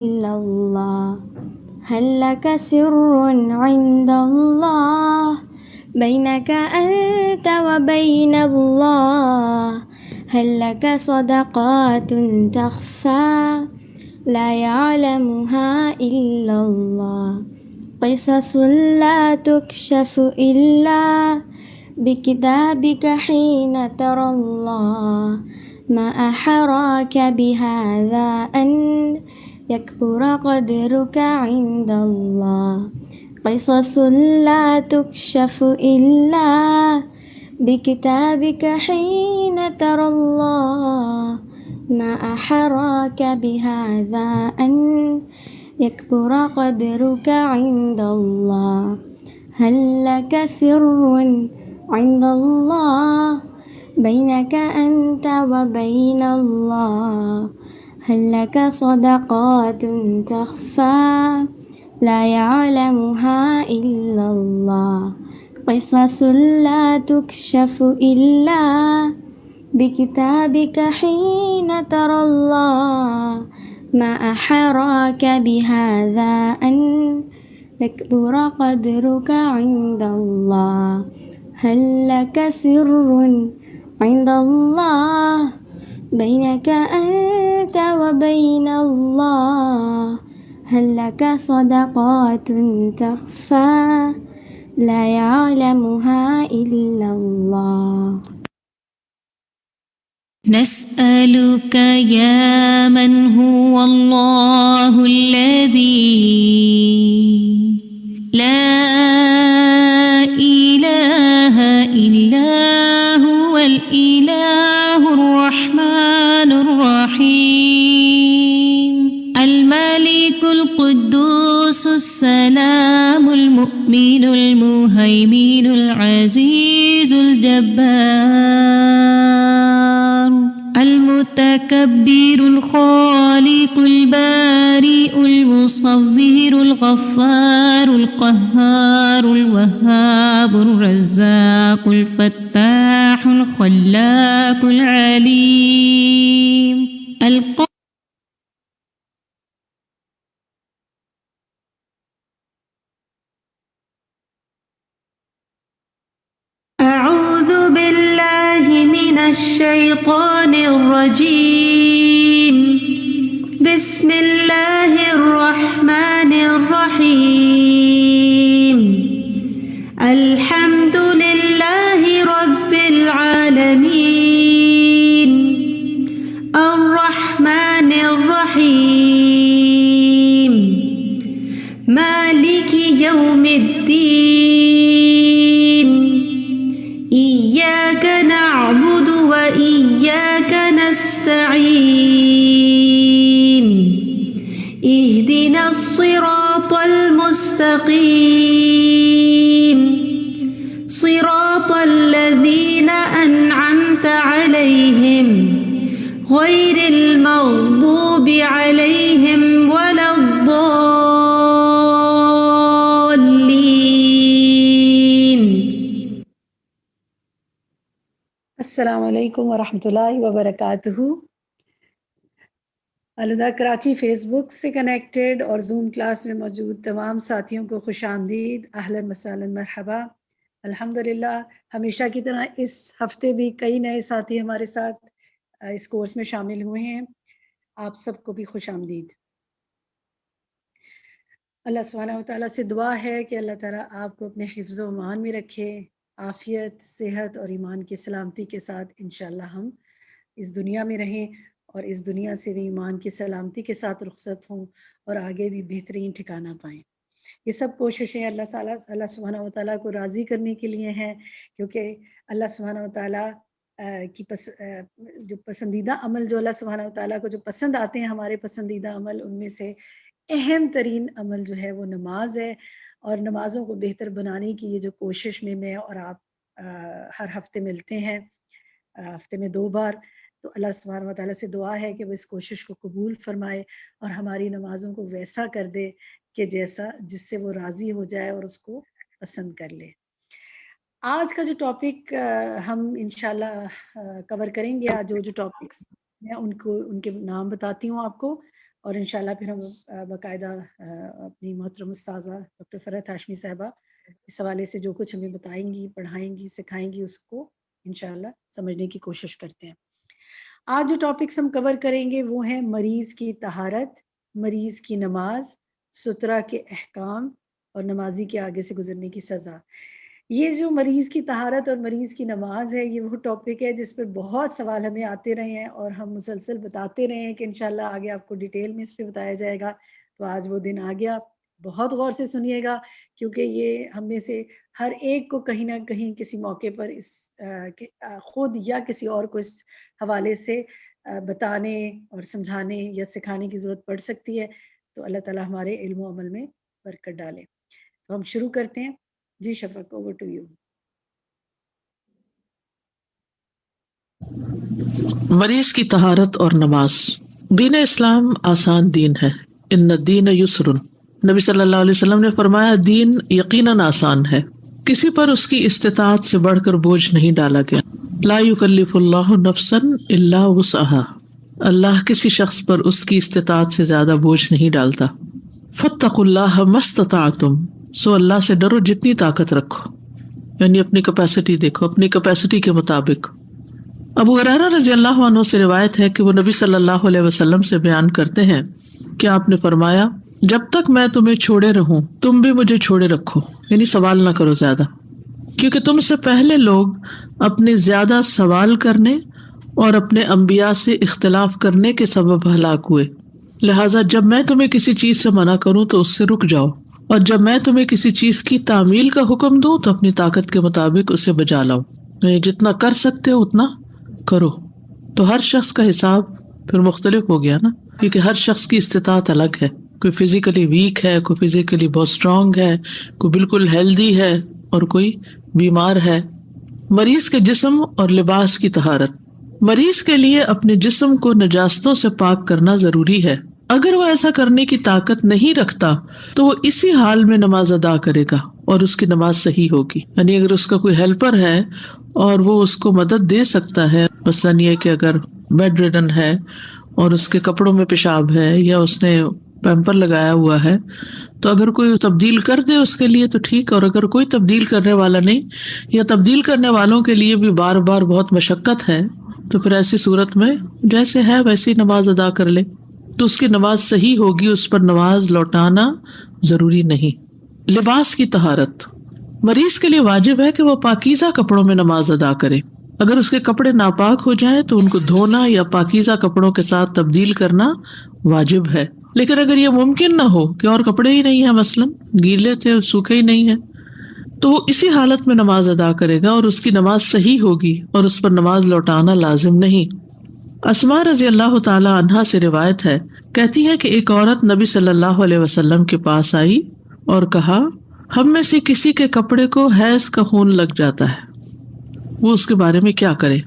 إلا الله هل لك سر عند الله بينك أنت وبين الله هل لك صدقات تخفى لا يعلمها إلا الله قصص لا تكشف إلا بكتابك حين ترى الله ما أحراك بهذا أن يكبر قدرك عند الله قصص لا تكشف إلا بكتابك حين ترى الله ما أحراك بهذا أن يكبر قدرك عند الله هل لك سر عند الله بينك أنت وبين الله هل لك صدقات تخفى لا يعلمها إلا الله قصص لا تكشف إلا بكتابك حين ترى الله ما أحراك بهذا أن يكبر قدرك عند الله هل لك سر عند الله بينك أنت وبين الله هل لك صدقات تخفى لا يعلمها إلا الله. نسألك يا من هو الله الذي لا إله إلا هو الإله الرحمن الرحيم الملك القدوس السلام المؤمن المهيمن العزيز الجبار المتكبر الخالق البارئ المصور الغفار القهار الوهاب الرزاق الفتاح الخلاق العليم أعوذ بالله من الشيطان الرجيم بسم الله الرحمن الرحيم الحمد لله رب العالمين الرحمن الرحيم مالك يوم الدين إياك نعبد وإياك نستعين اهدنا الصراط المستقيم صراط الذين أنعمت عليهم غير المغضوب عليهم ولا الضالين. السلام علیکم ورحمۃ اللہ وبرکاتہ. الہدا کراچی فیس بک سے کنیکٹڈ اور زوم کلاس میں موجود تمام ساتھیوں کو خوش آمدید، اہلا وسہلا مرحبا. الحمدللہ ہمیشہ کی طرح اس ہفتے بھی کئی نئے ساتھی ہمارے ساتھ اس کورس میں شامل ہوئے ہیں. آپ سب کو بھی خوش آمدید. اللہ سبحانہ و تعالیٰ سے دعا ہے کہ اللہ تعالیٰ آپ کو اپنے حفظ و امان میں رکھے، عافیت، صحت اور ایمان کی سلامتی کے ساتھ انشاءاللہ ہم اس دنیا میں رہیں اور اس دنیا سے بھی ایمان کی سلامتی کے ساتھ رخصت ہوں اور آگے بھی بہترین ٹھکانہ پائیں. یہ سب کوششیں اللہ سبحانہ و تعالیٰ کو راضی کرنے کے لیے ہیں، کیونکہ اللہ سبحانہ و تعالیٰ کی جو پسندیدہ عمل جو اللہ سبحانہ و تعالیٰ کو جو پسند آتے ہیں، ہمارے پسندیدہ عمل، ان میں سے اہم ترین عمل جو ہے وہ نماز ہے. اور نمازوں کو بہتر بنانے کی یہ جو کوشش میں اور آپ ہر ہفتے ملتے ہیں، ہفتے میں 2 بار، تو اللہ سبحانہ و تعالیٰ سے دعا ہے کہ وہ اس کوشش کو قبول فرمائے اور ہماری نمازوں کو ویسا کر دے کہ جس سے وہ راضی ہو جائے اور اس کو پسند کر لے. آج کا جو ٹاپک ہم انشاءاللہ کور کریں گے، جو ٹاپکس میں ان کے نام بتاتی ہوں آپ کو. اور انشاءاللہ پھر ہم باقاعدہ اپنی محترم استاذہ ڈاکٹر فرحت ہاشمی صاحبہ اس حوالے سے جو کچھ ہمیں بتائیں گی، پڑھائیں گی، سکھائیں گی، اس کو انشاءاللہ سمجھنے کی کوشش کرتے ہیں۔ آج جو ٹاپکس ہم کور کریں گے وہ ہیں مریض کی طہارت، مریض کی نماز، سترہ کے احکام اور نمازی کے آگے سے گزرنے کی سزا۔ یہ جو مریض کی طہارت اور مریض کی نماز ہے، یہ وہ ٹاپک ہے جس پہ بہت سوال ہمیں آتے رہے ہیں اور ہم مسلسل بتاتے رہے ہیں کہ انشاءاللہ آگے آپ کو ڈیٹیل میں اس پہ بتایا جائے گا۔ تو آج وہ دن آ گیا، بہت غور سے سنیے گا، کیونکہ یہ ہم میں سے ہر ایک کو کہیں نہ کہیں کسی موقع پر اس خود یا کسی اور کو اس حوالے سے بتانے اور سمجھانے یا سکھانے کی ضرورت پڑ سکتی ہے۔ تو اللہ تعالیٰ ہمارے علم و عمل میں برکت ڈالے۔ تو ہم شروع کرتے ہیں۔ جی شفق، اوور ٹو یو۔ مریض کی طہارت اور نماز۔ دین اسلام آسان دین ہے، ان الدین یسر۔ نبی صلی اللہ علیہ وسلم نے فرمایا دین یقیناً آسان ہے، کسی پر اس کی استطاعت سے بڑھ کر بوجھ نہیں ڈالا گیا۔ لا یکلف اللہ نفسا الا وسعها، اللہ کسی شخص پر اس کی استطاعت سے زیادہ بوجھ نہیں ڈالتا۔ فاتقوا اللہ ما استطعتم، سو اللہ سے ڈرو جتنی طاقت رکھو، یعنی اپنی کیپیسٹی دیکھو، اپنی کیپیسٹی کے مطابق۔ ابو ہریرہ رضی اللہ عنہ سے روایت ہے کہ وہ نبی صلی اللہ علیہ وسلم سے بیان کرتے ہیں کہ آپ نے فرمایا جب تک میں تمہیں چھوڑے رہوں تم بھی مجھے چھوڑے رکھو، یعنی سوال نہ کرو زیادہ، کیونکہ تم سے پہلے لوگ اپنے زیادہ سوال کرنے اور اپنے انبیاء سے اختلاف کرنے کے سبب ہلاک ہوئے، لہٰذا جب میں تمہیں کسی چیز سے منع کروں تو اس سے رک جاؤ، اور جب میں تمہیں کسی چیز کی تعمیل کا حکم دوں تو اپنی طاقت کے مطابق اسے بجا لاؤ، یعنی جتنا کر سکتے ہو اتنا کرو۔ تو ہر شخص کا حساب پھر مختلف ہو گیا نا، کیونکہ ہر شخص کی استطاعت الگ ہے، کوئی فزیکلی ویک ہے، کوئی فزیکلی بہت اسٹرانگ ہے، کوئی بالکل ہیلدی ہے اور کوئی بیمار ہے۔ مریض کے جسم اور لباس کی طہارت۔ مریض کے لیے اپنے جسم کو نجاستوں سے پاک کرنا ضروری ہے، اگر وہ ایسا کرنے کی طاقت نہیں رکھتا تو وہ اسی حال میں نماز ادا کرے گا اور اس کی نماز صحیح ہوگی۔ یعنی اگر اس کا کوئی ہیلپر ہے اور وہ اس کو مدد دے سکتا ہے، مثلاً یہ کہ اگر بیڈ ریڈن ہے اور اس کے کپڑوں میں پیشاب ہے یا اس نے پیمپر لگایا ہوا ہے، تو اگر کوئی تبدیل کر دے اس کے لیے تو ٹھیک، اور اگر کوئی تبدیل کرنے والا نہیں یا تبدیل کرنے والوں کے لیے بھی بار بار بہت مشقت ہے، تو پھر ایسی صورت میں جیسے ہے ویسی نماز ادا کر لے تو اس کی نماز صحیح ہوگی، اس پر نماز لوٹانا ضروری نہیں۔ لباس کی طہارت۔ مریض کے لیے واجب ہے کہ وہ پاکیزہ کپڑوں میں نماز ادا کرے، اگر اس کے کپڑے ناپاک ہو جائیں تو ان کو دھونا یا پاکیزہ کپڑوں کے ساتھ تبدیل کرنا واجب ہے، لیکن اگر یہ ممکن نہ ہو کہ اور کپڑے ہی نہیں ہیں، مثلاً گیلے تھے سوکھے ہی نہیں ہیں، تو وہ اسی حالت میں نماز ادا کرے گا اور اس کی نماز صحیح ہوگی اور اس پر نماز لوٹانا لازم نہیں۔ اسماء رضی اللہ تعالی عنہا سے روایت ہے، کہتی ہے کہ ایک عورت نبی صلی اللہ علیہ وسلم کے پاس آئی اور کہا ہم میں سے کسی کے کپڑے کو حیض کا خون لگ جاتا ہے، وہ اس کے بارے میں کیا کرے؟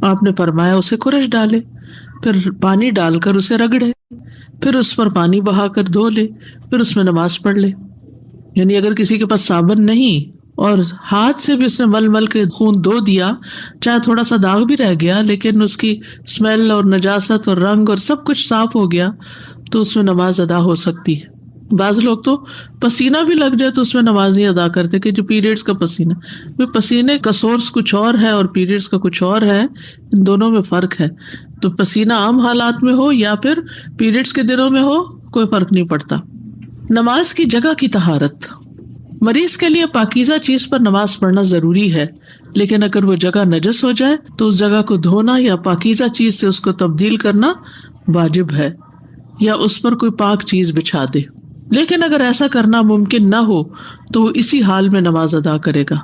آپ نے فرمایا اسے خرش ڈالے، پھر پانی ڈال کر اسے رگڑے، پھر اس پر پانی بہا کر دھو لے، پھر اس میں نماز پڑھ لے۔ یعنی اگر کسی کے پاس صابن نہیں اور ہاتھ سے بھی اس نے مل مل کے خون دھو دیا، چاہے تھوڑا سا داغ بھی رہ گیا لیکن اس کی اسمیل اور نجاست اور رنگ اور سب کچھ صاف ہو گیا، تو اس میں نماز ادا ہو سکتی ہے۔ بعض لوگ تو پسینہ بھی لگ جائے تو اس میں نماز نہیں ادا کرتے، کہ جو پیریڈز کا پسینہ، پسینے کا سورس کچھ اور ہے اور پیریڈز کا کچھ اور ہے، ان دونوں میں فرق ہے۔ تو پسینہ عام حالات میں ہو یا پھر پیریڈز کے دنوں میں ہو، کوئی فرق نہیں پڑتا۔ نماز کی جگہ کی طہارت۔ مریض کے لیے پاکیزہ چیز پر نماز پڑھنا ضروری ہے، لیکن اگر وہ جگہ نجس ہو جائے تو اس جگہ کو دھونا یا پاکیزہ چیز سے اس کو تبدیل کرنا واجب ہے، یا اس پر کوئی پاک چیز بچھا دے۔ لیکن اگر ایسا کرنا ممکن نہ ہو تو وہ اسی حال میں نماز ادا کرے گا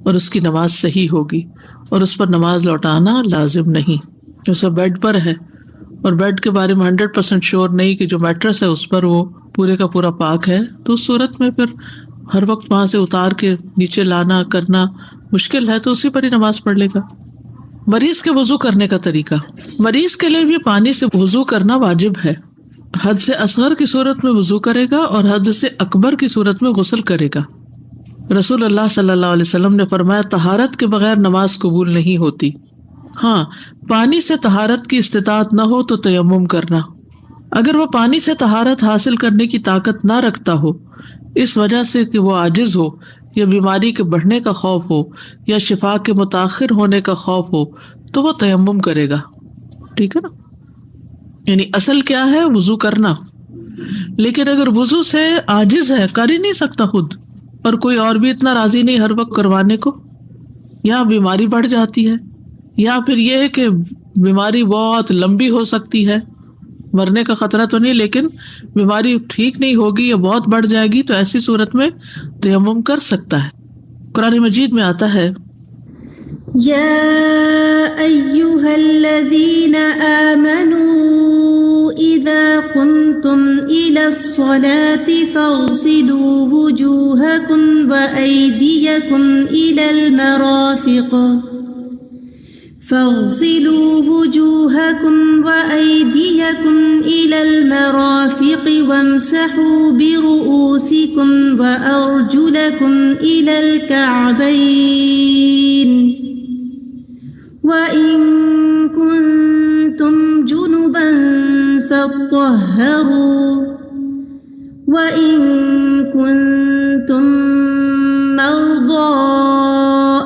اور اس کی نماز صحیح ہوگی اور اس پر نماز لوٹانا لازم نہیں۔ جیسے بیڈ پر ہے اور بیڈ کے بارے میں 100% شور نہیں کہ جو میٹرس ہے اس پر وہ پورے کا پورا پاک ہے، تو اس صورت میں پھر ہر وقت وہاں سے اتار کے نیچے لانا کرنا مشکل ہے، تو اسی پر ہی نماز پڑھ لے گا۔ مریض کے وضو کرنے کا طریقہ۔ مریض کے لیے بھی پانی سے وضو کرنا واجب ہے۔ حد سے اصغر کی صورت میں وضو کرے گا اور حد سے اکبر کی صورت میں غسل کرے گا۔ رسول اللہ صلی اللہ علیہ وسلم نے فرمایا طہارت کے بغیر نماز قبول نہیں ہوتی۔ ہاں، پانی سے طہارت کی استطاعت نہ ہو تو تیمم کرنا، اگر وہ پانی سے طہارت حاصل کرنے کی طاقت نہ رکھتا ہو اس وجہ سے کہ وہ عاجز ہو یا بیماری کے بڑھنے کا خوف ہو یا شفا کے متاخر ہونے کا خوف ہو تو وہ تیمم کرے گا. ٹھیک ہے نا؟ یعنی اصل کیا ہے؟ وضو کرنا. لیکن اگر وضو سے عاجز ہے، کر ہی نہیں سکتا خود، اور کوئی اور بھی اتنا راضی نہیں ہر وقت کروانے کو، یا بیماری بڑھ جاتی ہے، یا پھر یہ ہے کہ بیماری بہت لمبی ہو سکتی ہے، مرنے کا خطرہ تو نہیں لیکن بیماری ٹھیک نہیں ہوگی یا بہت بڑھ جائے گی، تو ایسی صورت میں تیمم کر سکتا ہے. قرآن مجید میں آتا ہے يا أيها الذين آمنوا إذا قمتم إلى الصلاة فاغسلوا وجوهكم وأيديكم إلى المرافق وامسحوا برؤوسكم وأرجلكم إلى الكعبين وإن كنتم جنبا فاطهروا وإن كنتم مرضى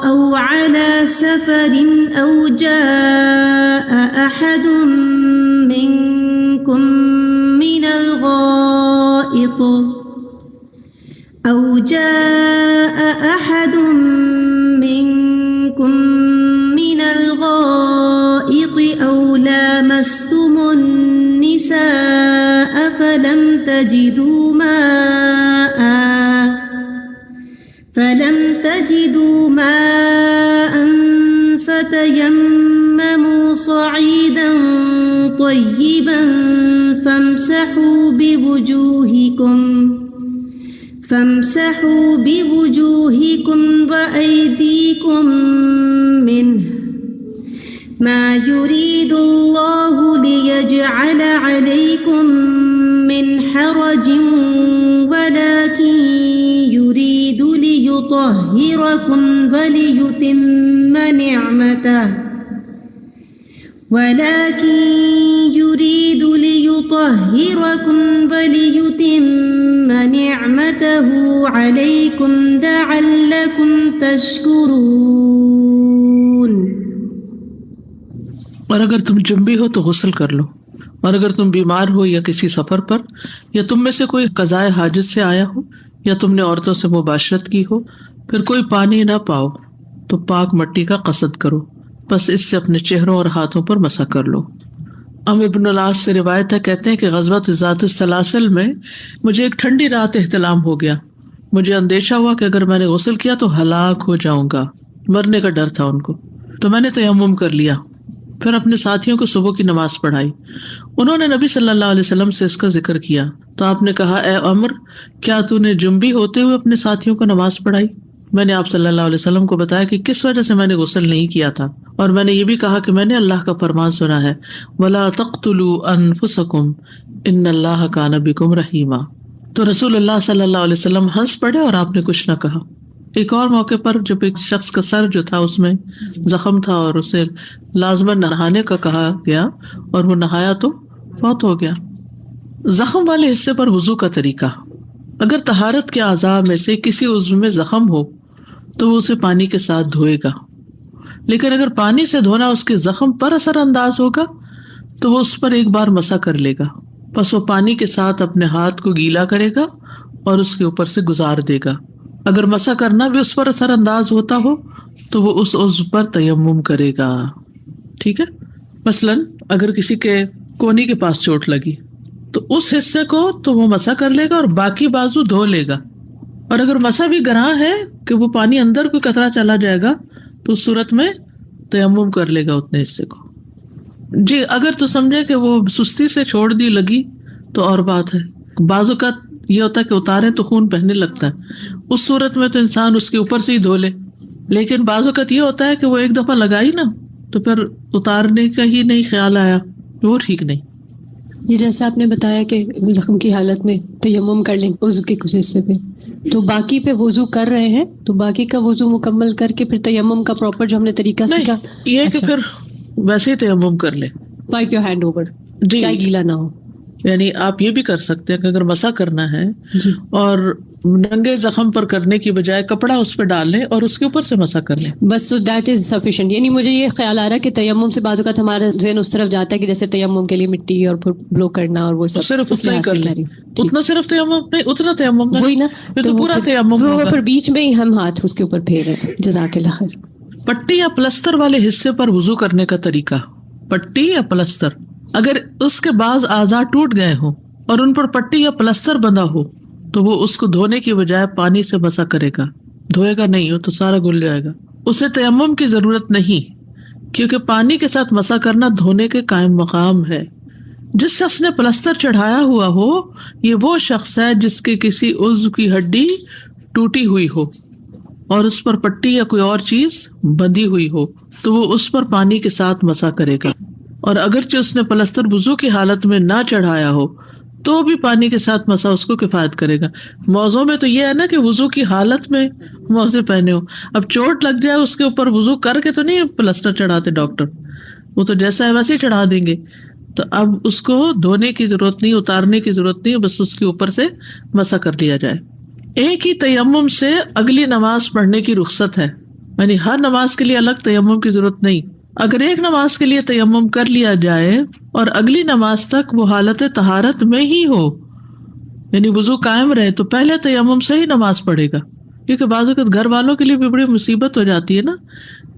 أو على سفر أو جاء أحد منكم من الغائط أو لامستم النساء فلم تجدوا ماء فتيمموا صعيدا طيبا فامسحوا بوجوهكم وأيديكم منه ما يريد الله ليجعل عليكم من حرج ولكن يريد ليطهركم وليتم نعمته عليكم لعلكم تشكرون. اور اگر تم جنبی ہو تو غسل کر لو، اور اگر تم بیمار ہو یا کسی سفر پر، یا تم میں سے کوئی قضائے حاجت سے آیا ہو، یا تم نے عورتوں سے مباشرت کی ہو، پھر کوئی پانی نہ پاؤ تو پاک مٹی کا قصد کرو، بس اس سے اپنے چہروں اور ہاتھوں پر مسح کر لو. ابن العاص سے روایت ہے، کہتے ہیں کہ غزوۃ ذات السلاسل میں مجھے ایک ٹھنڈی رات احتلام ہو گیا. مجھے اندیشہ ہوا کہ اگر میں نے غسل کیا تو ہلاک ہو جاؤں گا، مرنے کا ڈر تھا ان کو، تو میں نے تیمم کر لیا، پھر اپنے ساتھیوں کو صبح کی نماز پڑھائی. انہوں نے نبی صلی اللہ علیہ وسلم سے اس کا ذکر کیا تو آپ نے کہا، اے عمر، کیا تو نے جنبی ہوتے ہوئے اپنے ساتھیوں کو نماز پڑھائی؟ میں نے آپ صلی اللہ علیہ وسلم کو بتایا کہ کس وجہ سے میں نے غسل نہیں کیا تھا، اور میں نے یہ بھی کہا کہ میں نے اللہ کا فرمان سنا ہے، وَلَا تَقْتُلُوا أَنفُسَكُمْ إِنَّ اللَّهَ كَانَ بِكُمْ رَحِيمًا. تو رسول اللہ صلی اللہ علیہ وسلم ہنس پڑے اور آپ نے کچھ نہ کہا. ایک اور موقع پر جب ایک شخص کا سر جو تھا اس میں زخم تھا اور اسے لازماً نہانے کا کہا گیا اور وہ نہایا تو فوت ہو گیا. زخم والے حصے پر وضو کا طریقہ، اگر طہارت کے اعضاء میں سے کسی عضو میں زخم ہو تو وہ اسے پانی کے ساتھ دھوئے گا، لیکن اگر پانی سے دھونا اس کے زخم پر اثر انداز ہوگا تو وہ اس پر ایک بار مسح کر لے گا، پس وہ پانی کے ساتھ اپنے ہاتھ کو گیلا کرے گا اور اس کے اوپر سے گزار دے گا. اگر مسح کرنا بھی اس پر اثر انداز ہوتا ہو تو وہ اس عضو پر تیمم کرے گا. ٹھیک ہے، مثلاً اگر کسی کے کونی کے پاس چوٹ لگی تو اس حصے کو تو وہ مسح کر لے گا اور باقی بازو دھو لے گا. اور اگر مسح بھی گراں ہے کہ وہ پانی اندر کوئی قطرہ چلا جائے گا تو اس صورت میں تیمم کر لے گا اتنے حصے کو. جی اگر تو سمجھے کہ وہ سستی سے چھوڑ دی لگی تو اور بات ہے. بعض اوقات یہ ہوتا ہے کہ اتارے تو خون بہنے لگتا ہے، اس صورت میں تو انسان اس کے اوپر سے ہی دھو لے. لیکن بعض اوقات یہ ہوتا ہے کہ وہ ایک دفعہ لگائی نا تو پھر اتارنے کا ہی نہیں خیال آیا، وہ ٹھیک نہیں. یہ جیسا آپ نے بتایا کہ زخم کی حالت میں تیمم کر لیں وضو کے کچھ حصے پہ، تو باقی پہ وضو کر رہے ہیں تو باقی کا وضو مکمل کر کے پھر تیمم کا پراپر جو ہم نے طریقہ سیکھا یہ کہ پھر ویسے ہی تیمم کر لیں، وائپ یور ہینڈ اوور، چاہے گیلا نہ ہو. یعنی آپ یہ بھی کر سکتے ہیں کہ اگر مسح کرنا ہے جی اور ننگے زخم پر کرنے کی بجائے کپڑا اس پہ ڈال لیں اور اس کے اوپر سے مسح کر لیں. بس تو دیٹ از سفیشینٹ. یعنی مجھے یہ خیال آ رہا ہے کہ تیمم سے بعض اوقات ہمارا ذہن اس طرف جاتا ہے کہ جیسے تیمم کے لیے مٹی اور پھر بلو کرنا اور وہ سب صرف اس اتنا ہی لحاظ کر سے لیں. کہہ رہی ہوں. اتنا صرف تیمم نہیں، اتنا تیمم نہیں، وہی نا پھر تو پورا پھر- تیمم وہ ہوگا. پھر بیچ میں ہی ہم ہاتھ اس کے اوپر پھیر رہے ہیں. جزاک اللہ خیر. پٹی یا پلستر والے حصے پر وضو کرنے کا طریقہ. پٹی یا پلستر، اگر اس کے بعض اعضاء ٹوٹ گئے ہوں اور ان پر پٹی یا پلستر بندھا ہو تو وہ اس کو دھونے کی بجائے پانی سے مسح کرے گا. دھوئے گا نہیں، وہ تو سارا گل جائے گا. اسے تیمم کی ضرورت نہیں، کیونکہ پانی کے ساتھ مسح کرنا دھونے کے قائم مقام ہے. جس شخص نے پلستر چڑھایا ہوا ہو یہ وہ شخص ہے جس کے کسی عضو کی ہڈی ٹوٹی ہوئی ہو اور اس پر پٹی یا کوئی اور چیز بندھی ہوئی ہو تو وہ اس پر پانی کے ساتھ مسح کرے گا. اور اگرچہ اس نے پلستر وضو کی حالت میں نہ چڑھایا ہو تو بھی پانی کے ساتھ مسح اس کو کفایت کرے گا. موضوع میں تو یہ ہے نا کہ وضو کی حالت میں موزے پہنے ہو. اب چوٹ لگ جائے اس کے اوپر وضو کر کے تو نہیں پلستر چڑھاتے ڈاکٹر، وہ تو جیسا ہے ویسے ہی چڑھا دیں گے. تو اب اس کو دھونے کی ضرورت نہیں، اتارنے کی ضرورت نہیں، بس اس کے اوپر سے مسح کر لیا جائے. ایک ہی تیمم سے اگلی نماز پڑھنے کی رخصت ہے، یعنی ہر نماز کے لیے الگ تیمم کی ضرورت نہیں. اگر ایک نماز کے لیے تیمم کر لیا جائے اور اگلی نماز تک وہ حالت طہارت میں ہی ہو، یعنی وضو قائم رہے، تو پہلے تیمم سے ہی نماز پڑھے گا. کیونکہ بعض اوقات گھر والوں کے لیے بھی بڑی مصیبت ہو جاتی ہے نا،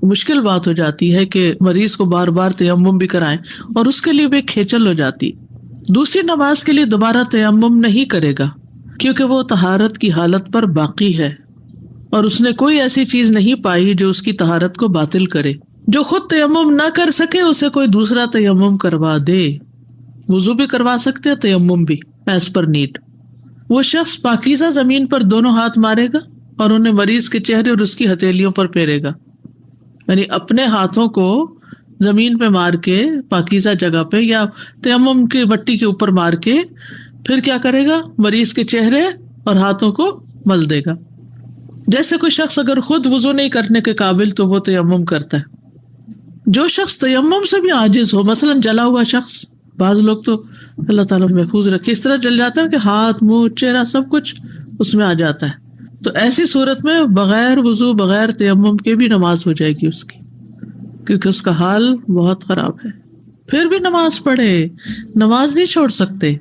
مشکل بات ہو جاتی ہے کہ مریض کو بار بار تیمم بھی کرائیں اور اس کے لیے بھی کھیچل ہو جاتی. دوسری نماز کے لیے دوبارہ تیمم نہیں کرے گا کیونکہ وہ طہارت کی حالت پر باقی ہے اور اس نے کوئی ایسی چیز نہیں پائی جو اس کی طہارت کو باطل کرے. جو خود تیمم نہ کر سکے اسے کوئی دوسرا تیمم کروا دے. وضو بھی کروا سکتے، تیمم بھی ایز پر نیڈ. وہ شخص پاکیزہ زمین پر دونوں ہاتھ مارے گا اور انہیں مریض کے چہرے اور اس کی ہتھیلیوں پر پھیرے گا. یعنی اپنے ہاتھوں کو زمین پہ مار کے پاکیزہ جگہ پہ یا تیمم کی مٹی کے اوپر مار کے پھر کیا کرے گا، مریض کے چہرے اور ہاتھوں کو مل دے گا. جیسے کوئی شخص اگر خود وضو نہیں کرنے کے قابل تو وہ تیمم کرتا ہے. جو شخص تیمم سے بھی عاجز ہو، مثلا جلا ہوا شخص، بعض لوگ تو اللہ تعالیٰ محفوظ رکھے اس طرح جل جاتا ہے کہ ہاتھ، منہ، چہرہ سب کچھ اس میں آ جاتا ہے، تو ایسی صورت میں بغیر وضو بغیر تیمم کے بھی نماز ہو جائے گی اس کی، کیونکہ اس کا حال بہت خراب ہے. پھر بھی نماز پڑھے، نماز نہیں چھوڑ سکتے.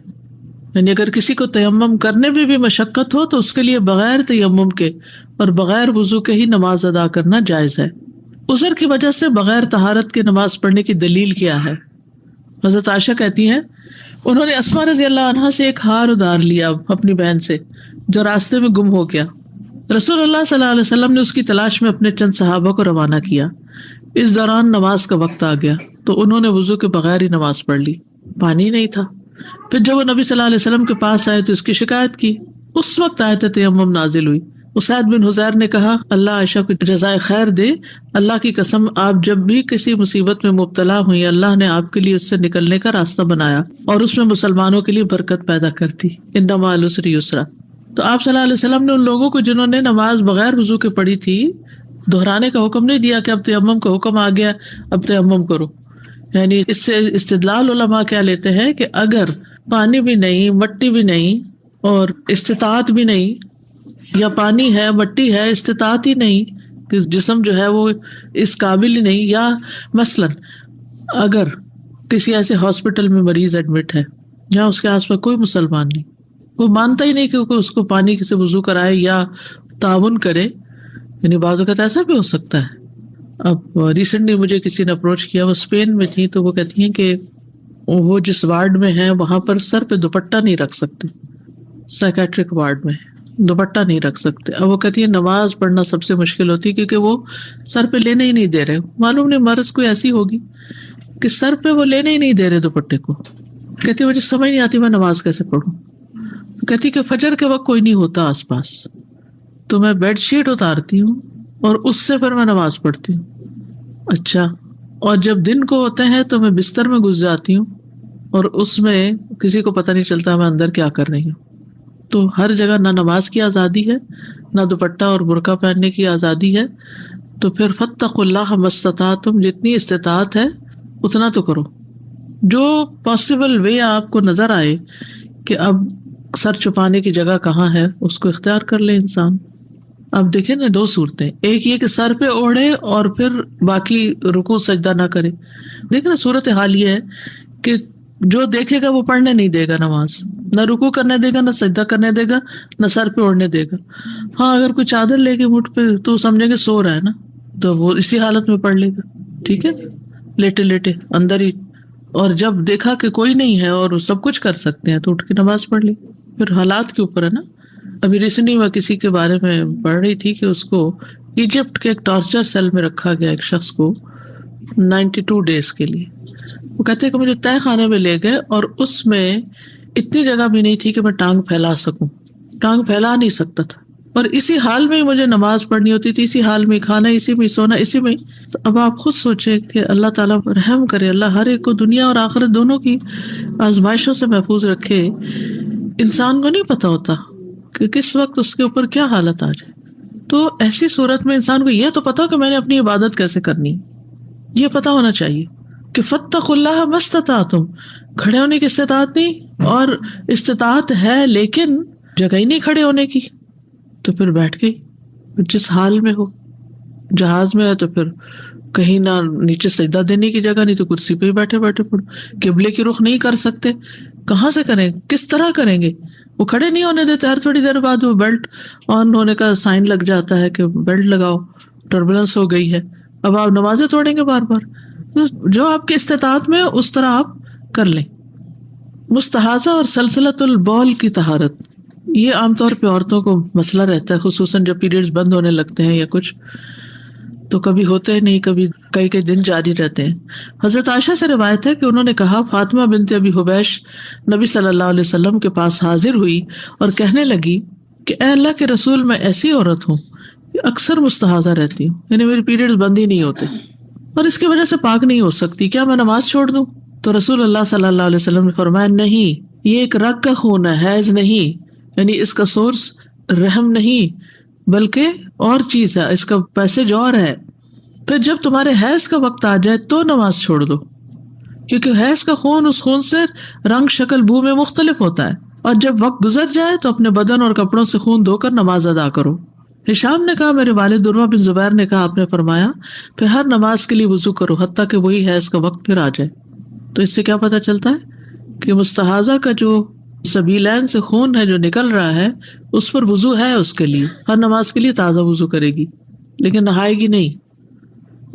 یعنی اگر کسی کو تیمم کرنے میں بھی مشقت ہو تو اس کے لیے بغیر تیمم کے اور بغیر وضو کے ہی نماز ادا کرنا جائز ہے. عذر کی وجہ سے بغیر طہارت کے نماز پڑھنے کی دلیل کیا ہے؟ حضرت عائشہ کہتی ہیں انہوں نے اسماء رضی اللہ عنہا سے ایک ہار ادھار لیا اپنی بہن سے جو راستے میں گم ہو گیا. رسول اللہ صلی اللہ علیہ وسلم نے اس کی تلاش میں اپنے چند صحابہ کو روانہ کیا. اس دوران نماز کا وقت آ گیا تو انہوں نے وضو کے بغیر ہی نماز پڑھ لی، پانی نہیں تھا. پھر جب وہ نبی صلی اللہ علیہ وسلم کے پاس آئے تو اس کی شکایت کی. اس وقت آیت تیمم نازل ہوئی. اسید بن حضیر نے کہا اللہ عائشہ کو جزائے خیر دے، اللہ کی قسم آپ جب بھی کسی مصیبت میں مبتلا ہوئی اللہ نے آپ کے لیے اس سے نکلنے کا راستہ بنایا اور اس میں مسلمانوں کے لیے برکت پیدا کرتی. ان مع العسر یسرا. تو آپ صلی اللہ علیہ وسلم نے ان لوگوں کو جنہوں نے نماز بغیر وضو کے پڑھی تھی دہرانے کا حکم نہیں دیا کہ اب تیمم کا حکم آ گیا اب تیمم کرو. یعنی اس سے استدلال علماء کیا لیتے ہیں کہ اگر پانی بھی نہیں، مٹی بھی نہیں اور استطاعت بھی نہیں، یا پانی ہے مٹی ہے استطاعت ہی نہیں کہ جسم جو ہے وہ اس قابل ہی نہیں، یا مثلاً اگر کسی ایسے ہاسپٹل میں مریض ایڈمٹ ہے جہاں اس کے آس پاس کوئی مسلمان نہیں، وہ مانتا ہی نہیں کہ اس کو پانی سے وضو کرائے یا تعاون کرے. یعنی بعض اوقات ایسا بھی ہو سکتا ہے. اب ریسنٹلی مجھے کسی نے اپروچ کیا، وہ اسپین میں تھی، تو وہ کہتی ہیں کہ وہ جس وارڈ میں ہیں وہاں پر سر پہ دوپٹہ نہیں رکھ سکتے، سائیکیٹرک وارڈ میں دوپٹہ نہیں رکھ سکتے. اب وہ کہتی ہے نماز پڑھنا سب سے مشکل ہوتی ہے کیونکہ وہ سر پہ لینے ہی نہیں دے رہے. معلوم نہیں مرض کوئی ایسی ہوگی کہ سر پہ وہ لینے ہی نہیں دے رہے دوپٹے کو. کہتی مجھے سمجھ نہیں آتی میں نماز کیسے پڑھوں. کہتی کہ فجر کے وقت کوئی نہیں ہوتا آس پاس تو میں بیڈ شیٹ اتارتی ہوں اور اس سے پھر میں نماز پڑھتی ہوں. اچھا، اور جب دن کو ہوتے ہیں تو میں بستر میں گھس جاتی ہوں اور اس میں کسی کو پتہ نہیں چلتا میں اندر کیا کر رہی ہوں. تو ہر جگہ نہ نماز کی آزادی ہے نہ دوپٹہ اور برقع پہننے کی آزادی ہے. تو پھر فاتقوا اللہ ما استطعتم، جتنی استطاعت ہے اتنا تو کرو. جو پاسبل وے آپ کو نظر آئے کہ اب سر چھپانے کی جگہ کہاں ہے اس کو اختیار کر لے انسان. اب دیکھیں نا 2 صورتیں، ایک یہ کہ سر پہ اوڑھے اور پھر باقی رکوع سجدہ نہ کرے. دیکھیں نا صورت حال یہ ہے کہ جو دیکھے گا وہ پڑھنے نہیں دے گا نماز، نہ رکوع کرنے دے گا، نہ سجدہ کرنے دے گا، نہ سر پہ اوڑھنے دے گا. ہاں اگر کوئی چادر لے کے مٹھ پہ تو سمجھیں گے سو رہا ہے نا، تو وہ اسی حالت میں پڑھ لے گا. ٹھیک ہے، لیٹے لیٹے اندر ہی. اور جب دیکھا کہ کوئی نہیں ہے اور سب کچھ کر سکتے ہیں تو اٹھ کے نماز پڑھ لی. پھر حالات کے اوپر ہے نا. ابھی ریسنٹلی میں کسی کے بارے میں پڑھ رہی تھی کہ اس کو ایجپٹ کے ایک ٹارچر سیل میں رکھا گیا ایک شخص کو 92 days کے لیے. وہ کہتے ہیں کہ مجھے تہہ خانے میں لے گئے اور اس میں اتنی جگہ بھی نہیں تھی کہ میں ٹانگ پھیلا سکوں، ٹانگ پھیلا نہیں سکتا تھا، اور اسی حال میں ہی مجھے نماز پڑھنی ہوتی تھی، اسی حال میں کھانا اسی میں، سونا اسی میں. تو اب آپ خود سوچیں کہ اللہ تعالیٰ رحم کرے، اللہ ہر ایک کو دنیا اور آخرت دونوں کی آزمائشوں سے محفوظ رکھے. انسان کو نہیں پتا ہوتا کہ کس وقت اس کے اوپر کیا حالت آ جائے. تو ایسی صورت میں انسان کو یہ تو پتا ہو کہ میں نے اپنی عبادت کیسے کرنی ہے، یہ پتا ہونا چاہیے کہ فاتقوا اللہ ما استطعتم. کھڑے ہونے کی استطاعت نہیں، اور استطاعت ہے لیکن جگہ ہی نہیں کھڑے ہونے کی، تو پھر بیٹھ گئی. جس حال میں ہو، جہاز میں ہے تو پھر کہیں نہ نیچے سجدہ دینے کی جگہ، نہیں تو کرسی پہ ہی بیٹھے بیٹھے پڑھو. قبلے کی رخ نہیں کر سکتے، کہاں سے کریں، کس طرح کریں گے؟ وہ کھڑے نہیں ہونے دیتے. ہر تھوڑی دیر بعد وہ بیلٹ آن ہونے کا سائن لگ جاتا ہے کہ بیلٹ لگاؤ، ٹربولنس ہو گئی ہے. اب آپ نمازیں توڑیں گے بار بار. جو آپ کی استطاعت میں اس طرح آپ کر لیں. مستحاضہ اور سلسلۃ البول کی طہارت، یہ عام طور پہ عورتوں کو مسئلہ رہتا ہے، خصوصاً جب پیریڈز بند ہونے لگتے ہیں یا کچھ، تو کبھی ہوتے ہیں نہیں، کبھی کئی دن جاری رہتے ہیں. حضرت عائشہ سے روایت ہے کہ انہوں نے کہا فاطمہ بنت ابی حبیش نبی صلی اللہ علیہ وسلم کے پاس حاضر ہوئی اور کہنے لگی کہ اے اللہ کے رسول، میں ایسی عورت ہوں کہ اکثر مستحاضہ رہتی ہوں، یعنی میرے پیریڈز بند ہی نہیں ہوتے اور اس کی وجہ سے پاک نہیں ہو سکتی، کیا میں نماز چھوڑ دوں؟ تو رسول اللہ صلی اللہ علیہ وسلم نے فرمایا نہیں، یہ ایک رگ کا خون ہے، حیض نہیں، یعنی اس کا سورس رحم نہیں بلکہ اور چیز ہے، اس کا پیسج اور ہے. پھر جب تمہارے حیض کا وقت آ جائے تو نماز چھوڑ دو، کیونکہ حیض کا خون اس خون سے رنگ شکل بو میں مختلف ہوتا ہے، اور جب وقت گزر جائے تو اپنے بدن اور کپڑوں سے خون دھو کر نماز ادا کرو. ہشام نے کہا میرے والد عروہ بن زبیر نے کہا آپ نے فرمایا پھر ہر نماز کے لیے وضو کرو حتیٰ کہ وہی حیض کا وقت پھر آ جائے. تو اس سے کیا پتہ چلتا ہے کہ مستحاضہ کا جو سبیلین سے خون ہے جو نکل رہا ہے اس پر وضو ہے، اس کے لیے ہر نماز کے لیے تازہ وضو کرے گی لیکن نہائے گی نہیں.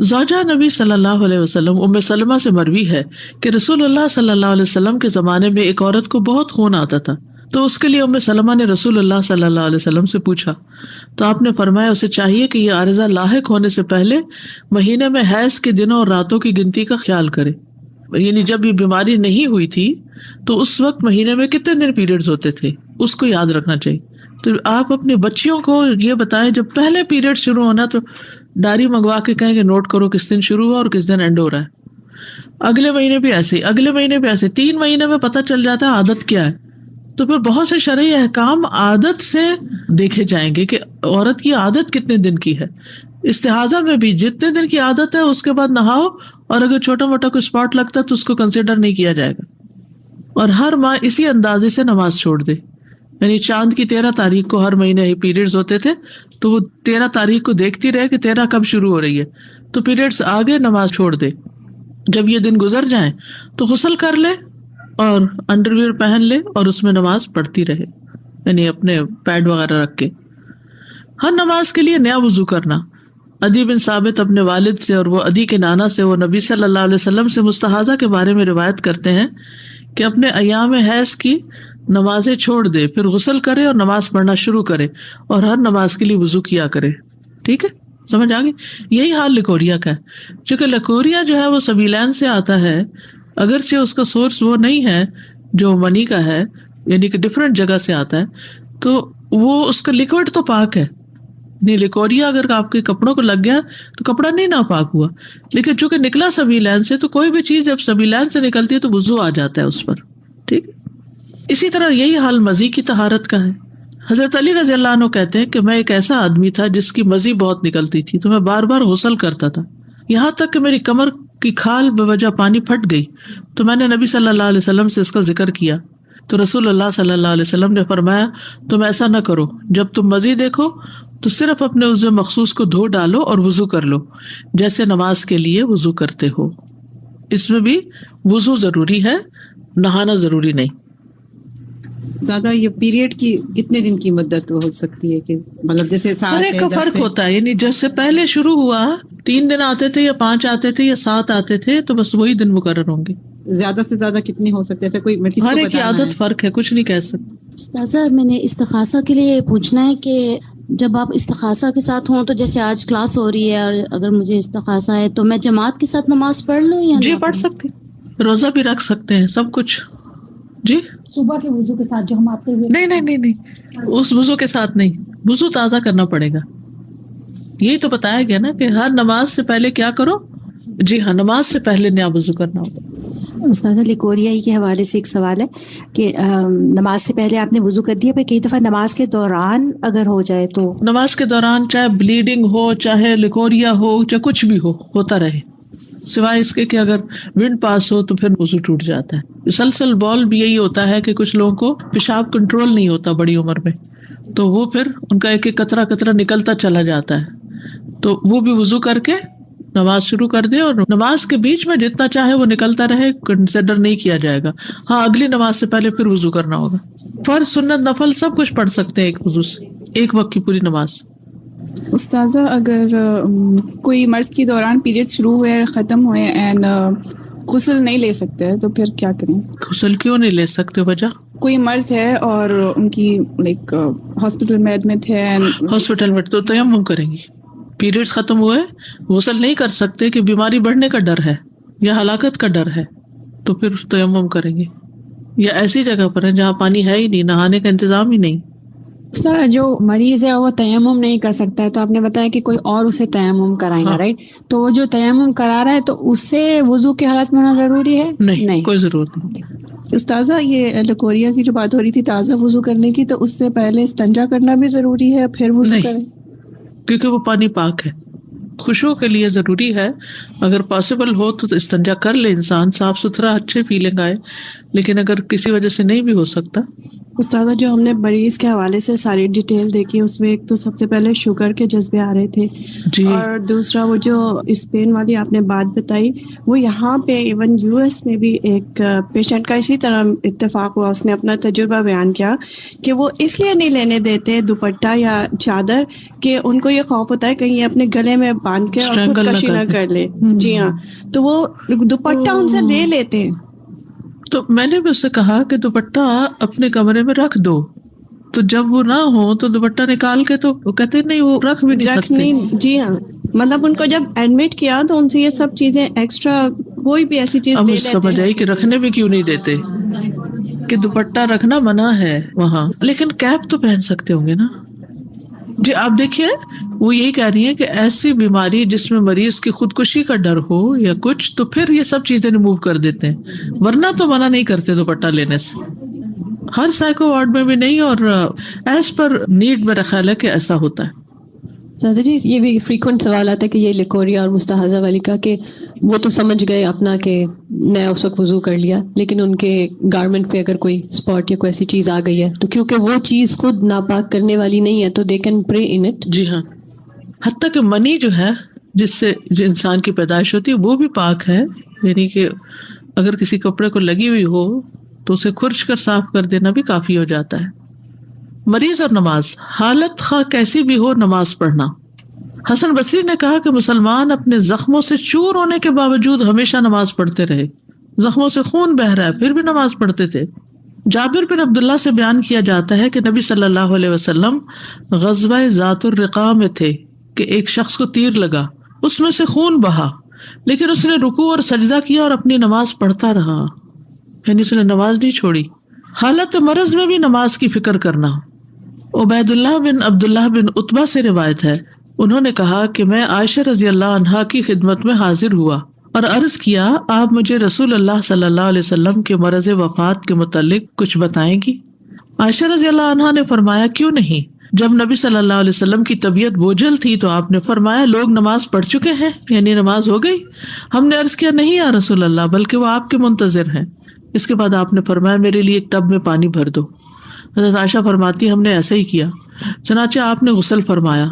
زوجہ نبی صلی اللہ علیہ وسلم ام سلمہ سے مروی ہے کہ رسول اللہ صلی اللہ علیہ وسلم کے زمانے میں ایک عورت کو بہت خون آتا تھا، تو اس کے لیے ام سلمہ نے رسول اللہ صلی اللہ علیہ وسلم سے پوچھا تو آپ نے فرمایا اسے چاہیے کہ یہ عارضہ لاحق ہونے سے پہلے مہینے میں حیض کے دنوں اور راتوں کی گنتی کا خیال کرے. یعنی جب یہ بیماری نہیں ہوئی تھی تو اس وقت مہینے میں کتنے دن پیریڈز ہوتے تھے اس کو یاد رکھنا چاہیے. تو آپ اپنی بچیوں کو یہ بتائیں جب پہلے پیریڈ شروع ہونا تو ڈائری منگوا کے کہیں کہ نوٹ کرو کس دن شروع ہوا اور کس دن اینڈ ہو رہا ہے. اگلے مہینے بھی ایسے، اگلے مہینے بھی ایسے، 3 مہینے میں پتہ چل جاتا ہے عادت کیا ہے. تو پھر بہت سے شرعی احکام عادت سے دیکھے جائیں گے کہ عورت کی عادت کتنے دن کی ہے. استحاضہ میں بھی جتنے دن کی عادت ہے اس کے بعد نہاؤ، اور اگر چھوٹا موٹا کوئی اسپاٹ لگتا ہے تو اس کو کنسیڈر نہیں کیا جائے گا. اور ہر ماہ اسی اندازے سے نماز چھوڑ دے، یعنی چاند کی 13 تاریخ کو ہر مہینے ہی پیریڈز ہوتے تھے تو وہ 13 تاریخ کو دیکھتی رہے کہ 13 کب شروع ہو رہی ہے، تو پیریڈز آگے نماز چھوڑ دے. جب یہ دن گزر جائیں تو غسل کر لے اور انڈر ویئر پہن لے اور اس میں نماز پڑھتی رہے، یعنی اپنے پیڈ وغیرہ رکھ کے. ہر نماز کے لیے نیا وضو کرنا. عدی بن ثابت اپنے والد سے اور وہ عدی کے نانا سے وہ نبی صلی اللہ علیہ وسلم سے مستحاضہ کے بارے میں روایت کرتے ہیں کہ اپنے ایام حیض کی نمازیں چھوڑ دے، پھر غسل کرے اور نماز پڑھنا شروع کرے اور ہر نماز کے لیے وضو کیا کرے. ٹھیک ہے، سمجھ آ گئی؟ یہی حال لکوریا کا ہے. چونکہ لکوریا جو ہے وہ سبیلین سے آتا ہے، اگرچہ اس کا سورس وہ نہیں ہے جو منی کا ہے، یعنی کہ ڈفرینٹ جگہ سے آتا ہے، تو وہ اس کا لیکوڈ تو پاک ہے. نہیں، لیکوریا اگر آپ کے کپڑوں کو لگ گیا تو کپڑا نہیں ناپاک ہوا، لیکن چونکہ نکلا سبیلین سے تو کوئی بھی چیز جب سبیلین سے نکلتی ہے تو وضو آ جاتا ہے اس پر. ٹھیک ہے، اسی طرح یہی حال مزی کی طہارت کا ہے. حضرت علی رضی اللہ عنہ کہتے ہیں کہ میں ایک ایسا آدمی تھا جس کی مزی بہت نکلتی تھی، تو میں بار بار غسل کرتا تھا، یہاں تک کہ میری کمر کہ کھال بوجہ پانی پھٹ گئی تو میں نے نبی صلی اللہ علیہ وسلم سے اس کا ذکر کیا تو رسول اللہ صلی اللہ علیہ وسلم نے فرمایا تم ایسا نہ کرو، جب تم مزید دیکھو تو صرف اپنے عضو مخصوص کو دھو ڈالو اور وضو کر لو جیسے نماز کے لیے وضو کرتے ہو۔ اس میں بھی وضو ضروری ہے، نہانا ضروری نہیں۔ زیادہ یہ پیریڈ کی کتنے دن کی مدت ہو سکتی ہے کہ مطلب جیسے ہر ایک کا فرق ہوتا ہے، یعنی جب سے پہلے شروع ہوا 3 دن آتے تھے یا 5 آتے تھے یا 7 آتے تھے تو بس وہی دن مقرر ہوں گے۔ زیادہ سے زیادہ کتنے ہو سکتے ہیں؟ ایسا کوئی ہر ایک کی عادت فرق ہے، کچھ نہیں کہہ سکتے۔ استاذہ میں نے استخاصہ کے لیے پوچھنا ہے کہ جب آپ استخاصہ کے ساتھ ہوں تو جیسے آج کلاس ہو رہی ہے اور اگر مجھے استخاصہ ہے تو میں جماعت کے ساتھ نماز پڑھ لوں یا جی پڑھ سکتے ہیں، روزہ بھی رکھ سکتے ہیں، سب کچھ۔ جی صبح کے وضو کے ساتھ جو ہم آتے ہوئے نہیں اس وضو کے ساتھ نہیں، وضو تازہ کرنا پڑے گا۔ یہی تو بتایا گیا نا کہ ہر نماز سے پہلے کیا کرو؟ جی ہاں، نماز سے پہلے نیا وضو کرنا ہوگا۔ استاذہ لیکوریائی کے حوالے سے ایک سوال ہے کہ نماز سے پہلے آپ نے وضو کر دیا، پر کئی دفعہ نماز کے دوران اگر ہو جائے تو؟ نماز کے دوران چاہے بلیڈنگ ہو، چاہے لیکوریا ہو، چاہے کچھ بھی ہو، ہوتا رہے، سوائے اس کے کہ اگر ونڈ پاس ہو تو پھر وضو ٹوٹ جاتا ہے۔ مسلسل بال بھی یہی ہوتا ہے کہ کچھ لوگوں کو پیشاب کنٹرول نہیں ہوتا بڑی عمر میں، تو وہ پھر ان کا ایک ایک قطرہ قطرہ نکلتا چلا جاتا ہے، تو وہ بھی وضو کر کے نماز شروع کر دے، اور نماز کے بیچ میں جتنا چاہے وہ نکلتا رہے، کنسیڈر نہیں کیا جائے گا۔ ہاں اگلی نماز سے پہلے پھر وضو کرنا ہوگا۔ فرض، سنت، نفل سب کچھ پڑھ سکتے ہیں ایک وضو سے، ایک وقت کی پوری نماز۔ استاذہ اگر کوئی مرض کے دوران پیریڈ شروع ہوئے ختم ہوئے اینڈ غسل نہیں لے سکتے تو پھر کیا کریں؟ غسل کیوں نہیں لے سکتے؟ وجہ کوئی مرض ہے اور ان کی لائک ہاسپٹل میں ایڈمٹ ہے، ہاسپٹل میں تو تیمم کریں گی۔ پیریڈز ختم ہوئے، غسل نہیں کر سکتے کہ بیماری بڑھنے کا ڈر ہے یا ہلاکت کا ڈر ہے، تو پھر تیمم کریں گے، یا ایسی جگہ پر ہے جہاں پانی ہے ہی نہیں، نہانے کا انتظام ہی نہیں۔ سر جو مریض ہے وہ تیمم نہیں کر سکتا ہے تو آپ نے بتایا کہ کوئی اور اسے تیمم کرائے گا، رائٹ؟ تو وہ جو تیمم کرا رہا ہے تو اس سے وضو کی حالت میں ہونا ضروری ہے؟ نہیں، کوئی ضرورت نہیں۔ استاذہ یہ لیکوریا کی جو بات ہو رہی تھی تازہ وضو کرنے کی، تو اس سے پہلے استنجا کرنا بھی ضروری ہے پھر وضو کریں؟ کیونکہ وہ پانی پاک ہے، خشوع کے لیے ضروری ہے۔ اگر پاسبل ہو تو استنجا کر لے انسان، صاف ستھرا اچھے فیلنگ آئے، لیکن اگر کسی وجہ سے نہیں بھی ہو سکتا۔ استاذہ جو ہم نے مریض کے حوالے سے ساری ڈیٹیل دیکھی، اس میں ایک تو سب سے پہلے شوگر کے جذبے آ رہے تھے جی، اور دوسرا وہ جو اسپین والی آپ نے بات بتائی، وہ یہاں پہ ایون یو ایس میں بھی ایک پیشنٹ کا اسی طرح اتفاق ہوا، اس نے اپنا تجربہ بیان کیا کہ وہ اس لیے نہیں لینے دیتے دوپٹہ یا چادر کہ ان کو یہ خوف ہوتا ہے کہیں یہ اپنے گلے میں باندھ کے اور خودکشی نہ کر لے۔ جی ہاں، تو وہ دوپٹہ ان سے لے لیتے ہیں۔ تو میں نے بھی اس سے کہا کہ دوپٹہ اپنے کمرے میں رکھ دو، تو جب وہ نہ ہو تو دوپٹہ نکال کے، تو وہ کہتے نہیں وہ رکھ بھی نہیں سکتے۔ جی ہاں، مطلب ان کو جب ایڈمٹ کیا تو ان سے یہ سب چیزیں ایکسٹرا کوئی بھی ایسی چیز اب سمجھ آئی کہ رکھنے بھی کیوں نہیں دیتے، کہ دوپٹہ رکھنا منع ہے وہاں، لیکن کیپ تو پہن سکتے ہوں گے نا۔ جی آپ دیکھیے، وہ یہی کہہ رہی ہیں کہ ایسی بیماری جس میں مریض کی خودکشی کا ڈر ہو یا کچھ، تو پھر یہ سب چیزیں ریموو کر دیتے ہیں، ورنہ تو منع نہیں کرتے دوپٹہ لینے سے، ہر سائیکو وارڈ میں بھی نہیں، اور ایز پر نیڈ میرا خیال ہے کہ ایسا ہوتا ہے۔ سادہ جی یہ بھی فریکوینٹ سوال آتا ہے کہ یہ لیکوریا اور مستحاضہ والی کا کہ وہ تو سمجھ گئے اپنا کہ نیا اس وقت وضو کر لیا، لیکن ان کے گارمنٹ پہ اگر کوئی اسپاٹ یا کوئی ایسی چیز آ گئی ہے تو کیونکہ وہ چیز خود ناپاک کرنے والی نہیں ہے تو دے کین پرے ان اٹ۔ جی ہاں، حتیٰ کہ منی جو ہے جس سے جو انسان کی پیدائش ہوتی ہے وہ بھی پاک ہے، یعنی کہ اگر کسی کپڑے کو لگی ہوئی ہو تو اسے کھرچ کر صاف کر دینا بھی کافی ہو جاتا ہے۔ مریض اور نماز، حالت خواہ کیسی بھی ہو نماز پڑھنا۔ حسن بصری نے کہا کہ مسلمان اپنے زخموں سے چور ہونے کے باوجود ہمیشہ نماز پڑھتے رہے، زخموں سے خون بہ رہا ہے پھر بھی نماز پڑھتے تھے۔ جابر بن عبداللہ سے بیان کیا جاتا ہے کہ نبی صلی اللہ علیہ وسلم غزوہ ذات الرقاع میں تھے کہ ایک شخص کو تیر لگا، اس میں سے خون بہا، لیکن اس نے رکوع اور سجدہ کیا اور اپنی نماز پڑھتا رہا، یعنی اس نے نماز نہیں چھوڑی۔ حالت مرض میں بھی نماز کی فکر کرنا۔ عبید اللہ بن عبداللہ بن عتبہ سے روایت ہے، انہوں نے کہا کہ میں عائشہ رضی اللہ عنہا کی خدمت میں حاضر ہوا اور عرض کیا، آپ مجھے رسول اللہ صلی اللہ علیہ وسلم کے مرض وفات کے متعلق کچھ بتائیں گی؟ عائشہ رضی اللہ عنہا نے فرمایا، کیوں نہیں، جب نبی صلی اللہ علیہ وسلم کی طبیعت بوجھل تھی تو آپ نے فرمایا لوگ نماز پڑھ چکے ہیں، یعنی نماز ہو گئی؟ ہم نے عرض کیا نہیں یا رسول اللہ، بلکہ وہ آپ کے منتظر ہیں۔ اس کے بعد آپ نے فرمایا میرے لیے ایک ٹب میں پانی بھر دو۔ حضرت عائشہ فرماتی ہم نے ایسا ہی کیا، چنانچہ آپ نے غسل فرمایا،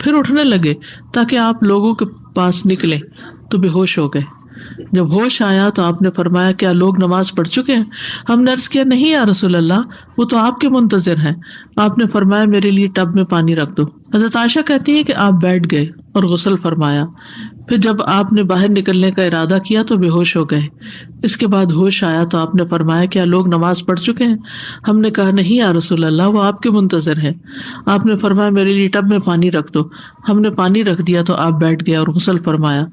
پھر اٹھنے لگے تاکہ آپ لوگوں کے پاس نکلیں تو بے ہوش ہو گئے۔ جب ہوش آیا تو آپ نے فرمایا کیا لوگ نماز پڑھ چکے ہیں؟ ہم نے عرض کیا نہیں یا رسول اللہ، وہ تو آپ کے منتظر ہیں۔ آپ نے فرمایا میرے لیے ٹب میں پانی رکھ دو۔ حضرت عائشہ کہتی ہے کہ آپ بیٹھ گئے اور غسل فرمایا، پھر جب آپ نے باہر نکلنے کا ارادہ کیا تو بے ہوش ہو گئے۔ اس کے بعد ہوش آیا تو آپ نے فرمایا کیا لوگ نماز پڑھ چکے ہیں؟ ہم نے کہا نہیں یا رسول اللہ، وہ آپ کے منتظر ہیں۔ آپ نے فرمایا میرے لیے ٹب میں پانی رکھ دو۔ ہم نے پانی رکھ دیا تو آپ بیٹھ گئے اور غسل فرمایا،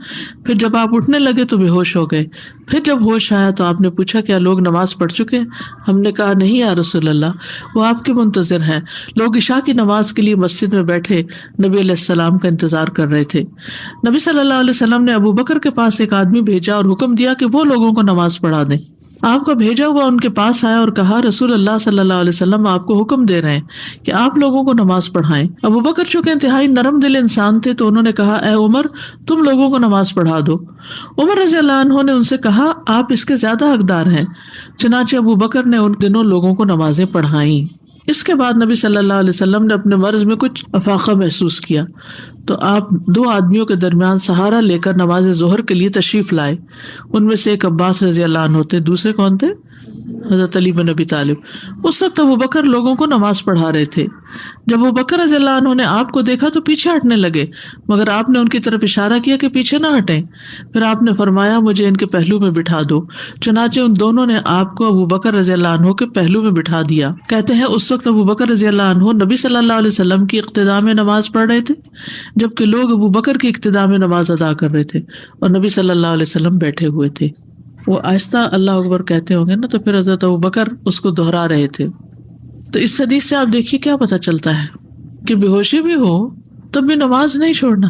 پھر جب آپ اٹھنے لگے تو بے ہوش ہو گئے۔ پھر جب ہوش آیا تو آپ نے پوچھا کیا لوگ نماز پڑھ چکے ہیں؟ ہم نے کہا نہیں یا رسول اللہ، وہ آپ کے منتظر ہیں۔ لوگ عشاء کی نماز کے لیے مسجد میں بیٹھے نبی علیہ السلام کا انتظار کر رہے تھے۔ نبی صلی اللہ علیہ وسلم نے ابو بکر کے پاس ایک آدمی بھیجا اور حکم دیا کہ وہ لوگوں کو نماز پڑھا دیں۔ آپ کا بھیجا ہوا ان کے پاس آیا اور کہا رسول اللہ صلی اللہ علیہ وسلم آپ کو حکم دے رہے ہیں کہ آپ لوگوں کو نماز پڑھائیں۔ ابو بکر چونکہ انتہائی نرم دل انسان تھے تو انہوں نے کہا اے عمر، تم لوگوں کو نماز پڑھا دو۔ عمر رضی اللہ عنہ نے ان سے کہا آپ اس کے زیادہ حقدار ہیں۔ چنانچہ ابو بکر نے ان دنوں لوگوں کو نمازیں پڑھائیں۔ اس کے بعد نبی صلی اللہ علیہ وسلم نے اپنے مرض میں کچھ افاقہ محسوس کیا تو آپ دو آدمیوں کے درمیان سہارا لے کر نماز ظہر کے لیے تشریف لائے۔ ان میں سے ایک عباس رضی اللہ عنہ تھے، دوسرے کون تھے؟ حضرت علی بن ابی طالب۔ اس وقت ابو بکر لوگوں کو نماز پڑھا رہے تھے۔ جب ابو بکر رضی اللہ عنہ نے آپ کو دیکھا تو پیچھے ہٹنے لگے، مگر آپ نے ان کی طرف اشارہ کیا کہ پیچھے نہ ہٹیں۔ پھر آپ نے فرمایا مجھے ان کے پہلو میں بٹھا دو۔ چنانچہ ان دونوں نے آپ کو ابو بکر رضی اللہ عنہ کے پہلو میں بٹھا دیا۔ کہتے ہیں اس وقت ابو بکر رضی اللہ عنہ نبی صلی اللہ علیہ وسلم کی اقتداء میں نماز پڑھ رہے تھے، جبکہ لوگ ابو بکر کی اقتداء میں نماز ادا کر رہے تھے اور نبی صلی اللہ علیہ وسلم بیٹھے ہوئے تھے۔ وہ آہستہ اللہ اکبر کہتے ہوں گے نا، تو پھر حضرت ابو بکر اس کو دہرا رہے تھے۔ تو اس حدیث سے آپ دیکھیے کیا پتہ چلتا ہے کہ بے ہوشی بھی ہو تب بھی نماز نہیں چھوڑنا،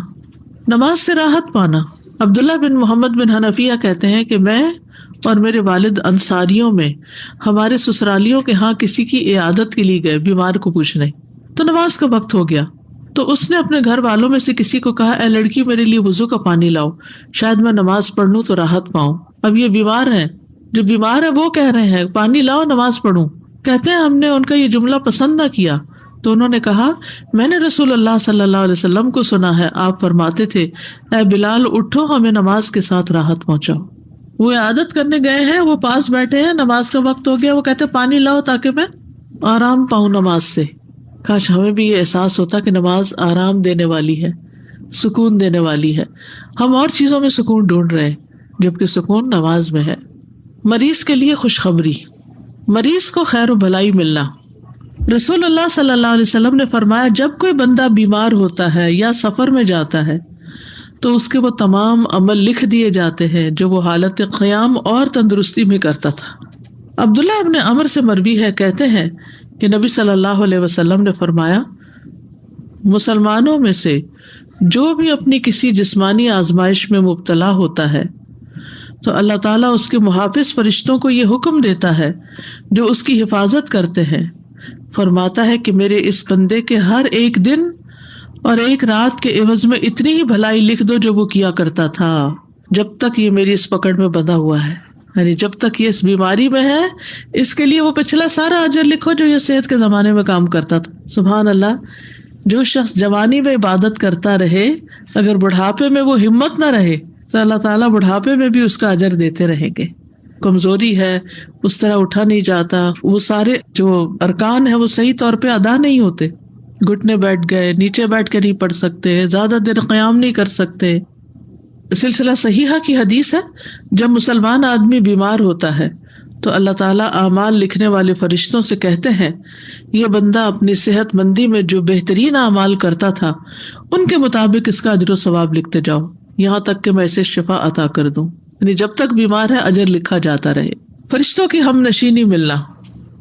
نماز سے راحت پانا۔ عبداللہ بن محمد بن حنفیہ کہتے ہیں کہ میں اور میرے والد انصاریوں میں ہمارے سسرالیوں کے ہاں کسی کی عیادت کے لیے گئے بیمار کو پوچھنے، تو نماز کا وقت ہو گیا تو اس نے اپنے گھر والوں میں سے کسی کو کہا اے لڑکی میرے لیے وضو کا پانی لاؤ، شاید میں نماز پڑھ لوں تو راحت پاؤں۔ اب یہ بیمار ہیں، جو بیمار ہیں وہ کہہ رہے ہیں پانی لاؤ نماز پڑھوں۔ کہتے ہیں ہم نے ان کا یہ جملہ پسند نہ کیا تو انہوں نے کہا میں نے رسول اللہ صلی اللہ علیہ وسلم کو سنا ہے، آپ فرماتے تھے اے بلال اٹھو ہمیں نماز کے ساتھ راحت پہنچاؤ۔ وہ عادت کرنے گئے ہیں، وہ پاس بیٹھے ہیں، نماز کا وقت ہو گیا، وہ کہتے پانی لاؤ تاکہ میں آرام پاؤں نماز سے۔ کاش ہمیں بھی یہ احساس ہوتا کہ نماز آرام دینے والی ہے، سکون دینے والی ہے۔ ہم اور چیزوں میں سکون ڈھونڈ رہے ہیں جبکہ سکون نماز میں ہے۔ مریض کے لیے خوشخبری، مریض کو خیر و بھلائی ملنا۔ رسول اللہ صلی اللہ علیہ وسلم نے فرمایا جب کوئی بندہ بیمار ہوتا ہے یا سفر میں جاتا ہے تو اس کے وہ تمام عمل لکھ دیے جاتے ہیں جو وہ حالت قیام اور تندرستی میں کرتا تھا۔ عبداللہ ابن عمر سے مروی ہے، کہتے ہیں کہ نبی صلی اللہ علیہ وسلم نے فرمایا مسلمانوں میں سے جو بھی اپنی کسی جسمانی آزمائش میں مبتلا ہوتا ہے تو اللہ تعالیٰ اس کے محافظ فرشتوں کو یہ حکم دیتا ہے جو اس کی حفاظت کرتے ہیں، فرماتا ہے کہ میرے اس بندے کے ہر ایک دن اور ایک رات کے عوض میں اتنی ہی بھلائی لکھ دو جو وہ کیا کرتا تھا جب تک یہ میری اس پکڑ میں بندھا ہوا ہے، یعنی جب تک یہ اس بیماری میں ہے اس کے لیے وہ پچھلا سارا اجر لکھو جو یہ صحت کے زمانے میں کام کرتا تھا۔ سبحان اللہ، جو شخص جوانی میں عبادت کرتا رہے اگر بڑھاپے میں وہ ہمت نہ رہے تو اللہ تعالیٰ بڑھاپے میں بھی اس کا اجر دیتے رہیں گے۔ کمزوری ہے، اس طرح اٹھا نہیں جاتا، وہ سارے جو ارکان ہیں وہ صحیح طور پہ ادا نہیں ہوتے، گھٹنے بیٹھ گئے، نیچے بیٹھ کے نہیں پڑھ سکتے، زیادہ دیر قیام نہیں کر سکتے۔ سلسلہ صحیحہ کی حدیث ہے جب مسلمان آدمی بیمار ہوتا ہے تو اللہ تعالیٰ اعمال لکھنے والے فرشتوں سے کہتے ہیں یہ بندہ اپنی صحت مندی میں جو بہترین اعمال کرتا تھا ان کے مطابق اس کا اجر و ثواب لکھتے جاؤ یہاں تک کہ میں اسے شفا عطا کر دوں، یعنی جب تک بیمار ہے اجر لکھا جاتا رہے۔ فرشتوں کی ہم نشینی ملنا،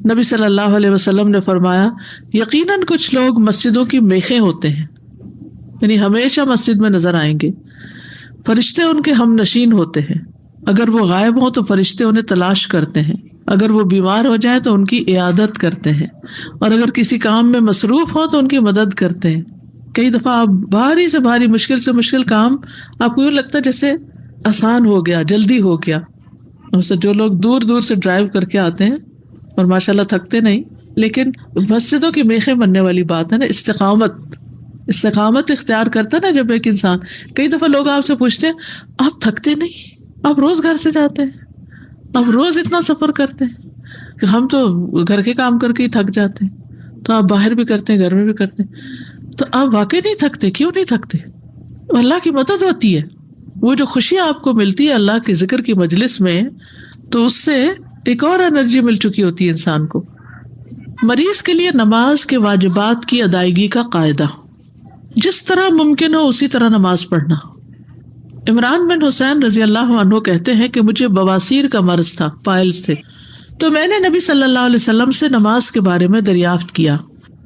نبی صلی اللہ علیہ وسلم نے فرمایا یقیناً کچھ لوگ مسجدوں کی میخیں ہوتے ہیں، یعنی ہمیشہ مسجد میں نظر آئیں گے، فرشتے ان کے ہم نشین ہوتے ہیں، اگر وہ غائب ہوں تو فرشتے انہیں تلاش کرتے ہیں، اگر وہ بیمار ہو جائیں تو ان کی عیادت کرتے ہیں، اور اگر کسی کام میں مصروف ہو تو ان کی مدد کرتے ہیں. کئی دفعہ آپ بھاری سے بھاری مشکل سے مشکل کام آپ کو یوں لگتا ہے جیسے آسان ہو گیا، جلدی ہو گیا. جو لوگ دور دور سے ڈرائیو کر کے آتے ہیں اور ماشاءاللہ تھکتے نہیں، لیکن مسجدوں کی میخیں بننے والی بات ہے نا، استقامت اختیار کرتا ہے نا جب ایک انسان. کئی دفعہ لوگ آپ سے پوچھتے ہیں آپ تھکتے نہیں؟ آپ روز گھر سے جاتے ہیں، آپ روز اتنا سفر کرتے ہیں کہ ہم تو گھر کے کام کر کے ہی تھک جاتے ہیں، تو آپ باہر بھی کرتے ہیں، گھر میں بھی کرتے ہیں، تو آپ واقعی نہیں تھکتے؟ کیوں نہیں تھکتے؟ اللہ کی مدد ہوتی ہے. وہ جو خوشی آپ کو ملتی ہے اللہ کے ذکر کی مجلس میں، تو اس سے ایک اور انرجی مل چکی ہوتی ہے انسان کو. مریض کے لیے نماز کے واجبات کی ادائیگی کا قاعدہ: جس طرح ممکن ہو اسی طرح نماز پڑھنا. عمران بن حسین رضی اللہ عنہ کہتے ہیں کہ مجھے بواسیر کا مرض تھا، پائلز تھے، تو میں نے نبی صلی اللہ علیہ وسلم سے نماز کے بارے میں دریافت کیا.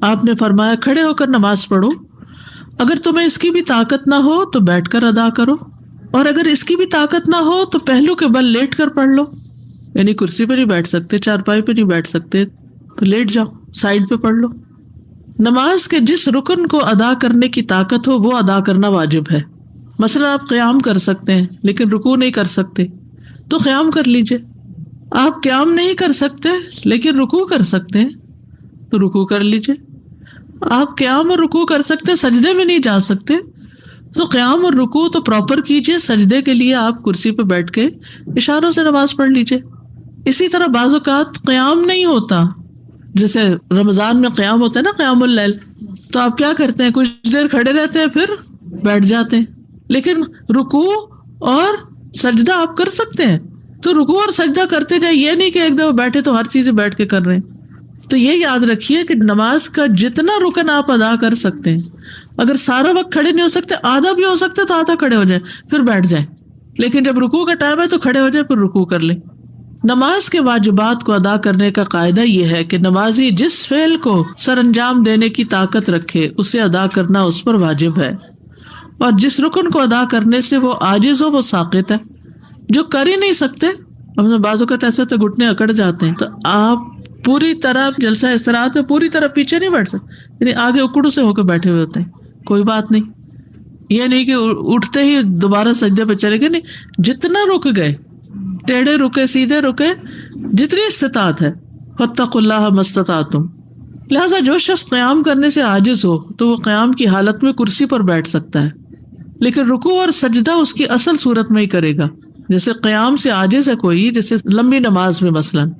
آپ نے فرمایا کھڑے ہو کر نماز پڑھو، اگر تمہیں اس کی بھی طاقت نہ ہو تو بیٹھ کر ادا کرو، اور اگر اس کی بھی طاقت نہ ہو تو پہلو کے بل لیٹ کر پڑھ لو. یعنی کرسی پہ نہیں بیٹھ سکتے، چارپائی پہ نہیں بیٹھ سکتے تو لیٹ جاؤ، سائڈ پہ پڑھ لو. نماز کے جس رکن کو ادا کرنے کی طاقت ہو وہ ادا کرنا واجب ہے. مثلا آپ قیام کر سکتے ہیں لیکن رکوع نہیں کر سکتے تو قیام کر لیجئے. آپ قیام نہیں کر سکتے لیکن رکوع کر سکتے ہیں تو رکوع کر لیجئے. آپ قیام اور رکوع کر سکتے، سجدے میں نہیں جا سکتے تو قیام اور رکوع تو پراپر کیجئے. سجدے کے لیے آپ کرسی پہ بیٹھ کے اشاروں سے نماز پڑھ لیجئے. اسی طرح بعض اوقات قیام نہیں ہوتا، جیسے رمضان میں قیام ہوتا ہے نا، قیام اللیل، تو آپ کیا کرتے ہیں؟ کچھ دیر کھڑے رہتے ہیں پھر بیٹھ جاتے ہیں. لیکن رکوع اور سجدہ آپ کر سکتے ہیں تو رکوع اور سجدہ کرتے جائیں، یہ نہیں کہ ایک دفعہ بیٹھے تو ہر چیز بیٹھ کے کر رہے ہیں. تو یہ یاد رکھیے کہ نماز کا جتنا رکن آپ ادا کر سکتے ہیں، اگر سارا وقت کھڑے نہیں ہو سکتے، آدھا بھی ہو سکتا ہے تو آدھا کھڑے ہو جائیں پھر بیٹھ جائیں. لیکن جب رکوع کا ٹائم ہے تو کھڑے ہو جائیں پھر رکوع کر لیں. نماز کے واجبات کو ادا کرنے کا قاعدہ یہ ہے کہ نمازی جس فعل کو سر انجام دینے کی طاقت رکھے اسے ادا کرنا اس پر واجب ہے، اور جس رکن کو ادا کرنے سے وہ عاجز ہو وہ ساقط ہے. جو کر ہی نہیں سکتے، ہم بعض اوقات ایسے ہوتے گھٹنے اکڑ جاتے ہیں، تو آپ پوری طرح جلسہ استراحت میں پوری طرح پیچھے نہیں بیٹھ سکتے، یعنی آگے اکڑوں سے ہو کے بیٹھے ہوئے ہوتے ہیں. کوئی بات نہیں، یہ نہیں کہ اٹھتے ہی دوبارہ سجدے پہ چلے گئے، نہیں، جتنا رک گئے، ٹیڑھے رکے، سیدھے رکے، جتنی استطاعت ہے. فاتقوا اللہ ما استطعتم. لہٰذا جو شخص قیام کرنے سے عاجز ہو تو وہ قیام کی حالت میں کرسی پر بیٹھ سکتا ہے، لیکن رکوع اور سجدہ اس کی اصل صورت میں ہی کرے گا. جیسے قیام سے عاجز ہے کوئی، جیسے لمبی نماز میں مثلاً،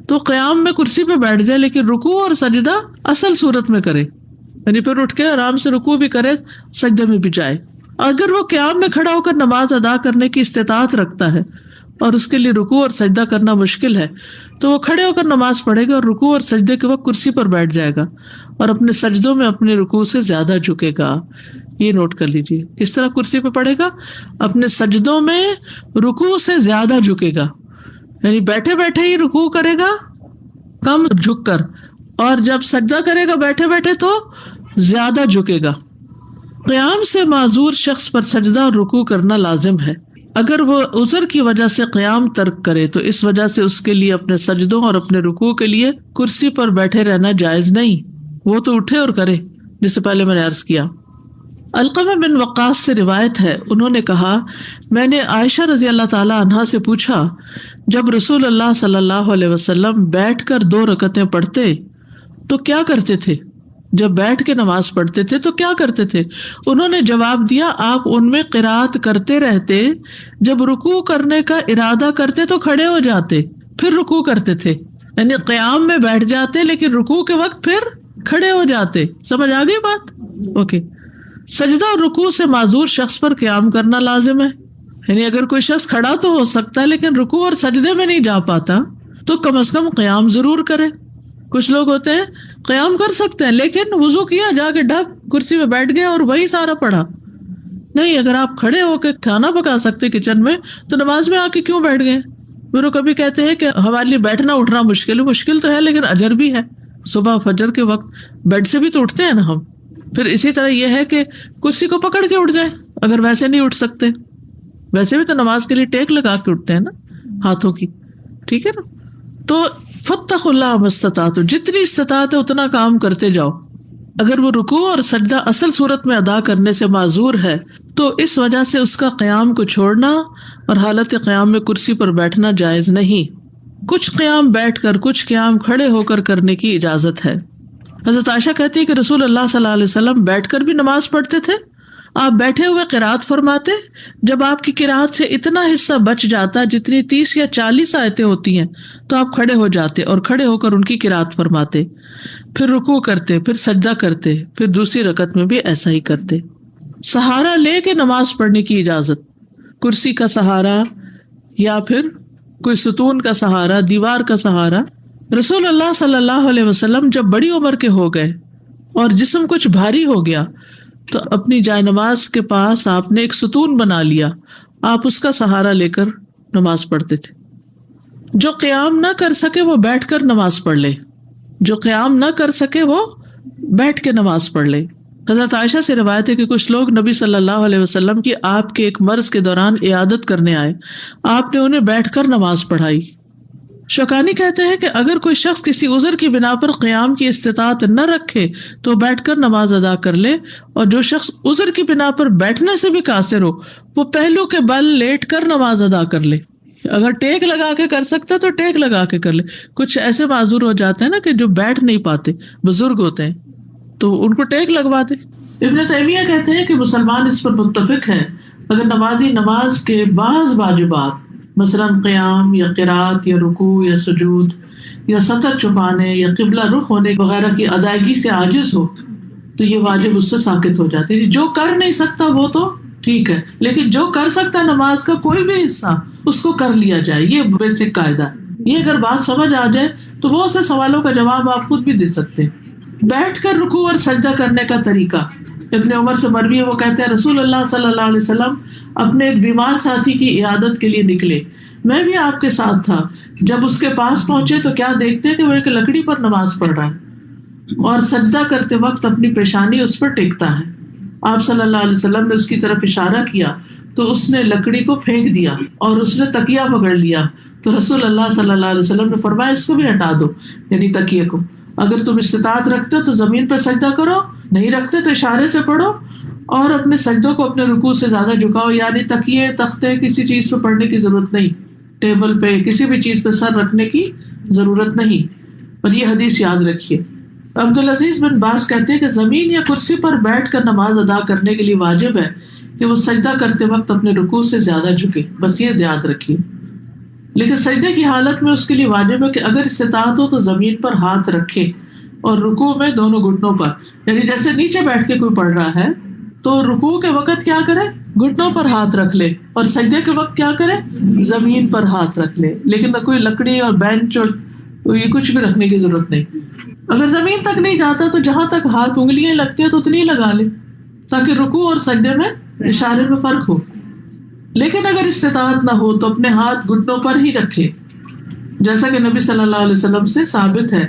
تو قیام میں کرسی پہ بیٹھ جائے لیکن رکوع اور سجدہ اصل صورت میں کرے، یعنی پھر اٹھ کے آرام سے رکوع بھی کرے، سجدے میں بھی جائے. اگر وہ قیام میں کھڑا ہو کر نماز ادا کرنے کی استطاعت رکھتا ہے اور اس کے لیے رکوع اور سجدہ کرنا مشکل ہے تو وہ کھڑے ہو کر نماز پڑھے گا اور رکوع اور سجدے کے وقت کرسی پر بیٹھ جائے گا اور اپنے سجدوں میں اپنے رکوع سے زیادہ جھکے گا. یہ نوٹ کر لیجیے، کس طرح کرسی پہ پڑھے گا؟ اپنے سجدوں میں رکوع سے زیادہ جھکے گا، یعنی بیٹھے بیٹھے ہی رکوع کرے گا کم جھک کر، اور جب سجدہ کرے گا بیٹھے بیٹھے تو زیادہ جھکے گا. قیام سے معذور شخص پر سجدہ اور رکوع کرنا لازم ہے. اگر وہ عذر کی وجہ سے قیام ترک کرے تو اس وجہ سے اس کے لیے اپنے سجدوں اور اپنے رکوع کے لیے کرسی پر بیٹھے رہنا جائز نہیں، وہ تو اٹھے اور کرے، جسے پہلے میں نے عرض کیا. علقمہ بن وقاص سے روایت ہے، انہوں نے کہا میں نے عائشہ رضی اللہ تعالی عنہا سے پوچھا جب رسول اللہ صلی اللہ علیہ وسلم بیٹھ کر 2 رکعتیں پڑھتے تو کیا کرتے تھے؟ جب بیٹھ کے نماز پڑھتے تھے تو کیا کرتے تھے؟ انہوں نے جواب دیا آپ ان میں قرات کرتے رہتے، جب رکوع کرنے کا ارادہ کرتے تو کھڑے ہو جاتے پھر رکوع کرتے تھے، یعنی قیام میں بیٹھ جاتے لیکن رکوع کے وقت پھر کھڑے ہو جاتے. سمجھ آ گئی بات؟ اوکے. سجدہ اور رکوع سے معذور شخص پر قیام کرنا لازم ہے، یعنی اگر کوئی شخص کھڑا تو ہو سکتا ہے لیکن رکوع اور سجدے میں نہیں جا پاتا تو کم از کم قیام ضرور کرے. کچھ لوگ ہوتے ہیں قیام کر سکتے ہیں لیکن وضو کیا، جا کے ڈھک کرسی میں بیٹھ گئے اور وہی سارا پڑھا. نہیں، اگر آپ کھڑے ہو کے کھانا پکا سکتے کچن میں تو نماز میں آ کے کیوں بیٹھ گئے؟ پھر وہ کبھی کہتے ہیں کہ ہمارے لیے بیٹھنا اٹھنا مشکل تو ہے لیکن اجر بھی ہے. صبح فجر کے وقت بیڈ سے بھی تو اٹھتے ہیں نا ہم. پھر اسی طرح یہ ہے کہ کرسی کو پکڑ کے اٹھ جائیں اگر ویسے نہیں اٹھ سکتے. ویسے بھی تو نماز کے لیے ٹیک لگا کے اٹھتے ہیں نا ہاتھوں کی، ٹھیک ہے نا. تو فاتقوا اللہ مستطعتم، جتنی استطاعت ہے اتنا کام کرتے جاؤ. اگر وہ رکوع اور سجدہ اصل صورت میں ادا کرنے سے معذور ہے تو اس وجہ سے اس کا قیام کو چھوڑنا اور حالت قیام میں کرسی پر بیٹھنا جائز نہیں. کچھ قیام بیٹھ کر، کچھ قیام کھڑے ہو کر کرنے کی اجازت ہے. حضرت عائشہ کہتی ہے کہ رسول اللہ صلی اللہ علیہ وسلم بیٹھ کر بھی نماز پڑھتے تھے. آپ بیٹھے ہوئے قرات فرماتے، جب آپ کی قرات سے اتنا حصہ بچ جاتا جتنی 30 یا 40 آیتیں ہوتی ہیں تو آپ کھڑے ہو جاتے اور کھڑے ہو کر ان کی قرات فرماتے، پھر رکوع کرتے، پھر سجدہ کرتے، پھر دوسری رکعت میں بھی ایسا ہی کرتے. سہارا لے کے نماز پڑھنے کی اجازت، کرسی کا سہارا یا پھر کوئی ستون کا سہارا، دیوار کا سہارا. رسول اللہ صلی اللہ علیہ وسلم جب بڑی عمر کے ہو گئے اور جسم کچھ بھاری ہو گیا تو اپنی جائے نماز کے پاس آپ نے ایک ستون بنا لیا، آپ اس کا سہارا لے کر نماز پڑھتے تھے. جو قیام نہ کر سکے وہ بیٹھ کر نماز پڑھ لے، جو قیام نہ کر سکے وہ بیٹھ کے نماز پڑھ لے. حضرت عائشہ سے روایت ہے کہ کچھ لوگ نبی صلی اللہ علیہ وسلم کی آپ کے ایک مرض کے دوران عیادت کرنے آئے، آپ نے انہیں بیٹھ کر نماز پڑھائی. شوکانی کہتے ہیں کہ اگر کوئی شخص کسی عذر کی بنا پر قیام کی استطاعت نہ رکھے تو بیٹھ کر نماز ادا کر لے، اور جو شخص عذر کی بنا پر بیٹھنے سے بھی قاصر ہو وہ پہلو کے بل لیٹ کر نماز ادا کر لے. اگر ٹیک لگا کے کر سکتا تو ٹیک لگا کے کر لے. کچھ ایسے معذور ہو جاتے ہیں نا کہ جو بیٹھ نہیں پاتے، بزرگ ہوتے ہیں، تو ان کو ٹیک لگوا دے. ابن تیمیہ کہتے ہیں کہ مسلمان اس پر متفق ہے اگر نمازی نماز کے بعض واجبات مثلاً قیام یا قرات یا رکوع یا سجود یا سطر چھپانے یا قبلہ رخ ہونے وغیرہ کی ادائیگی سے عاجز ہو تو یہ واجب اس سے ساقط ہو جاتے ہیں. جو کر نہیں سکتا وہ تو ٹھیک ہے، لیکن جو کر سکتا نماز کا کوئی بھی حصہ اس کو کر لیا جائے. یہ بیسک قاعدہ. یہ اگر بات سمجھ آ جائے تو بہت سے سوالوں کا جواب آپ خود بھی دے سکتے ہیں. بیٹھ کر رکوع اور سجدہ کرنے کا طریقہ ابن عمر سے مروی ہے، وہ کہتے ہیں رسول اللہ صلی اللہ علیہ وسلم اپنے ایک بیمار ساتھی کی عیادت کے لیے نکلے، میں بھی آپ کے ساتھ تھا. جب اس کے پاس پہنچے تو کیا دیکھتے کہ وہ ایک لکڑی پر نماز پڑھ رہا ہے اور سجدہ کرتے وقت اپنی پیشانی اس پر ٹیکتا ہے. آپ صلی اللہ علیہ وسلم نے اس کی طرف اشارہ کیا تو اس نے لکڑی کو پھینک دیا اور اس نے تکیہ پکڑ لیا. تو رسول اللہ صلی اللہ علیہ وسلم نے فرمایا اس کو بھی ہٹا دو، یعنی تکیے کو. اگر تم استطاعت رکھتے تو زمین پر سجدہ کرو، نہیں رکھتے تو اشارے سے پڑھو اور اپنے سجدوں کو اپنے رکوع سے زیادہ جھکاؤ. یعنی تکیے، تختے، کسی چیز پہ پڑھنے کی ضرورت نہیں، ٹیبل پہ کسی بھی چیز پہ سر رکھنے کی ضرورت نہیں. اور یہ حدیث یاد رکھیے. عبدالعزیز بن باز کہتے ہیں کہ زمین یا کرسی پر بیٹھ کر نماز ادا کرنے کے لیے واجب ہے کہ وہ سجدہ کرتے وقت اپنے رکوع سے زیادہ جھکے، بس یہ یاد رکھیے. لیکن سجدے کی حالت میں اس کے لیے واجب ہے کہ اگر استطاعت ہو تو زمین پر ہاتھ رکھے اور رکوع میں دونوں گھٹنوں پر، یعنی جیسے نیچے بیٹھ کے کوئی پڑھ رہا ہے تو رکوع کے وقت کیا کرے، گھٹنوں پر ہاتھ رکھ لے، اور سجدے کے وقت کیا کرے، زمین پر ہاتھ رکھ لے. لیکن نہ کوئی لکڑی اور بینچ اور یہ کچھ بھی رکھنے کی ضرورت نہیں. اگر زمین تک نہیں جاتا تو جہاں تک ہاتھ انگلیاں لگتی ہیں تو اتنی لگا لے تاکہ رکوع اور سجدے میں اشارے میں فرق ہو. لیکن اگر استطاعت نہ ہو تو اپنے ہاتھ گھٹنوں پر ہی رکھے، جیسا کہ نبی صلی اللہ علیہ وسلم سے ثابت ہے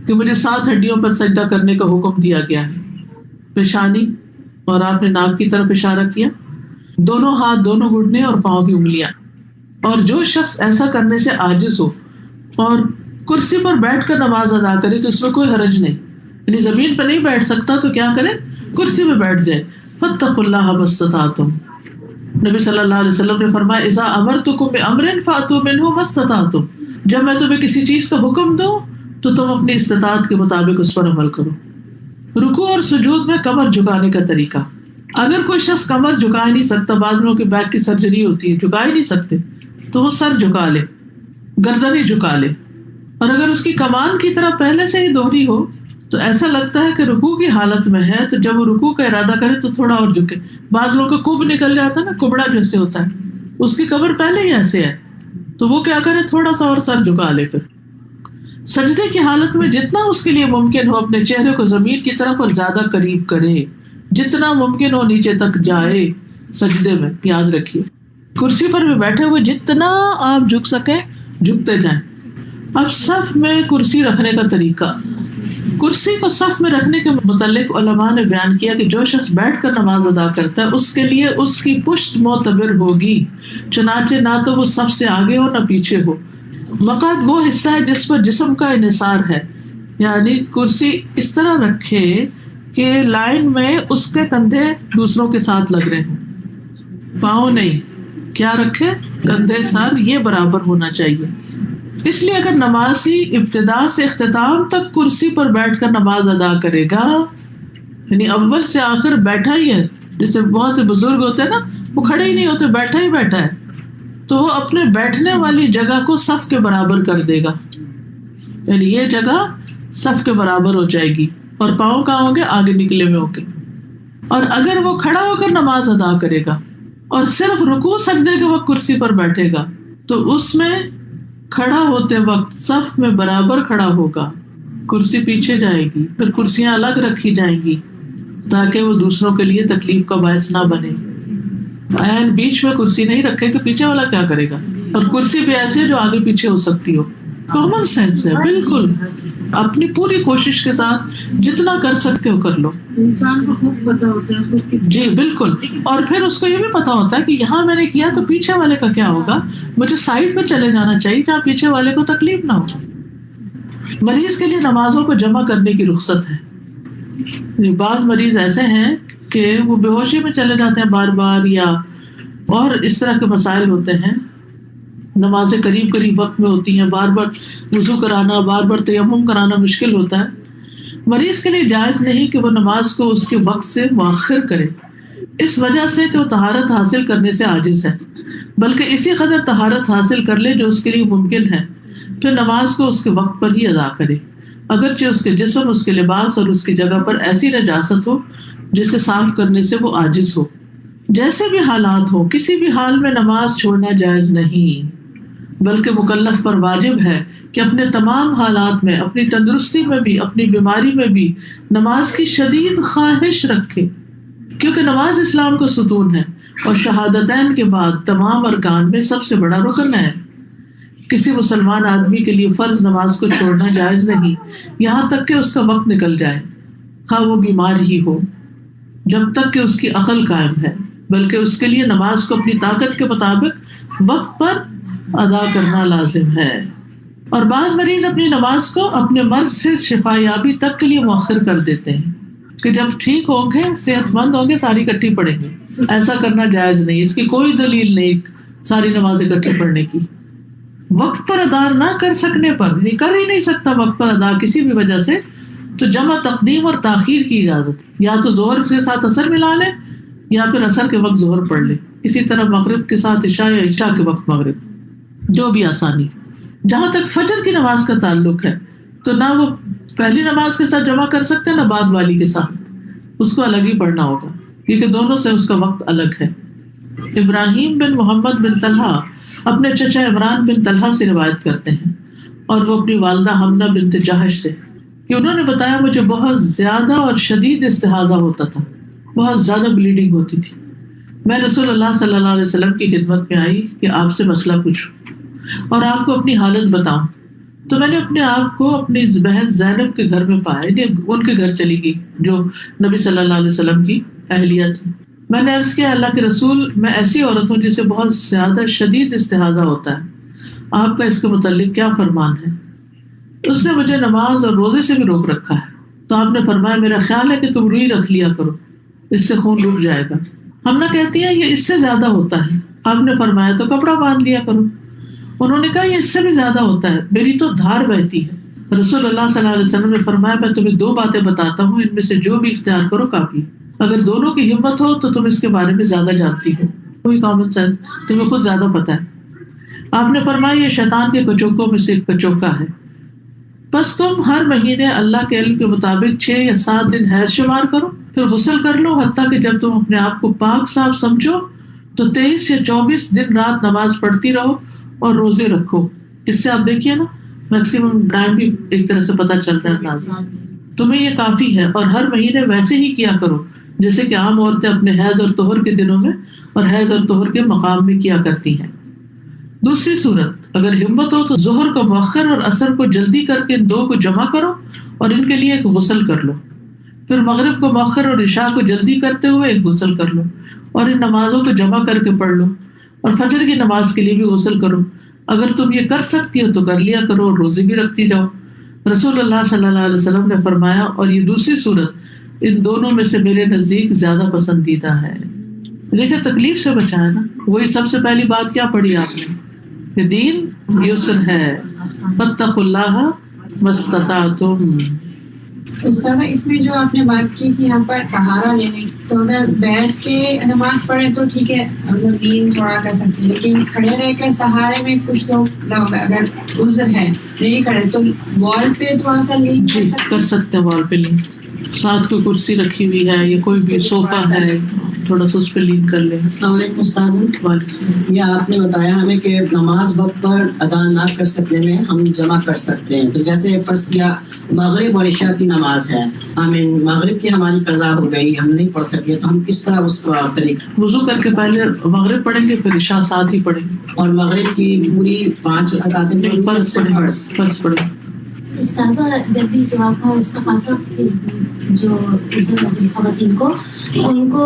کہ مجھے 7 ہڈیوں پر سجدہ کرنے کا حکم دیا گیا ہے. پیشانی، اور آپ نے ناک کی طرف اشارہ کیا، دونوں ہاتھ، دونوں گھٹنے اور پاؤں کی انگلیاں. اور جو شخص ایسا کرنے سے عاجز ہو اور کرسی پر بیٹھ کر نماز ادا کرے تو اس میں کوئی حرج نہیں. یعنی زمین پہ نہیں بیٹھ سکتا تو کیا کرے، کرسی میں بیٹھ جائے. فاتقوا اللہ ما استطعتم. نبی صلی اللہ علیہ وسلم نے فرمایا اذا امرتکم بامر فاتوا منہ ما استطعتم. جب میں تمہیں کسی چیز کا حکم دوں تو تم اپنی استطاعت کے مطابق اس پر عمل کرو. رکوع اور سجود میں کمر جھکانے کا طریقہ. اگر کوئی شخص کمر جھکا ہی نہیں سکتا، بعض لوگوں کی بیک کی سرجری ہوتی ہے، جھکا ہی نہیں سکتے، تو وہ سر جھکا لے، گردن ہی جھکا لے. اور اگر اس کی کمان کی طرح پہلے سے ہی دوہری ہو تو ایسا لگتا ہے کہ رکوع کی حالت میں ہے تو جب وہ رکوع کا ارادہ کرے تو تھوڑا اور جھکے. بعض لوگوں کا کب نکل جاتا ہے نا، کبڑا جیسے ہوتا ہے، اس کی کمر پہلے ہی ایسے ہے تو وہ کیا کرے، تھوڑا سا اور سر جھکا لے. پھر سجدے کی حالت میں جتنا اس کے لیے ممکن ہو اپنے چہرے کو زمین کی طرف اور زیادہ قریب کرے، جتنا ممکن ہو نیچے تک جائے سجدے میں. یاد رکھیے کرسی پر بھی بیٹھے ہوئے جتنا آپ جھک سکیں جھکتے جائیں. اب صف میں کرسی رکھنے کا طریقہ. کرسی کو صف میں رکھنے کے متعلق علماء نے بیان کیا کہ جو شخص بیٹھ کر نماز ادا کرتا ہے اس کے لیے اس کی پشت معتبر ہوگی، چنانچہ نہ تو وہ صف سے آگے ہو نہ پیچھے ہو. مقعد وہ حصہ ہے جس پر جسم کا انحصار ہے، یعنی کرسی اس طرح رکھے کہ لائن میں اس کے کندھے دوسروں کے ساتھ لگ رہے ہوں، پاؤں نہیں، کیا رکھے؟ کندھے، سر یہ برابر ہونا چاہیے. اس لیے اگر نمازی ابتدا سے اختتام تک کرسی پر بیٹھ کر نماز ادا کرے گا، یعنی اول سے آخر بیٹھا ہی ہے، جیسے بہت سے بزرگ ہوتے ہیں نا، وہ کھڑے ہی نہیں ہوتے، بیٹھا ہی بیٹھا ہے، تو وہ اپنے بیٹھنے والی جگہ کو صف کے برابر کر دے گا، یعنی یہ جگہ صف کے برابر ہو جائے گی اور پاؤں کہاں ہوں گے؟ آگے نکلے ہوئے ہوں گے. اور اگر وہ کھڑا ہو کر نماز ادا کرے گا اور صرف رکوع سجدے کے وقت کرسی پر بیٹھے گا تو اس میں کھڑا ہوتے وقت صف میں برابر کھڑا ہوگا، کرسی پیچھے جائے گی، پھر کرسیاں الگ رکھی جائیں گی تاکہ وہ دوسروں کے لیے تکلیف کا باعث نہ بنے. عین بیچ میں کرسی نہیں رکھے کہ پیچھے والا کیا کرے گا، اور کرسی بھی ایسی ہے جو آگے پیچھے ہو سکتی ہو. کامن سینس ہے بالکل. اپنی پوری کوشش کے ساتھ جتنا کر سکتے ہو کر لو. انسان کو خوب پتا ہوتا ہے. جی بالکل. اور پھر اس کو یہ بھی پتا ہوتا ہے کہ یہاں میں نے کیا تو پیچھے والے کا کیا ہوگا، مجھے سائڈ پہ چلے جانا چاہیے جہاں پیچھے والے کو تکلیف نہ ہو. مریض کے لیے نمازوں کو جمع کرنے کی رخصت ہے. بعض مریض ایسے ہیں کہ وہ بے ہوشی میں چلے جاتے ہیں بار بار، یا اور اس طرح کے مسائل ہوتے ہیں، نمازیں قریب قریب وقت میں ہوتی ہیں، بار بار وضو کرانا، بار بار تیمم کرانا مشکل ہوتا ہے. مریض کے لیے جائز نہیں کہ وہ نماز کو اس کے وقت سے مؤخر کرے، اس وجہ سے کہ وہ طہارت حاصل کرنے سے عاجز ہے، بلکہ اسی قدر طہارت حاصل کر لے جو اس کے لیے ممکن ہے، پھر نماز کو اس کے وقت پر ہی ادا کرے، اگرچہ اس کے جسم، اس کے لباس اور اس کی جگہ پر ایسی نجاست ہو جسے صاف کرنے سے وہ عاجز ہو. جیسے بھی حالات ہو، کسی بھی حال میں نماز چھوڑنا جائز نہیں، بلکہ مکلف پر واجب ہے کہ اپنے تمام حالات میں، اپنی تندرستی میں بھی، اپنی بیماری میں بھی نماز کی شدید خواہش رکھے، کیونکہ نماز اسلام کا ستون ہے اور شہادتین کے بعد تمام ارکان میں سب سے بڑا رکن ہے. کسی مسلمان آدمی کے لیے فرض نماز کو چھوڑنا جائز نہیں یہاں تک کہ اس کا وقت نکل جائے، خواہ وہ بیمار ہی ہو، جب تک کہ اس کی عقل قائم ہے، بلکہ اس کے لیے نماز کو اپنی طاقت کے مطابق وقت پر ادا کرنا لازم ہے. اور بعض مریض اپنی نماز کو اپنے مرض سے شفا یابی تک کے لیے مؤخر کر دیتے ہیں کہ جب ٹھیک ہوں گے، صحت مند ہوں گے، ساری اکٹھی پڑھیں گے. ایسا کرنا جائز نہیں، اس کی کوئی دلیل نہیں ساری نماز اکٹھی پڑھنے کی. وقت پر ادا نہ کر سکنے پر، کر ہی نہیں سکتا وقت پر ادا کسی بھی وجہ سے، تو جمع تقدیم اور تاخیر کی اجازت، یا تو ظہر کے ساتھ عصر ملا لے یا پھر عصر کے وقت ظہر پڑھ لے، اسی طرح مغرب کے ساتھ عشاء یا عشاء کے وقت مغرب، جو بھی آسانی. جہاں تک فجر کی نماز کا تعلق ہے تو نہ وہ پہلی نماز کے ساتھ جمع کر سکتے نہ بعد والی کے ساتھ، اس کو الگ ہی پڑھنا ہوگا کیونکہ دونوں سے اس کا وقت الگ ہے. ابراہیم بن محمد بن طلحہ اپنے چچا عمران بن طلحہ سے روایت کرتے ہیں، اور وہ اپنی والدہ حمنہ بنت جہش سے، کہ انہوں نے بتایا مجھے بہت زیادہ اور شدید استحاضہ ہوتا تھا، بہت زیادہ بلیڈنگ ہوتی تھی. میں رسول اللہ صلی اللہ علیہ وسلم کی خدمت میں آئی کہ آپ سے مسئلہ پوچھوں اور آپ کو اپنی حالت بتاؤں. تو میں نے اپنے آپ کو اپنی بہن زینب کے گھر میں پایا، ان کے گھر چلی گئی جو نبی صلی اللہ علیہ وسلم کی اہلیہ تھی. میں نے عرض کیا اللہ کے رسول، میں ایسی عورت ہوں جسے بہت زیادہ شدید استحاضہ ہوتا ہے، آپ کا اس کے متعلق کیا فرمان ہے؟ اس نے مجھے نماز اور روزے سے بھی روک رکھا ہے. تو آپ نے فرمایا میرا خیال ہے کہ تم روئی رکھ لیا کرو، اس سے خون رک جائے گا. ہم نہ کہتی ہیں یہ اس سے زیادہ ہوتا ہے. آپ نے فرمایا تو کپڑا باندھ لیا کرو. انہوں نے کہا یہ اس سے بھی زیادہ ہوتا ہے، میری تو دھار بہتی ہے. رسول اللہ صلی اللہ علیہ وسلم نے فرمایا میں تمہیں 2 باتیں بتاتا ہوں، ان میں سے جو بھی اختیار کرو کافی. اگر دونوں کی ہمت ہو تو تم اس کے بارے میں زیادہ جانتی ہو، کوئی کامن سینس، تمہیں خود زیادہ پتا ہے. آپ نے فرمایا یہ شیطان کے کچوکوں میں سے ایک کچوکا ہے. بس تم ہر مہینے اللہ کے علم کے مطابق 6 یا 7 دن حیض شمار کرو، پھر غسل کر لو، حتیٰ کہ جب تم اپنے آپ کو پاک صاف سمجھو تو 23 یا 24 دن رات نماز پڑھتی رہو اور روزے رکھو. اس سے آپ دیکھیے نا میکسیمم ٹائم بھی ایک طرح سے پتہ چل رہا ہے. تمہیں یہ کافی ہے، اور ہر مہینے ویسے ہی کیا کرو جیسے کہ عام عورتیں اپنے حیض اور طہر کے دنوں میں اور حیض اور طہر کے مقام میں کیا کرتی ہیں. دوسری صورت، اگر ہمت ہو تو ظہر کو مؤخر اور عصر کو جلدی کر کے ان 2 کو جمع کرو اور ان کے لیے ایک غسل کر لو. پھر مغرب کو مؤخر اور عشاء کو جلدی کرتے ہوئے ایک غسل کر لو اور ان نمازوں کو جمع کر کے پڑھ لو. اور فجر کی نماز کے لیے بھی غسل کرو. اگر تم یہ کر سکتی ہو تو کر لیا کرو اور روزے بھی رکھتی جاؤ. رسول اللہ صلی اللہ علیہ وسلم نے فرمایا اور یہ دوسری صورت ان دونوں میں سے میرے نزدیک زیادہ پسندیدہ ہے. دیکھیں تکلیف سے بچایا نا. وہی سب سے پہلی بات کیا پڑھی آپ نے کہ دین یسر ہے. فاتقوا اللہ ما استطعتم. استاد اس میں جو آپ نے بات کی کہ یہاں پر سہارا لینے، تو اگر بیٹھ کے نماز پڑھے تو ٹھیک ہے، مطلب دین تھوڑا کر سکتے ہیں، لیکن کھڑے رہ کر سہارے میں کچھ لوگ اگر عذر ہے نہیں کھڑے تو وال پہ تھوڑا سا لین کر سکتے ہیں. وال پہ لین، ساتھ کوئی کرسی رکھی ہوئی ہے یا کوئی بھی صوفہ ہے تھوڑا سا اس پہ لین کر لیں. السلام علیکم استاذ. یہ آپ نے بتایا ہمیں کہ نماز وقت پر ادا نہ کر سکنے میں ہم جمع کر سکتے ہیں. تو جیسے فرض کیا مغرب اور عشاء کی نماز ہے، مغرب کی ہماری قضا ہو گئی، ہم نہیں پڑھ سکے، تو ہم کس طرح اس کا طریقہ؟ وضو کر کے پہلے مغرب پڑھیں گے پھر عشاء ساتھ ہی پڑھیں گے. اور مغرب کی پوری 5 فرض پڑھیں. استاذہ جب بھی جواب کا استغاثہ جو خواتین کو ان کو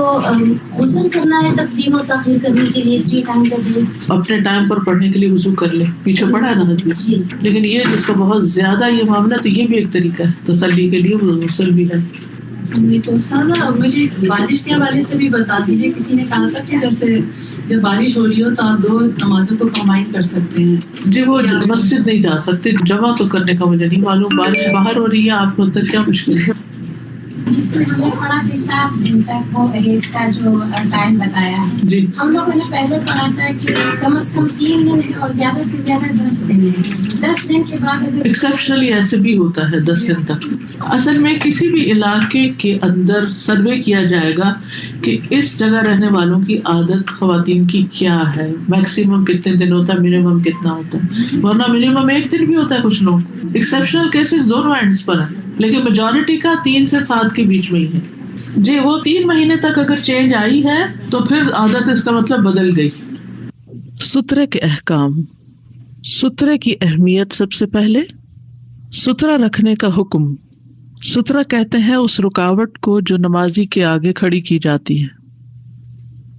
غسل کرنا ہے تقدیم و تاخیر کرنے کے لیے 3 ٹائمز اے ڈے اپنے ٹائم پر پڑھنے کے لیے وضو کر لیں. پیچھے پڑھا ہے نا حدیث. لیکن یہ جس کا بہت زیادہ یہ معاملہ تو یہ بھی ایک طریقہ ہے تسلی کے لیے غسل بھی ہے. تو استاذہ مجھے بارش کے حوالے سے بھی بتا دیجیے. کسی نے کہا تھا کہ جیسے جب بارش ہو رہی ہو تو آپ 2 نمازوں کو کمبائن کر سکتے ہیں. جی وہ مسجد نہیں جا سکتے، جمع تو کرنے کا مجھے نہیں معلوم. بارش باہر ہو رہی ہے آپ کو تو کیا مشکل ہے. اس میں ہم نے پڑھا کہ 7 دن تک وہ اس کا جو ٹائم بتایا ہے. جی ہم لوگوں نے پہلے پڑھا تھا کہ کم از کم 3 دن ہے اور زیادہ سے زیادہ 10 دن ہے. 10 دن کے بعد اگر ایکسیپشنلی ایسے بھی ہوتا ہے 10 دن تک. اصل میں کسی بھی علاقے کے اندر سروے کیا جائے گا کہ اس جگہ رہنے والوں کی عادت خواتین کی کیا ہے، میکسیمم کتنے دن ہوتا ہے، منیمم کتنا ہوتا ہے. ورنہ منیمم 1 دن بھی ہوتا ہے کچھ لوگ. ایکسیپشنل کیسز دونوں اینڈز پر ہیں لیکن میجورٹی کا 3 سے 7 کے بیچ میں ہی ہے. جی وہ 3 مہینے تک اگر چینج آئی ہے تو پھر عادت اس کا مطلب بدل گئی. سترے کے احکام. سترے کی اہمیت. سب سے پہلے سترہ رکھنے کا حکم. سترہ کہتے ہیں اس رکاوٹ کو جو نمازی کے آگے کھڑی کی جاتی ہے.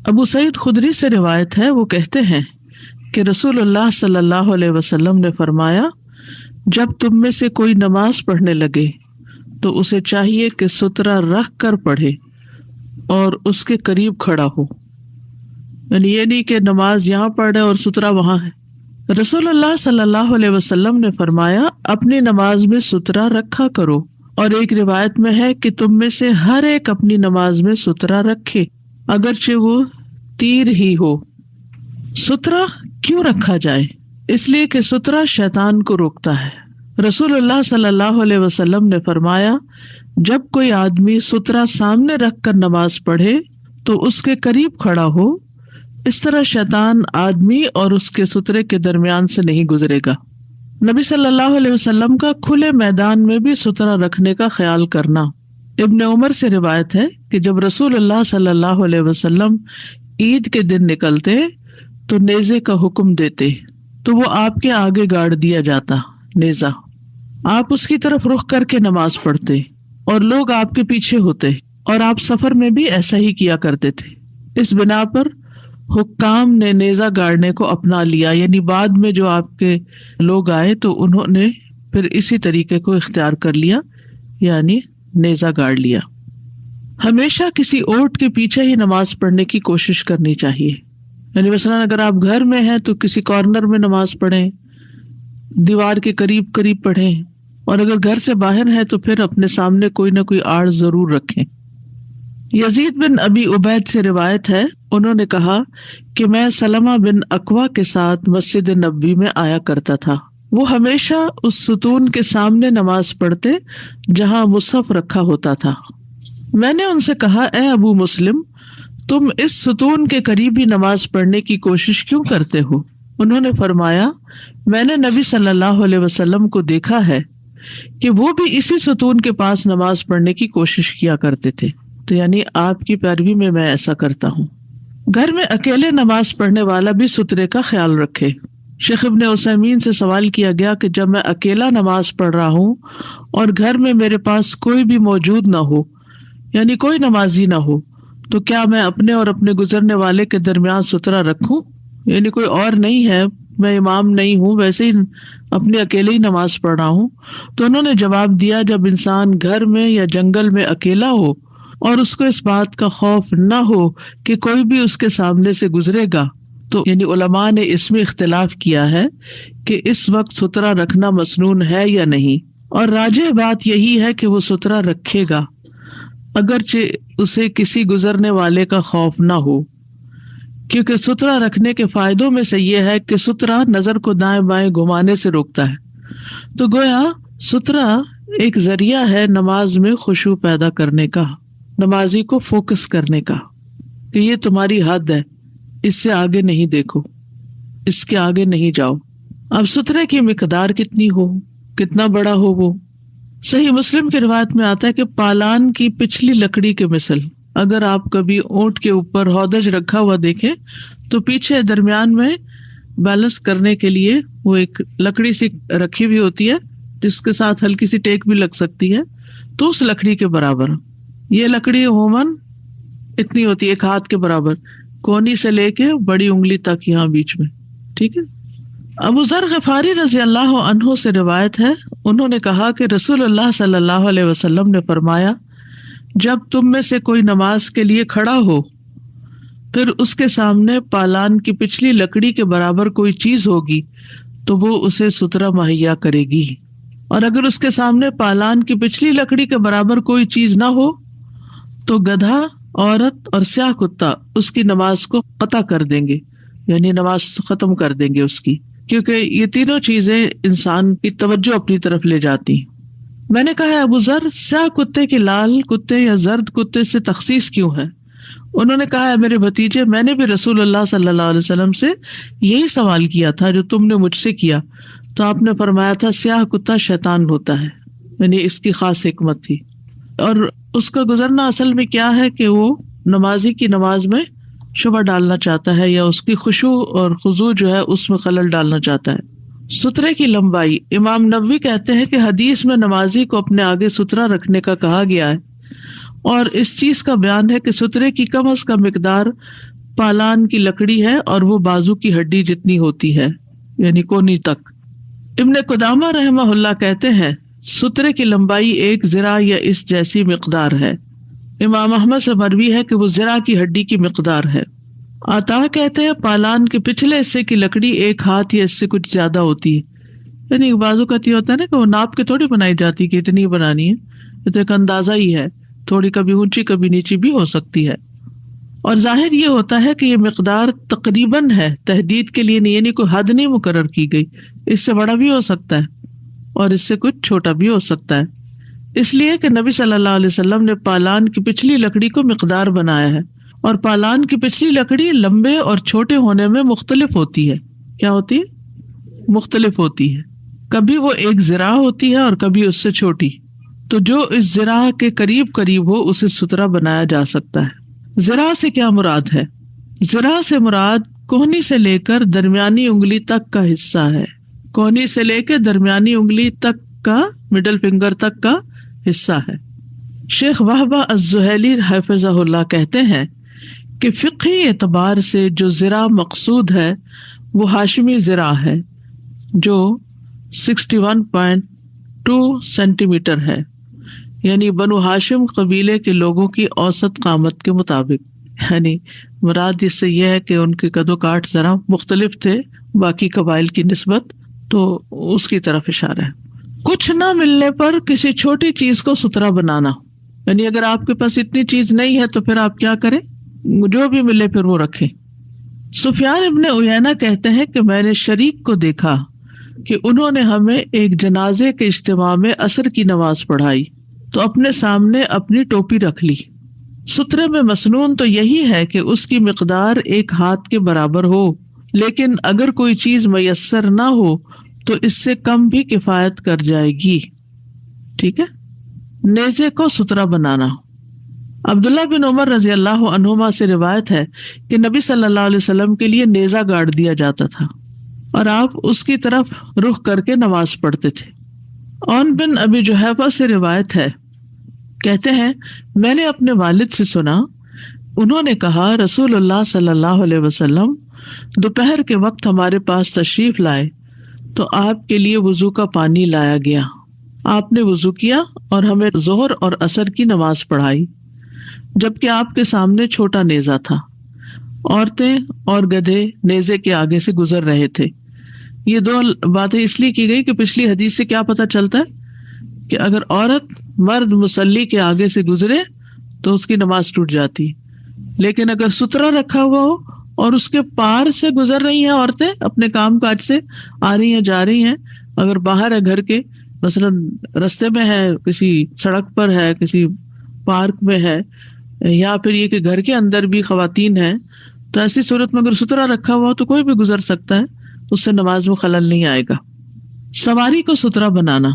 ابو سعید خدری سے روایت ہے، وہ کہتے ہیں کہ رسول اللہ صلی اللہ علیہ وسلم نے فرمایا جب تم میں سے کوئی نماز پڑھنے لگے تو اسے چاہیے کہ سترہ رکھ کر پڑھے اور اس کے قریب کھڑا ہو. یعنی یہ نہیں کہ نماز یہاں پڑھ رہے اور سترہ وہاں ہے. رسول اللہ صلی اللہ علیہ وسلم نے فرمایا اپنی نماز میں سترہ رکھا کرو. اور ایک روایت میں ہے کہ تم میں سے ہر ایک اپنی نماز میں سترہ رکھے اگرچہ وہ تیر ہی ہو. سترہ کیوں رکھا جائے؟ اس لیے کہ سترہ شیطان کو روکتا ہے. رسول اللہ صلی اللہ علیہ وسلم نے فرمایا جب کوئی آدمی سترہ سامنے رکھ کر نماز پڑھے تو اس کے قریب کھڑا ہو، اس طرح شیطان آدمی اور اس کے سترے کے درمیان سے نہیں گزرے گا. نبی صلی اللہ علیہ وسلم کا کھلے میدان میں بھی سترہ رکھنے کا خیال کرنا. ابن عمر سے روایت ہے کہ جب رسول اللہ صلی اللہ علیہ وسلم عید کے دن نکلتے تو نیزے کا حکم دیتے تو وہ آپ کے آگے گاڑ دیا جاتا نیزہ. آپ اس کی طرف رخ کر کے نماز پڑھتے اور لوگ آپ کے پیچھے ہوتے، اور آپ سفر میں بھی ایسا ہی کیا کرتے تھے. اس بنا پر حکام نے نیزہ گاڑنے کو اپنا لیا، یعنی بعد میں جو آپ کے لوگ آئے تو انہوں نے پھر اسی طریقے کو اختیار کر لیا، یعنی نیزہ گاڑ لیا. ہمیشہ کسی اوٹ کے پیچھے ہی نماز پڑھنے کی کوشش کرنی چاہیے. یعنی مثلاً اگر آپ گھر میں ہیں تو کسی کارنر میں نماز پڑھیں، دیوار کے قریب قریب پڑھیں، اور اگر گھر سے باہر ہے تو پھر اپنے سامنے کوئی نہ کوئی آڑ ضرور رکھیں. یزید بن ابی عبید سے روایت ہے، انہوں نے کہا کہ میں سلمہ بن اکوا کے ساتھ مسجد نبوی میں آیا کرتا تھا. وہ ہمیشہ اس ستون کے سامنے نماز پڑھتے جہاں مصحف رکھا ہوتا تھا. میں نے ان سے کہا اے ابو مسلم، تم اس ستون کے قریب ہی نماز پڑھنے کی کوشش کیوں کرتے ہو؟ انہوں نے فرمایا میں نے نبی صلی اللہ علیہ وسلم کو دیکھا ہے کہ وہ بھی اسی ستون کے پاس نماز پڑھنے کی کوشش کیا کرتے تھے، تو یعنی آپ کی پیروی میں میں ایسا کرتا ہوں. گھر میں اکیلے نماز پڑھنے والا بھی سترے کا خیال رکھے. شیخ ابن عثیمین سے سوال کیا گیا کہ جب میں اکیلا نماز پڑھ رہا ہوں اور گھر میں میرے پاس کوئی بھی موجود نہ ہو، یعنی کوئی نمازی نہ ہو، تو کیا میں اپنے اور اپنے گزرنے والے کے درمیان سترہ رکھوں؟ یعنی کوئی اور نہیں ہے میں امام نہیں ہوں, ویسے ہی اپنے اکیلے ہی نماز پڑھ رہا ہوں. تو انہوں نے جواب دیا, جب انسان گھر میں یا جنگل میں اکیلا ہو اور اس کو اس بات کا خوف نہ ہو کہ کوئی بھی اس کے سامنے سے گزرے گا, تو یعنی علماء نے اس میں اختلاف کیا ہے کہ اس وقت سترہ رکھنا مسنون ہے یا نہیں, اور راجح بات یہی ہے کہ وہ سترہ رکھے گا اگرچہ اسے کسی گزرنے والے کا خوف نہ ہو, کیونکہ سترہ رکھنے کے فائدوں میں سے یہ ہے کہ سترہ نظر کو دائیں بائیں گھمانے سے روکتا ہے. تو گویا سترہ ایک ذریعہ ہے نماز میں خشوع پیدا کرنے کا, نمازی کو فوکس کرنے کا کہ یہ تمہاری حد ہے, اس سے آگے نہیں دیکھو, اس کے آگے نہیں جاؤ. اب سترے کی مقدار کتنی ہو, کتنا بڑا ہو, وہ صحیح مسلم کی روایت میں آتا ہے کہ پالان کی پچھلی لکڑی کے مثل. اگر آپ کبھی اونٹ کے اوپر ہودج رکھا ہوا دیکھیں تو پیچھے درمیان میں بیلنس کرنے کے لیے وہ ایک لکڑی سی رکھی ہوئی ہوتی ہے جس کے ساتھ ہلکی سی ٹیک بھی لگ سکتی ہے, تو اس لکڑی کے برابر. یہ لکڑی عموماً اتنی ہوتی ہے, ایک ہاتھ کے برابر, کونی سے لے کے بڑی انگلی تک یہاں بیچ میں. ٹھیک ہے. ابو ذر غفاری رضی اللہ عنہ سے روایت ہے, انہوں نے کہا کہ رسول اللہ صلی اللہ علیہ وسلم نے فرمایا, جب تم میں سے کوئی نماز کے لیے کھڑا ہو پھر اس کے سامنے پالان کی پچھلی لکڑی کے برابر کوئی چیز ہوگی تو وہ اسے سترہ مہیا کرے گی, اور اگر اس کے سامنے پالان کی پچھلی لکڑی کے برابر کوئی چیز نہ ہو تو گدھا, عورت اور سیاہ کتا اس کی نماز کو قطع کر دیں گے, یعنی نماز ختم کر دیں گے اس کی, کیونکہ یہ تینوں چیزیں انسان کی توجہ اپنی طرف لے جاتی ہیں. میں نے کہا ابو ذر, سیاہ کتے کی لال کتے یا زرد کتے سے تخصیص کیوں ہے؟ انہوں نے کہا, میرے بھتیجے, میں نے بھی رسول اللہ صلی اللہ علیہ وسلم سے یہی سوال کیا تھا جو تم نے مجھ سے کیا, تو آپ نے فرمایا تھا سیاہ کتا شیطان ہوتا ہے, یعنی اس کی خاص حکمت تھی. اور اس کا گزرنا اصل میں کیا ہے کہ وہ نمازی کی نماز میں شبہ ڈالنا چاہتا ہے, یا اس کی خشوع اور خضوع جو ہے اس میں خلل ڈالنا چاہتا ہے. سترے کی لمبائی, امام نووی کہتے ہیں کہ حدیث میں نمازی کو اپنے آگے سترہ رکھنے کا کہا گیا ہے, اور اس چیز کا بیان ہے کہ سترے کی کم از کم مقدار پالان کی لکڑی ہے اور وہ بازو کی ہڈی جتنی ہوتی ہے, یعنی کونی تک. ابن قدامہ رحمہ اللہ کہتے ہیں سترے کی لمبائی 1 ذراع یا اس جیسی مقدار ہے. امام احمد سے مروی ہے کہ وہ ذراع کی ہڈی کی مقدار ہے. عطا کہتے ہیں پالان کے پچھلے حصے کی لکڑی 1 ہاتھ یا اس سے کچھ زیادہ ہوتی ہے, یعنی بازو کا یہ ہوتا ہے نا کہ وہ ناپ کے تھوڑی بنائی جاتی کہ اتنی بنانی ہے, یہ تو ایک اندازہ ہی ہے, تھوڑی کبھی اونچی کبھی نیچی بھی ہو سکتی ہے. اور ظاہر یہ ہوتا ہے کہ یہ مقدار تقریباً ہے, تحدید کے لیے نہیں, یعنی کوئی حد نہیں مقرر کی گئی, اس سے بڑا بھی ہو سکتا ہے اور اس سے کچھ چھوٹا بھی ہو سکتا ہے. اس لیے کہ نبی صلی اللہ علیہ وسلم نے پالان کی پچھلی لکڑی کو مقدار بنایا ہے, اور پالان کی پچھلی لکڑی لمبے اور چھوٹے ہونے میں مختلف ہوتی ہے. کیا ہوتی ہے؟ مختلف ہوتی ہے. کبھی وہ 1 ذراع ہوتی ہے اور کبھی اس سے چھوٹی. تو جو اس ذراع کے قریب قریب ہو اسے سترہ بنایا جا سکتا ہے. ذراع سے کیا مراد ہے؟ ذراع سے مراد کوہنی سے لے کر درمیانی انگلی تک کا حصہ ہے. کوہنی سے لے کے درمیانی انگلی تک کا, مڈل فنگر تک کا حصہ ہے. شیخ وہبہ الزہیلی حفظہ اللہ کہتے ہیں کہ فقہی اعتبار سے جو ذراع مقصود ہے وہ ہاشمی ذراع ہے جو 61.2 سینٹی میٹر ہے, یعنی بنو ہاشم قبیلے کے لوگوں کی اوسط قامت کے مطابق. یعنی مراد اس سے یہ ہے کہ ان کے قد و کاٹ ذرا مختلف تھے باقی قبائل کی نسبت, تو اس کی طرف اشارہ ہے. کچھ نہ ملنے پر کسی چھوٹی چیز کو سترہ بنانا, یعنی اگر آپ کے پاس اتنی چیز نہیں ہے تو پھر آپ کیا کریں, جو بھی ملے پھر وہ رکھیں. سفیان ابن عیینہ کہتے ہیں کہ میں نے شریک کو دیکھا کہ انہوں نے ہمیں ایک جنازے کے اجتماع میں عصر کی نماز پڑھائی تو اپنے سامنے اپنی ٹوپی رکھ لی. سترے میں مسنون تو یہی ہے کہ اس کی مقدار 1 ہاتھ کے برابر ہو, لیکن اگر کوئی چیز میسر نہ ہو تو اس سے کم بھی کفایت کر جائے گی. ٹھیک ہے. نیزے کو سترہ بنانا. عبداللہ بن عمر رضی اللہ عنہما سے روایت ہے کہ نبی صلی اللہ علیہ وسلم کے لیے نیزہ گاڑ دیا جاتا تھا اور آپ اس کی طرف رخ کر کے نماز پڑھتے تھے. عون بن ابی جحیفہ سے روایت ہے, کہتے ہیں میں نے اپنے والد سے سنا, انہوں نے کہا رسول اللہ صلی اللہ علیہ وسلم دوپہر کے وقت ہمارے پاس تشریف لائے تو آپ کے لیے وضو کا پانی لایا گیا. آپ نے وضو کیا اور ہمیں ظہر اور عصر کی نماز پڑھائی جبکہ آپ کے سامنے چھوٹا نیزہ تھا. عورتیں اور گدھے نیزے کے آگے سے گزر رہے تھے. یہ دو باتیں اس لیے کی گئی کہ پچھلی حدیث سے کیا پتہ چلتا ہے کہ اگر عورت مرد مصلی کے آگے سے گزرے تو اس کی نماز ٹوٹ جاتی، لیکن اگر سترا رکھا ہوا ہو اور اس کے پار سے گزر رہی ہیں عورتیں اپنے کام کاج سے آ رہی ہیں جا رہی ہیں، اگر باہر ہے گھر کے مثلا رستے میں ہے، کسی سڑک پر ہے، کسی پارک میں ہے، یا پھر یہ کہ گھر کے اندر بھی خواتین ہیں، تو ایسی صورت میں اگر سترا رکھا ہوا ہو تو کوئی بھی گزر سکتا ہے، اس سے نماز میں خلل نہیں آئے گا. سواری کو سترا بنانا.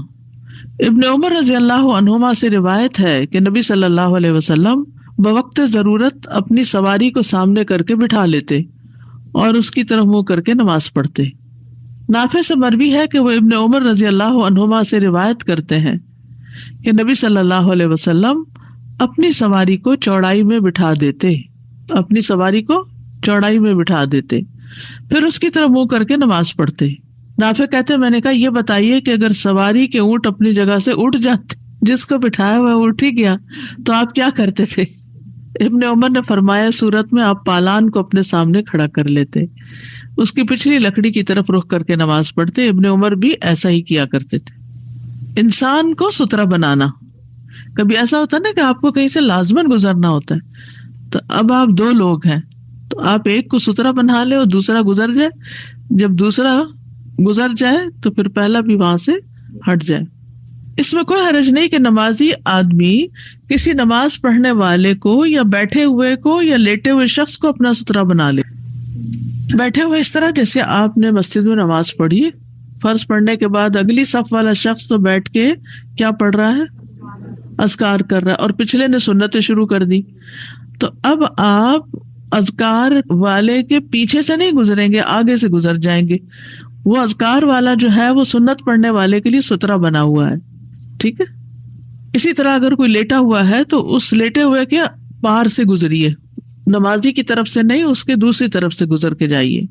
ابن عمر رضی اللہ عنہما سے روایت ہے کہ نبی صلی اللہ علیہ وسلم بوقت ضرورت اپنی سواری کو سامنے کر کے بٹھا لیتے اور اس کی طرف منہ کر کے نماز پڑھتے. نافع سے مروی ہے کہ وہ ابن عمر رضی اللہ عنہما سے روایت کرتے ہیں کہ نبی صلی اللہ علیہ وسلم اپنی سواری کو چوڑائی میں بٹھا دیتے پھر اس کی طرف منہ کر کے نماز پڑھتے. نافع کہتے میں نے کہا یہ بتائیے کہ اگر سواری کے اونٹ اپنی جگہ سے اٹھ جاتے، جس کو بٹھایا ہوا اٹھ ہی گیا، تو آپ کیا کرتے تھے؟ ابن عمر نے فرمایا صورت میں آپ پالان کو اپنے سامنے کھڑا کر لیتے، اس کی پچھلی لکڑی کی طرف رخ کر کے نماز پڑھتے. ابن عمر بھی ایسا ہی کیا کرتے تھے. انسان کو سترا بنانا. کبھی ایسا ہوتا ہے نا کہ آپ کو کہیں سے لازماً گزرنا ہوتا ہے، تو اب آپ دو لوگ ہیں تو آپ ایک کو سترا بنا لے اور دوسرا گزر جائے. جب دوسرا گزر جائے تو پھر پہلا بھی وہاں سے ہٹ جائے. اس میں کوئی حرج نہیں کہ نمازی آدمی کسی نماز پڑھنے والے کو یا بیٹھے ہوئے کو یا لیٹے ہوئے شخص کو اپنا سترا بنا لے. بیٹھے ہوئے اس طرح جیسے آپ نے مسجد میں نماز پڑھی، فرض پڑھنے کے بعد اگلی صف والا شخص تو بیٹھ کے کیا پڑھ رہا ہے؟ اذکار کر رہا ہے، اور پچھلے نے سنتیں شروع کر دی. تو اب آپ اذکار والے کے پیچھے سے نہیں گزریں گے، آگے سے گزر جائیں گے. وہ اذکار والا جو ہے وہ سنت پڑھنے والے کے لیے سترا بنا ہوا ہے. ٹھیک ہے. اسی طرح اگر کوئی لیٹا ہوا ہے تو اس لیٹے ہوئے کے پار سے گزریے، نمازی کی طرف سے نہیں، اس کے دوسری طرف سے گزر کے جائیے.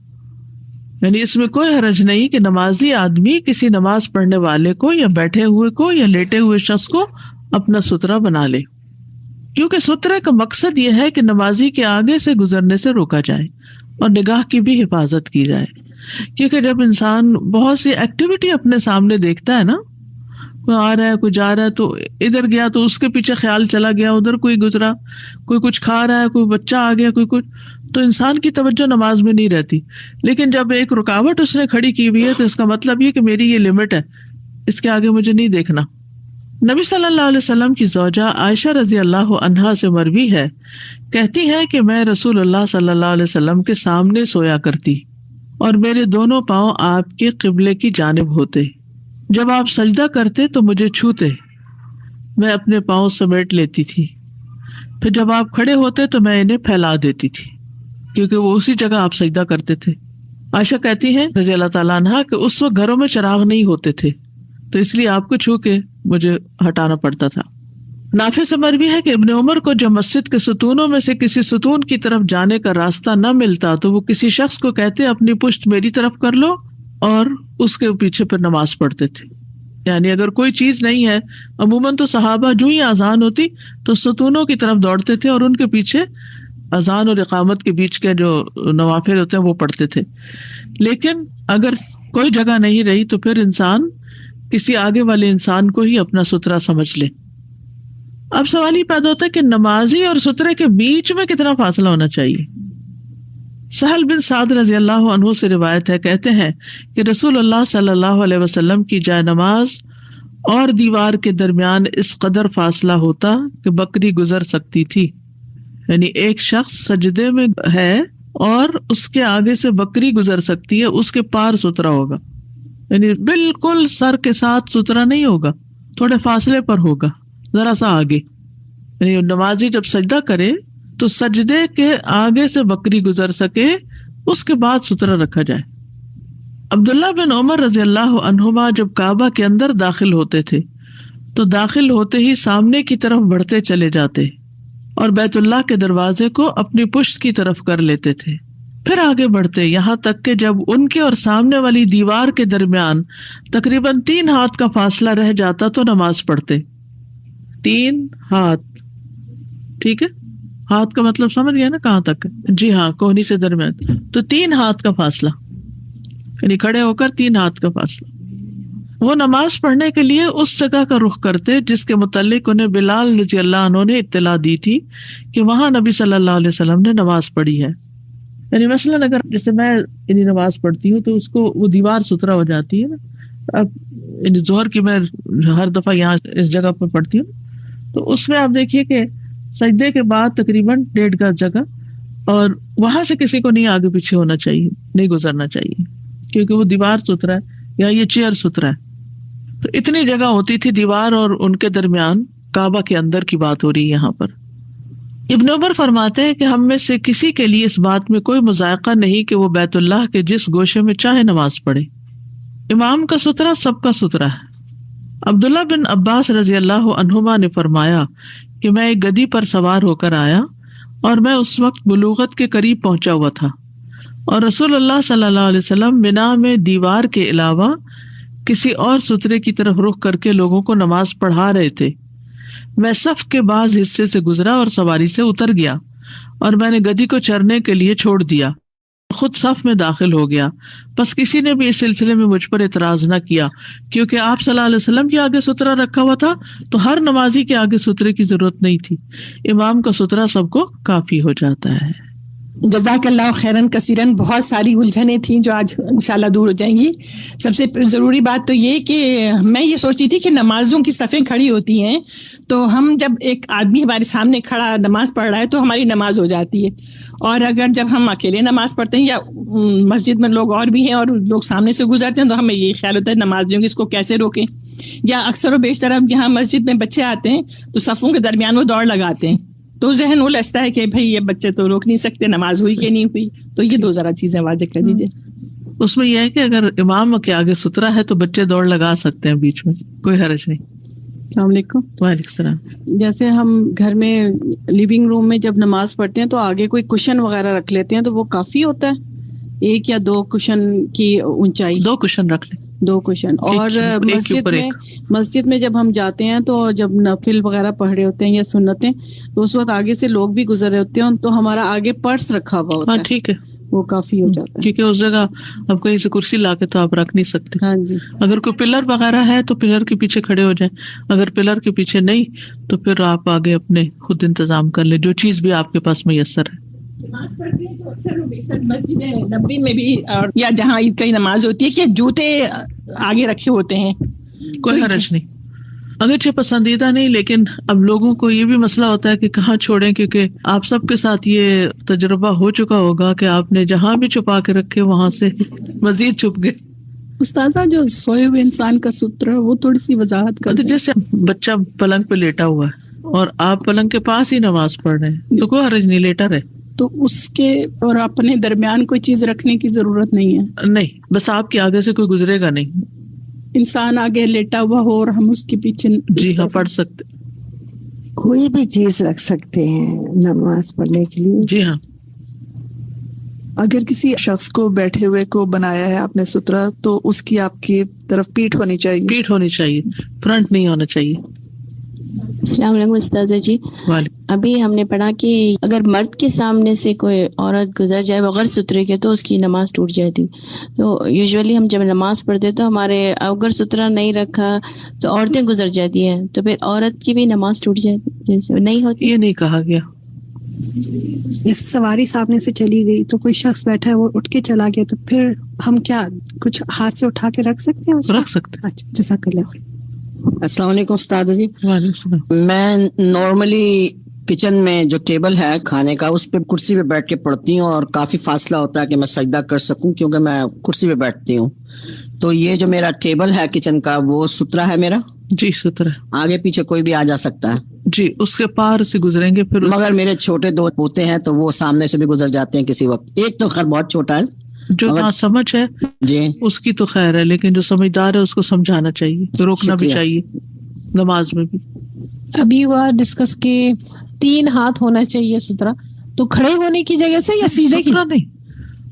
یعنی اس میں کوئی حرج نہیں کہ نمازی آدمی کسی نماز پڑھنے والے کو یا بیٹھے ہوئے کو یا لیٹے ہوئے شخص کو اپنا سترا بنا لے، کیونکہ سترے کا مقصد یہ ہے کہ نمازی کے آگے سے گزرنے سے روکا جائے اور نگاہ کی بھی حفاظت کی جائے. کیونکہ جب انسان بہت سی ایکٹیویٹی اپنے سامنے دیکھتا ہے نا، کوئی آ رہا ہے کوئی جا رہا ہے، تو ادھر گیا تو اس کے پیچھے خیال چلا گیا، ادھر کوئی گزرا، کوئی کچھ کھا رہا ہے، کوئی بچہ آ گیا، کوئی کچھ، تو انسان کی توجہ نماز میں نہیں رہتی. لیکن جب ایک رکاوٹ اس نے کھڑی کی ہوئی ہے تو اس کا مطلب یہ کہ میری یہ لمٹ ہے، اس کے آگے مجھے نہیں دیکھنا. نبی صلی اللہ علیہ وسلم کی زوجہ عائشہ رضی اللہ عنہا سے مروی ہے، کہتی ہے کہ میں رسول اللہ صلی اللہ علیہ وسلم کے سامنے سویا کرتی اور میرے دونوں پاؤں آپ کے قبلے کی جانب ہوتے. جب آپ سجدہ کرتے تو مجھے چھوتے، میں اپنے پاؤں سمیٹ لیتی تھی. پھر جب آپ کھڑے ہوتے تو میں انہیں پھیلا دیتی تھی، کیونکہ وہ اسی جگہ آپ سجدہ کرتے تھے. عائشہ کہتی ہیں رضی اللہ تعالیٰ عنہا کہ اس وقت گھروں میں چراغ نہیں ہوتے تھے، تو اس لیے آپ کو چھو کے مجھے ہٹانا پڑتا تھا. نافع سے مروی ہے کہ ابن عمر کو جب مسجد کے ستونوں میں سے کسی ستون کی طرف جانے کا راستہ نہ ملتا تو وہ کسی شخص کو کہتے اپنی پشت میری طرف کر لو، اور اس کے پیچھے پھر نماز پڑھتے تھے. یعنی اگر کوئی چیز نہیں ہے، عموماً تو صحابہ جو ہی اذان ہوتی تو ستونوں کی طرف دوڑتے تھے اور ان کے پیچھے اذان اور اقامت کے بیچ کے جو نوافل ہوتے ہیں وہ پڑھتے تھے. لیکن اگر کوئی جگہ نہیں رہی تو پھر انسان کسی آگے والے انسان کو ہی اپنا سترا سمجھ لے. اب سوال یہ پیدا ہوتا ہے کہ نمازی اور سترے کے بیچ میں کتنا فاصلہ ہونا چاہیے. سہل بن سعد رضی اللہ عنہ سے روایت ہے، کہتے ہیں کہ رسول اللہ صلی اللہ علیہ وسلم کی جائے نماز اور دیوار کے درمیان اس قدر فاصلہ ہوتا کہ بکری گزر سکتی تھی. یعنی ایک شخص سجدے میں ہے اور اس کے آگے سے بکری گزر سکتی ہے، اس کے پار سترا ہوگا. یعنی بالکل سر کے ساتھ سترا نہیں ہوگا، تھوڑے فاصلے پر ہوگا، ذرا سا آگے. یعنی نمازی جب سجدہ کرے تو سجدے کے آگے سے بکری گزر سکے، اس کے بعد سترا رکھا جائے. عبداللہ بن عمر رضی اللہ عنہما جب کعبہ کے اندر داخل ہوتے تھے تو داخل ہوتے ہی سامنے کی طرف بڑھتے چلے جاتے اور بیت اللہ کے دروازے کو اپنی پشت کی طرف کر لیتے تھے. پھر آگے بڑھتے یہاں تک کہ جب ان کے اور سامنے والی دیوار کے درمیان تقریباً 3 ہاتھ کا فاصلہ رہ جاتا تو نماز پڑھتے. 3 ہاتھ، ٹھیک ہے، ہاتھ کا مطلب سمجھ گیا نا کہاں تک؟ جی ہاں، کوہنی سے درمیان. تو 3 ہاتھ کا فاصلہ، یعنی کھڑے ہو کر 3 ہاتھ کا فاصلہ. وہ نماز پڑھنے کے لیے اس جگہ کا رخ کرتے جس کے متعلق انہیں بلال رضی اللہ عنہ نے اطلاع دی تھی کہ وہاں نبی صلی اللہ علیہ وسلم نے نماز پڑھی ہے. یعنی مثلاً اگر جیسے میں یعنی نماز پڑھتی ہوں تو اس کو وہ دیوار ستھرا ہو جاتی ہے نا. اب یعنی ظہر کی میں ہر دفعہ یہاں اس جگہ پر پڑھتی ہوں تو اس میں آپ دیکھیے کہ سجدے کے بعد تقریباً 1.5 گز جگہ، اور وہاں سے کسی کو نہیں آگے پیچھے ہونا چاہیے، نہیں گزرنا چاہیے، کیونکہ وہ دیوار ستھرا ہے یا یہ چیئر ستھرا ہے. تو اتنی جگہ ہوتی تھی دیوار اور ان کے درمیان. کعبہ کے اندر کی بات ہو رہی ہے یہاں پر. ابن عمر فرماتے ہیں کہ ہم میں سے کسی کے لیے اس بات میں کوئی مذائقہ نہیں کہ وہ بیت اللہ کے جس گوشے میں چاہے نماز پڑھے. امام کا سترا سب کا سترا ہے. عبداللہ بن عباس رضی اللہ عنہما نے فرمایا کہ میں ایک گدی پر سوار ہو کر آیا اور میں اس وقت بلوغت کے قریب پہنچا ہوا تھا، اور رسول اللہ صلی اللہ علیہ وسلم منا میں دیوار کے علاوہ کسی اور سترے کی طرف رخ کر کے لوگوں کو نماز پڑھا رہے تھے. میں صف کے بعض حصے سے گزرا اور سواری سے اتر گیا، اور میں نے گدی کو چرنے کے لیے چھوڑ دیا، خود صف میں داخل ہو گیا. بس کسی نے بھی اس سلسلے میں مجھ پر اعتراض نہ کیا، کیونکہ آپ صلی اللہ علیہ وسلم کے آگے سترہ رکھا ہوا تھا تو ہر نمازی کے آگے سترے کی ضرورت نہیں تھی. امام کا سترہ سب کو کافی ہو جاتا ہے. جزاک اللہ خیرن کثیرن. بہت ساری الجھنیں تھیں جو آج انشاءاللہ دور ہو جائیں گی. سب سے ضروری بات تو یہ کہ میں یہ سوچتی تھی کہ نمازوں کی صفیں کھڑی ہوتی ہیں تو ہم جب ایک آدمی ہمارے سامنے کھڑا نماز پڑھ رہا ہے تو ہماری نماز ہو جاتی ہے، اور اگر جب ہم اکیلے نماز پڑھتے ہیں یا مسجد میں لوگ اور بھی ہیں اور لوگ سامنے سے گزرتے ہیں تو ہمیں یہ خیال ہوتا ہے نماز لیں گے اس کو کیسے روکیں. یا اکثر و بیشتر اب یہاں مسجد میں بچے آتے ہیں تو صفوں کے درمیان وہ دوڑ لگاتے ہیں تو ذہن وہ لچتا ہے کہ بھئی یہ بچے تو روک نہیں سکتے، نماز ہوئی کہ نہیں ہوئی. تو یہ 2 ذرا چیزیں واضح کر دیجیے. اس میں یہ ہے کہ اگر امام کے آگے سترا ہے تو بچے دوڑ لگا سکتے ہیں بیچ میں، کوئی حرج نہیں. السلام علیکم. وعلیکم السلام. جیسے ہم گھر میں لیونگ روم میں جب نماز پڑھتے ہیں تو آگے کوئی کشن وغیرہ رکھ لیتے ہیں تو وہ کافی ہوتا ہے؟ 1 یا 2 کشن کی اونچائی؟ 2 کشن رکھ لیں. 2 کشن. اور مسجد میں جب ہم جاتے ہیں تو جب نفل وغیرہ پڑھ رہے ہوتے ہیں یا سنتیں تو اس وقت آگے سے لوگ بھی گزر رہے ہوتے ہیں تو ہمارا آگے پرس رکھا ہوا ہوتا ہے. ٹھیک ہے، وہ کافی ہو جاتا ہے کیونکہ اس جگہ اب کہیں سے کرسی لا کے تو آپ رکھ نہیں سکتے. ہاں جی. اگر کوئی پلر وغیرہ ہے تو پلر کے پیچھے کھڑے ہو جائیں، اگر پلر کے پیچھے نہیں تو پھر آپ آگے اپنے خود انتظام کر لیں جو چیز بھی آپ کے پاس میسر ہے. نماز پڑھتے ہیں تو اکثر و بیشتر مسجد نبوی میں بھی اور یا جہاں عید کی نماز ہوتی ہے کہ جوتے آگے رکھے ہوتے ہیں. کوئی حرج نہیں، اگرچہ پسندیدہ نہیں، لیکن اب لوگوں کو یہ بھی مسئلہ ہوتا ہے کہ کہاں چھوڑیں، کیونکہ آپ سب کے ساتھ یہ تجربہ ہو چکا ہوگا کہ آپ نے جہاں بھی چھپا کے رکھے وہاں سے مزید چھپ گئے. استاذہ جو سوئے ہوئے انسان کا سترہ وہ تھوڑی سی وضاحت کر دیں. جیسے بچہ پلنگ پہ لیٹا ہوا ہے اور آپ پلنگ کے پاس ہی نماز پڑھ رہے ہیں تو کوئی حرج نہیں، لیٹا رہے. تو اس کے اور اپنے درمیان کوئی چیز رکھنے کی ضرورت نہیں ہے. نہیں، بس آپ کے آگے سے کوئی گزرے گا نہیں. انسان آگے لیٹا ہوا ہو اور ہم اس کے پیچھے. جی ہاں، پڑھ سکتے، کوئی بھی چیز رکھ سکتے ہیں نماز پڑھنے کے لیے. جی ہاں. اگر کسی شخص کو بیٹھے ہوئے کو بنایا ہے آپ نے سترہ تو اس کی آپ کی طرف پیٹھ ہونی چاہیے. پیٹھ ہونی چاہیے، فرنٹ نہیں ہونا چاہیے. السلام علیکم استاذہ جی. ابھی ہم نے پڑھا کہ اگر مرد کے سامنے سے کوئی عورت گزر جائے بغیر سترے کے تو اس کی نماز ٹوٹ جاتی. تو یوزولی ہم جب نماز پڑھتے تو ہمارے اگر سترہ نہیں رکھا تو عورتیں گزر جاتی ہیں تو پھر عورت کی بھی نماز ٹوٹ جاتی جیسے نہیں ہوتی. یہ نہیں کہا گیا. جس سواری سامنے سے چلی گئی تو کوئی شخص بیٹھا ہے وہ اٹھ کے چلا گیا تو پھر ہم کیا کچھ ہاتھ سے اٹھا کے رکھ سکتے ہیں؟ رکھ سکتے. اچھا، جزاک اللہ. السلام علیکم استاد جی. وعلیکم السلام. میں نارملی کچن میں جو ٹیبل ہے کھانے کا اس پہ کرسی پہ بیٹھ کے پڑھتی ہوں اور کافی فاصلہ ہوتا ہے کہ میں سجدہ کر سکوں کیونکہ میں کرسی پہ بیٹھتی ہوں. تو یہ جو میرا ٹیبل ہے کچن کا وہ سترا ہے میرا؟ جی سترا. آگے پیچھے کوئی بھی آ جا سکتا ہے؟ جی اس کے پار سے گزریں گے. پھر مگر میرے چھوٹے 2 پوتے ہیں تو وہ سامنے سے بھی گزر جاتے ہیں کسی وقت. ایک تو خیر بہت چھوٹا ہے جو نہ سمجھ ہے جی اس کی تو خیر ہے، لیکن جو سمجھدار ہے اس کو سمجھانا چاہیے، روکنا بھی چاہیے نماز میں بھی. ابھی ہوا ڈسکس کہ 3 ہاتھ ہونا چاہیے سترا، تو کھڑے ہونے کی جگہ سے یا سیدھے کی؟ نہیں،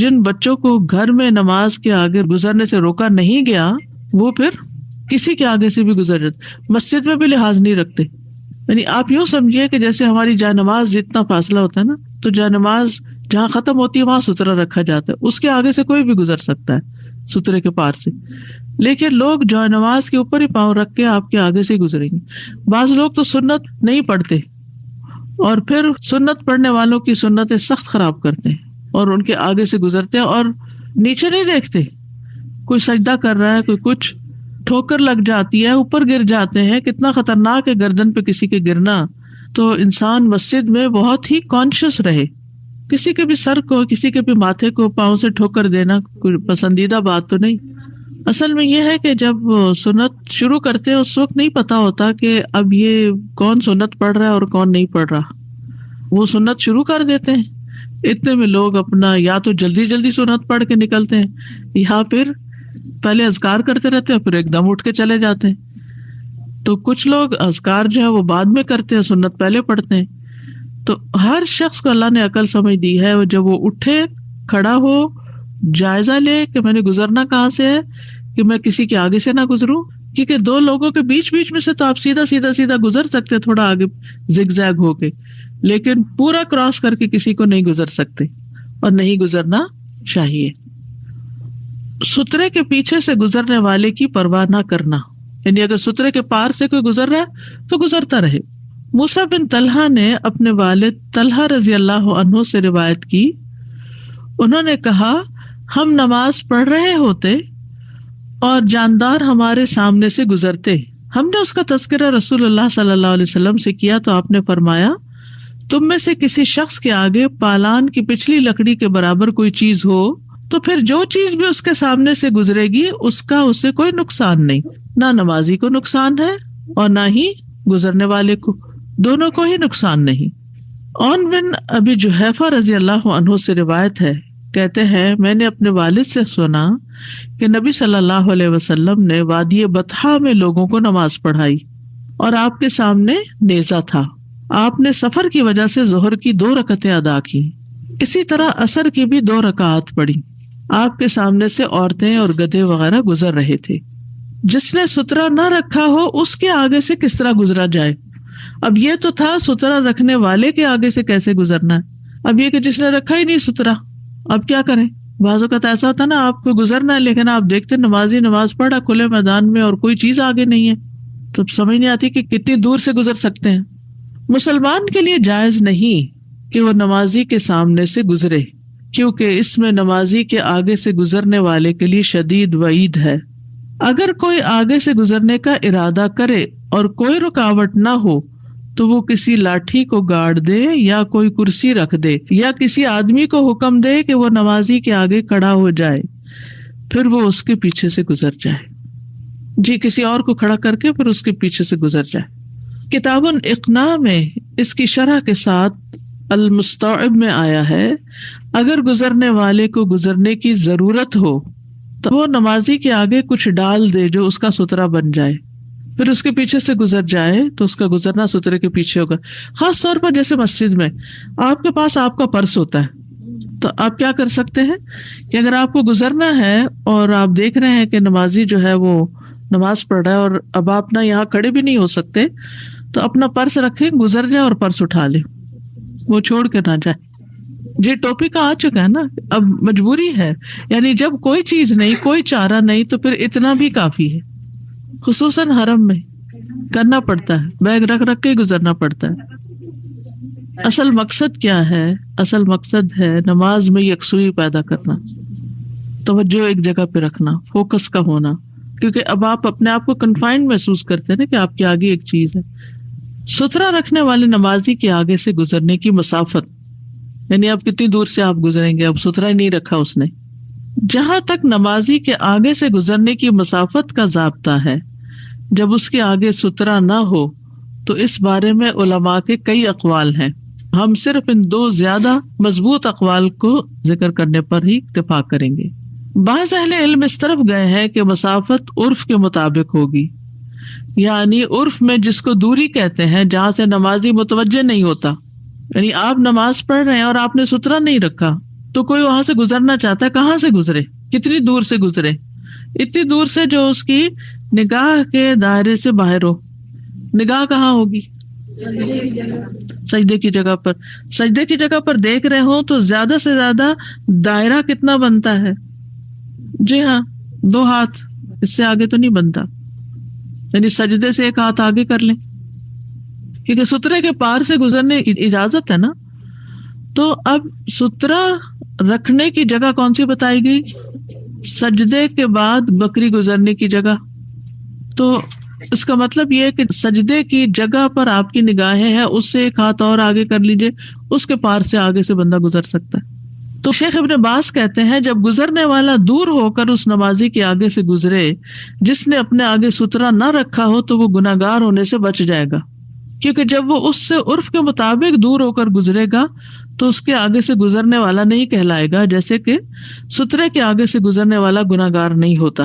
جن بچوں کو گھر میں نماز کے آگے گزرنے سے روکا نہیں گیا وہ پھر کسی کے آگے سے بھی گزر جاتے، مسجد میں بھی لحاظ نہیں رکھتے. یعنی آپ یوں سمجھیے کہ جیسے ہماری جائے نماز جتنا فاصلہ ہوتا ہے نا، تو جائے نماز جہاں ختم ہوتی ہے وہاں سترہ رکھا جاتا ہے، اس کے آگے سے کوئی بھی گزر سکتا ہے سترے کے پار سے. لیکن لوگ جائے نماز کے اوپر ہی پاؤں رکھ کے آپ کے آگے سے ہی گزریں گے. بعض لوگ تو سنت نہیں پڑھتے اور پھر سنت پڑھنے والوں کی سنتیں سخت خراب کرتے ہیں اور ان کے آگے سے گزرتے ہیں اور نیچے نہیں دیکھتے. کوئی سجدہ کر رہا ہے، کوئی کچھ، ٹھوکر لگ جاتی ہے، اوپر گر جاتے ہیں. کتنا خطرناک ہے گردن پہ کسی کے گرنا. تو انسان مسجد میں بہت ہی کانشیس رہے. کسی کے بھی سر کو، کسی کے بھی ماتھے کو پاؤں سے ٹھوکر دینا کوئی پسندیدہ بات تو نہیں. اصل میں یہ ہے کہ جب سنت شروع کرتے ہیں اس وقت نہیں پتا ہوتا کہ اب یہ کون سنت پڑھ رہا ہے اور کون نہیں پڑھ رہا. وہ سنت شروع کر دیتے ہیں، اتنے میں لوگ اپنا یا تو جلدی جلدی سنت پڑھ کے نکلتے ہیں یا پھر پہلے اذکار کرتے رہتے ہیں پھر ایک دم اٹھ کے چلے جاتے ہیں. تو کچھ لوگ اذکار جو ہے وہ بعد میں کرتے ہیں، سنت پہلے پڑھتے ہیں. تو ہر شخص کو اللہ نے عقل سمجھ دی ہے، جب وہ اٹھے کھڑا ہو جائزہ لے کہ میں نے گزرنا کہاں سے ہے، کہ میں کسی کے آگے سے نہ گزروں. کیونکہ دو لوگوں کے بیچ میں سے تو آپ سیدھا گزر سکتے تھوڑا آگے زگ زیگ ہو کے، لیکن پورا کراس کر کے کسی کو نہیں گزر سکتے اور نہیں گزرنا چاہیے. سترے کے پیچھے سے گزرنے والے کی پرواہ نہ کرنا، یعنی اگر سترے کے پار سے کوئی گزر رہا ہے تو گزرتا رہے. موسیٰ بن طلحہ نے اپنے والد طلحہ رضی اللہ عنہ سے روایت کی، انہوں نے کہا ہم نماز پڑھ رہے ہوتے اور جاندار ہمارے سامنے سے گزرتے. ہم نے اس کا تذکرہ رسول اللہ صلی اللہ علیہ وسلم سے کیا تو آپ نے فرمایا تم میں سے کسی شخص کے آگے پالان کی پچھلی لکڑی کے برابر کوئی چیز ہو تو پھر جو چیز بھی اس کے سامنے سے گزرے گی اس کا اسے کوئی نقصان نہیں، نہ نمازی کو نقصان ہے اور نہ ہی گزرنے والے کو، دونوں کو ہی نقصان نہیں. عون بن ابی جحیفہ رضی اللہ عنہ سے روایت ہے، کہتے ہیں میں نے اپنے والد سے سنا کہ نبی صلی اللہ علیہ وسلم نے وادی بطحا میں لوگوں کو نماز پڑھائی اور آپ کے سامنے نیزہ تھا. آپ نے سفر کی وجہ سے ظہر کی 2 رکعتیں ادا کی، اسی طرح عصر کی بھی 2 رکعات پڑھی. آپ کے سامنے سے عورتیں اور گدھے وغیرہ گزر رہے تھے. جس نے سترہ نہ رکھا ہو اس کے آگے سے کس طرح گزرا جائے. اب یہ تو تھا سترہ رکھنے والے کے آگے سے کیسے گزرنا ہے، اب یہ کہ جس نے رکھا ہی نہیں سترہ، اب کیا کریں. بعض اوقات ایسا ہوتا نا آپ کو گزرنا ہے لیکن آپ دیکھتے نمازی نماز پڑھا کھلے میدان میں اور کوئی چیز آگے نہیں ہے، تو سمجھ نہیں آتی کہ کتنی دور سے گزر سکتے ہیں. مسلمان کے لیے جائز نہیں کہ وہ نمازی کے سامنے سے گزرے، کیونکہ اس میں نمازی کے آگے سے گزرنے والے کے لیے شدید وعید ہے. اگر کوئی آگے سے گزرنے کا ارادہ کرے اور کوئی رکاوٹ نہ ہو تو وہ کسی لاٹھی کو گاڑ دے یا کوئی کرسی رکھ دے یا کسی آدمی کو حکم دے کہ وہ نمازی کے آگے کھڑا ہو جائے، پھر وہ اس کے پیچھے سے گزر جائے. کسی اور کو کھڑا کر کے پھر اس کے پیچھے سے گزر جائے. کتاب الاقناع میں اس کی شرح کے ساتھ المستوعب میں آیا ہے اگر گزرنے والے کو گزرنے کی ضرورت ہو تو وہ نمازی کے آگے کچھ ڈال دے جو اس کا سترہ بن جائے، پھر اس کے پیچھے سے گزر جائے تو اس کا گزرنا سترے کے پیچھے ہوگا. خاص طور پر جیسے مسجد میں آپ کے پاس آپ کا پرس ہوتا ہے تو آپ کیا کر سکتے ہیں کہ اگر آپ کو گزرنا ہے اور آپ دیکھ رہے ہیں کہ نمازی جو ہے وہ نماز پڑھ رہا ہے اور اب آپ نہ یہاں کھڑے بھی نہیں ہو سکتے تو اپنا پرس رکھیں، گزر جائے اور پرس اٹھا لیں، وہ چھوڑ کے نہ جائے. ٹوپی کا آ چکا ہے نا، اب مجبوری ہے، یعنی جب کوئی چیز نہیں کوئی چارہ نہیں تو پھر اتنا بھی کافی ہے. خصوصاً حرم میں کرنا پڑتا ہے، بیگ رکھ کے گزرنا پڑتا ہے. اصل مقصد کیا ہے؟ اصل مقصد ہے نماز میں یکسوئی پیدا کرنا، توجہ ایک جگہ پہ رکھنا، فوکس کا ہونا، کیونکہ اب آپ اپنے آپ کو کنفائنڈ محسوس کرتے ہیں نا کہ آپ کے آگے ایک چیز ہے. سترہ رکھنے والے نمازی کے آگے سے گزرنے کی مسافت، یعنی اب کتنی دور سے آپ گزریں گے، اب سترہ ہی نہیں رکھا اس نے. جہاں تک نمازی کے آگے سے گزرنے کی مسافت کا ضابطہ ہے، جب اس کے آگے سترہ نہ ہو تو اس بارے میں علماء کے کئی اقوال ہیں. ہم صرف ان 2 زیادہ مضبوط اقوال کو ذکر کرنے پر ہی اتفاق کریں گے. بعض اہل علم اس طرف گئے ہیں کہ مسافت عرف کے مطابق ہوگی، یعنی عرف میں جس کو دوری کہتے ہیں جہاں سے نمازی متوجہ نہیں ہوتا، یعنی آپ نماز پڑھ رہے ہیں اور آپ نے سترہ نہیں رکھا تو کوئی وہاں سے گزرنا چاہتا ہے, کہاں سے گزرے, کتنی دور سے گزرے؟ اتنی دور سے جو اس کی نگاہ کے دائرے سے باہر ہو. نگاہ کہاں ہوگی؟ سجدے کی جگہ پر. سجدے کی جگہ پر دیکھ رہے ہو تو زیادہ سے زیادہ دائرہ کتنا بنتا ہے؟ جی ہاں, 2 ہاتھ, اس سے آگے تو نہیں بنتا. یعنی سجدے سے 1 ہاتھ آگے کر لیں, کیونکہ سترے کے پار سے گزرنے کی اجازت ہے نا. تو اب سترہ رکھنے کی جگہ کون سی بتائی گئی؟ سجدے کے بعد بکری گزرنے کی جگہ. تو اس کا مطلب یہ کہ سجدے کی جگہ پر آپ کی نگاہیں ہیں, اس سے 1 ہاتھ اور آگے کر لیجئے, اس کے پار سے آگے سے بندہ گزر سکتا ہے. تو شیخ ابن باز کہتے ہیں جب گزرنے والا دور ہو کر اس نمازی کے آگے سے گزرے جس نے اپنے آگے سترہ نہ رکھا ہو تو وہ گناہگار ہونے سے بچ جائے گا, کیونکہ جب وہ اس سے عرف کے مطابق دور ہو کر گزرے گا تو اس کے آگے سے گزرنے والا نہیں کہلائے گا, جیسے کہ سترے کے آگے سے گزرنے والا گناہگار نہیں ہوتا.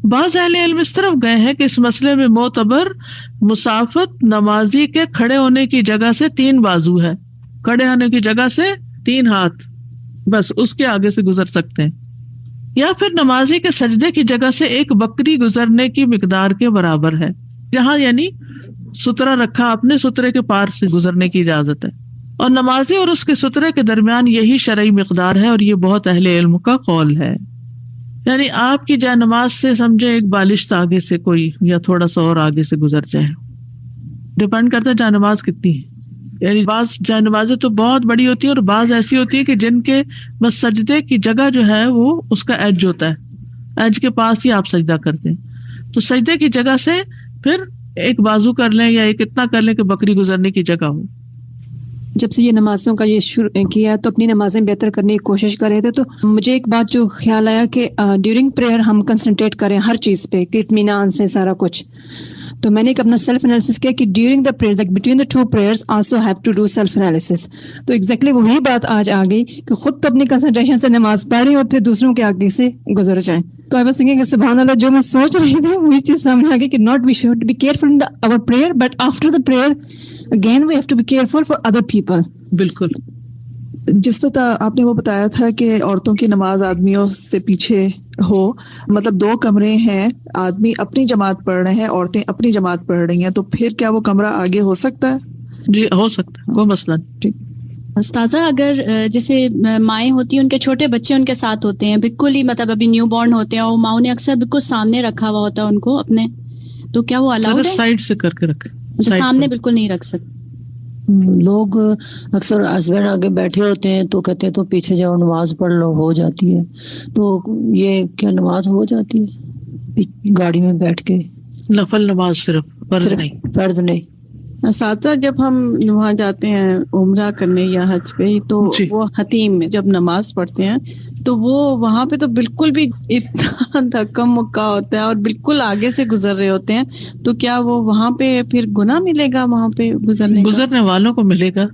بعض اہل علم اس طرف گئے ہیں کہ اس مسئلے میں معتبر مسافت نمازی کے کھڑے ہونے کی جگہ سے 3 بازو ہے, کھڑے ہونے کی جگہ سے 3 ہاتھ, بس اس کے آگے سے گزر سکتے ہیں. یا پھر نمازی کے سجدے کی جگہ سے 1 بکری گزرنے کی مقدار کے برابر ہے, جہاں یعنی سترہ رکھا آپ نے, سترے کے پار سے گزرنے کی اجازت ہے. اور نمازی اور اس کے سترے کے درمیان یہی شرعی مقدار ہے, اور یہ بہت اہل علم کا قول ہے. یعنی آپ کی جائے نماز سے سمجھے 1 بالشت آگے سے کوئی یا تھوڑا سا اور آگے سے گزر جائے, ڈپینڈ کرتا ہے جائے نماز کتنی ہے. یعنی بعض جائے نمازیں تو بہت بڑی ہوتی ہیں اور بعض ایسی ہوتی ہے کہ جن کے بس سجدے کی جگہ جو ہے وہ اس کا ایج ہوتا ہے, ایج کے پاس ہی آپ سجدہ کرتے ہیں. تو سجدے کی جگہ سے پھر 1 بازو کر لیں یا 1 اتنا کر لیں کہ بکری گزرنے کی جگہ ہو. جب سے یہ نمازوں کا یہ شروع کیا تو اپنی نمازیں بہتر کرنے کی کوشش کر رہے تھے, تو مجھے ایک بات جو خیال آیا کہ ڈیورنگ پریئر ہم کنسنٹریٹ کریں ہر چیز پہ, کہ اطمینان سے سارا کچھ. تو میں نے ایک اپنا سیلف انالیسس کیا کہ during the prayer like between the 2 prayers also have to do self analysis. تو ایگزیکٹلی وہی بات آج آ گئی کہ خود تو اپنی کنسنٹریشن سے نماز پڑھ رہی اور پھر دوسروں کے آگے سے گزر جائیں. تو آئی واز تھنکنگ کہ سبحان اللہ, جو میں سوچ رہی تھی وہی چیز سامنے آ گئی کہ not we should be careful in our prayer but after the prayer again we have to be careful for other people. بالکل. جس پہ آپ نے وہ بتایا تھا کہ عورتوں کی نماز آدمیوں سے پیچھے ہو, مطلب 2 کمرے ہیں, آدمی اپنی جماعت پڑھ رہے ہیں, عورتیں اپنی جماعت پڑھ رہی ہیں, تو پھر کیا وہ کمرہ آگے ہو سکتا ہے؟ جی ہو سکتا ہے, کوئی مسئلہ نہیں. ٹھیک. استاذہ اگر جیسے مائیں ہوتی ہیں ان کے چھوٹے بچے ان کے ساتھ ہوتے ہیں, بالکل ہی مطلب ابھی نیو بورن ہوتے ہیں, اور ماؤں نے اکثر بالکل سامنے رکھا ہوا ہوتا ہے ان کو اپنے, تو کیا وہ الاؤڈ ہے؟ سائڈ سے کر کے رکھے, سامنے بالکل نہیں رکھ سکتے. لوگ اکثر ہسبینڈ آگے بیٹھے ہوتے ہیں تو کہتے ہیں تو پیچھے جاؤ نماز پڑھ لو, ہو جاتی ہے. تو یہ کیا نماز ہو جاتی ہے گاڑی میں بیٹھ کے؟ نفل نماز صرف, فرض نہیں. فرض نہیں. اساتذہ جب ہم وہاں جاتے ہیں عمرہ کرنے یا حج پہ, تو وہ حتیم میں جب نماز پڑھتے ہیں تو وہ وہاں پہ تو بالکل بھی اتنا دھکا مکا ہوتا ہے اور بالکل آگے سے گزر رہے ہوتے ہیں, تو کیا وہ وہاں پہ پھر گناہ ملے گا؟ وہاں پہ گزرنے والوں کو ملے گا,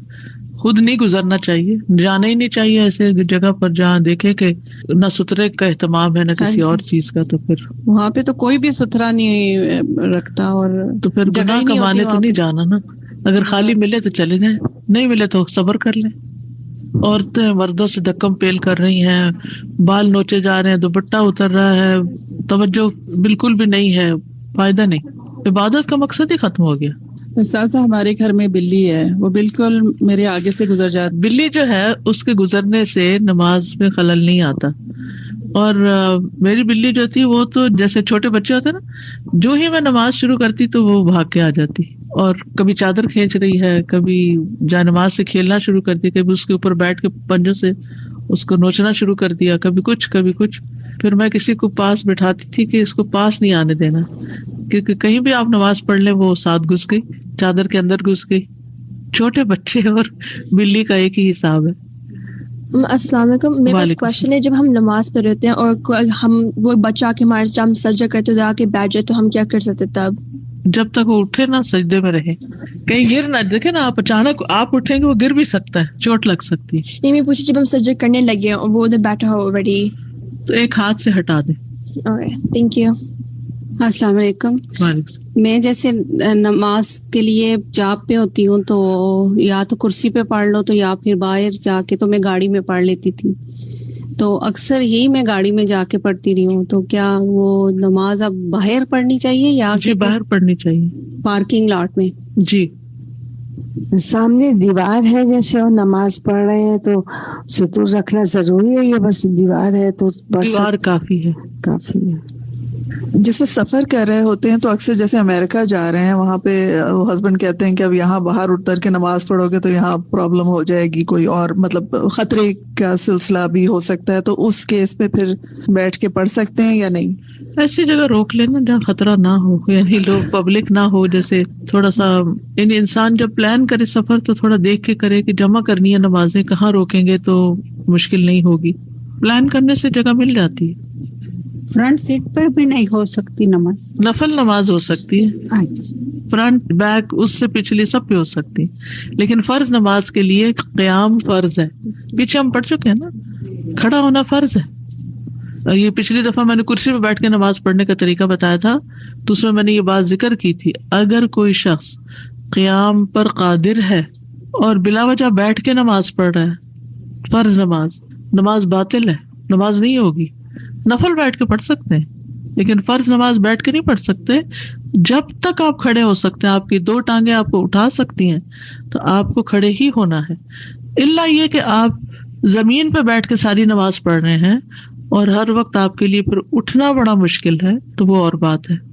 خود نہیں گزرنا چاہیے, جانا ہی نہیں چاہیے ایسے جگہ پر جہاں دیکھے کہ نہ سترے کا اہتمام ہے نہ کسی اور چیز کا. تو پھر وہاں پہ تو کوئی بھی ستھرا نہیں رکھتا, اور تو پھر گناہ کمانے تو نہیں جانا نا. اگر خالی ملے تو چلے جائیں, نہیں ملے تو صبر کر لیں. عورتیں مردوں سے دھکم پیل کر رہی ہیں, بال نوچے جا رہے ہیں, دوپٹہ اتر رہا ہے, توجہ بالکل بھی نہیں ہے, فائدہ نہیں. عبادت کا مقصد ہی ختم ہو گیا. ساسا ہمارے گھر میں بلی ہے, وہ بالکل میرے آگے سے گزر جاتی. بلی جو ہے اس کے گزرنے سے نماز میں خلل نہیں آتا. اور میری بلی جو تھی وہ تو جیسے چھوٹے بچے ہوتے نا, جو ہی میں نماز شروع کرتی تو وہ بھاگ کے آ جاتی, اور کبھی چادر کھینچ رہی ہے, کبھی جائے نماز سے کھیلنا شروع کر دی, کبھی اس کے اوپر بیٹھ کے پنجوں سے اس کو نوچنا شروع کر دیا, کبھی کچھ کبھی کچھ. پھر میں کسی کو پاس بٹھاتی تھی کہ اس کو پاس نہیں آنے دینا, کیونکہ کہیں بھی آپ نماز پڑھ لیں وہ ساتھ گھس گئی, چادر کے اندر گھس گئی. چھوٹے بچے اور بلی کا ایک ہی حساب ہے. السلام علیکم. میرے پاس کوشچن ہے, جب ہم نماز پڑھ رہتے ہیں اور ہم وہ بچہ کے ہمارے ہم سجدہ کرتے جا کے بیٹھ جائے تو ہم کیا کر سکتے تب؟ جب تک وہ اٹھے نا سجدے میں رہے, کہیں گر نہ. دیکھیں نا, آپ اچانک آپ اٹھیں گے وہ گر بھی سکتا ہے, چوٹ لگ سکتی ہے. نہیں, میں پوچھی جب ہم سجدہ کرنے لگے اور وہ ادھر بیٹھا ہو آلریڈی تو ایک ہاتھ سے ہٹا دیں. Thank you. السلام علیکم. میں جیسے نماز کے لیے جاب پہ ہوتی ہوں تو یا تو کرسی پہ پڑھ لو تو یا پھر باہر جا کے تو میں گاڑی میں پڑھ لیتی تھی، تو اکثر یہی میں گاڑی میں جا کے پڑھتی رہی ہوں. تو کیا وہ نماز اب باہر پڑھنی چاہیے یا جی باہر پڑھنی چاہیے پارکنگ لاٹ میں؟ جی سامنے دیوار ہے جیسے اور نماز پڑھ رہے ہیں تو ستور رکھنا ضروری ہے یا بس دیوار ہے تو دیوار کافی ہے؟ کافی ہے. جیسے سفر کر رہے ہوتے ہیں تو اکثر جیسے امریکہ جا رہے ہیں وہاں پہ ہسبینڈ کہتے ہیں کہ اب یہاں باہر اتر کے نماز پڑھو گے تو یہاں پرابلم ہو جائے گی، کوئی اور مطلب خطرے کا سلسلہ بھی ہو سکتا ہے، تو اس کیس پہ پھر بیٹھ کے پڑھ سکتے ہیں یا نہیں؟ ایسی جگہ روک لینا جہاں خطرہ نہ ہو، یعنی لوگ پبلک نہ ہو. جیسے تھوڑا سا یعنی انسان جب پلان کرے سفر تو تھوڑا دیکھ کے کرے کہ جمع کرنی ہے نمازیں، کہاں روکیں گے تو مشکل نہیں ہوگی. پلان کرنے سے جگہ مل جاتی ہے. فرنٹ سیٹ پر بھی نہیں ہو سکتی نماز؟ نفل نماز ہو سکتی ہے، فرنٹ بیک اس سے پچھلی سب پہ ہو سکتی، لیکن فرض نماز کے لیے قیام فرض ہے. پیچھے ہم پڑھ چکے ہیں نا، کھڑا ہونا فرض ہے. یہ پچھلی دفعہ میں نے کرسی پہ بیٹھ کے نماز پڑھنے کا طریقہ بتایا تھا تو اس میں میں نے یہ بات ذکر کی تھی، اگر کوئی شخص قیام پر قادر ہے اور بلا وجہ بیٹھ کے نماز پڑھ رہا ہے، فرض نماز باطل ہے، نماز نہیں ہوگی. نفل بیٹھ کے پڑھ سکتے ہیں لیکن فرض نماز بیٹھ کے نہیں پڑھ سکتے. جب تک آپ کھڑے ہو سکتے ہیں، آپ کی دو ٹانگیں آپ کو اٹھا سکتی ہیں تو آپ کو کھڑے ہی ہونا ہے. الا یہ کہ آپ زمین پہ بیٹھ کے ساری نماز پڑھ رہے ہیں اور ہر وقت آپ کے لیے پھر اٹھنا بڑا مشکل ہے تو وہ اور بات ہے.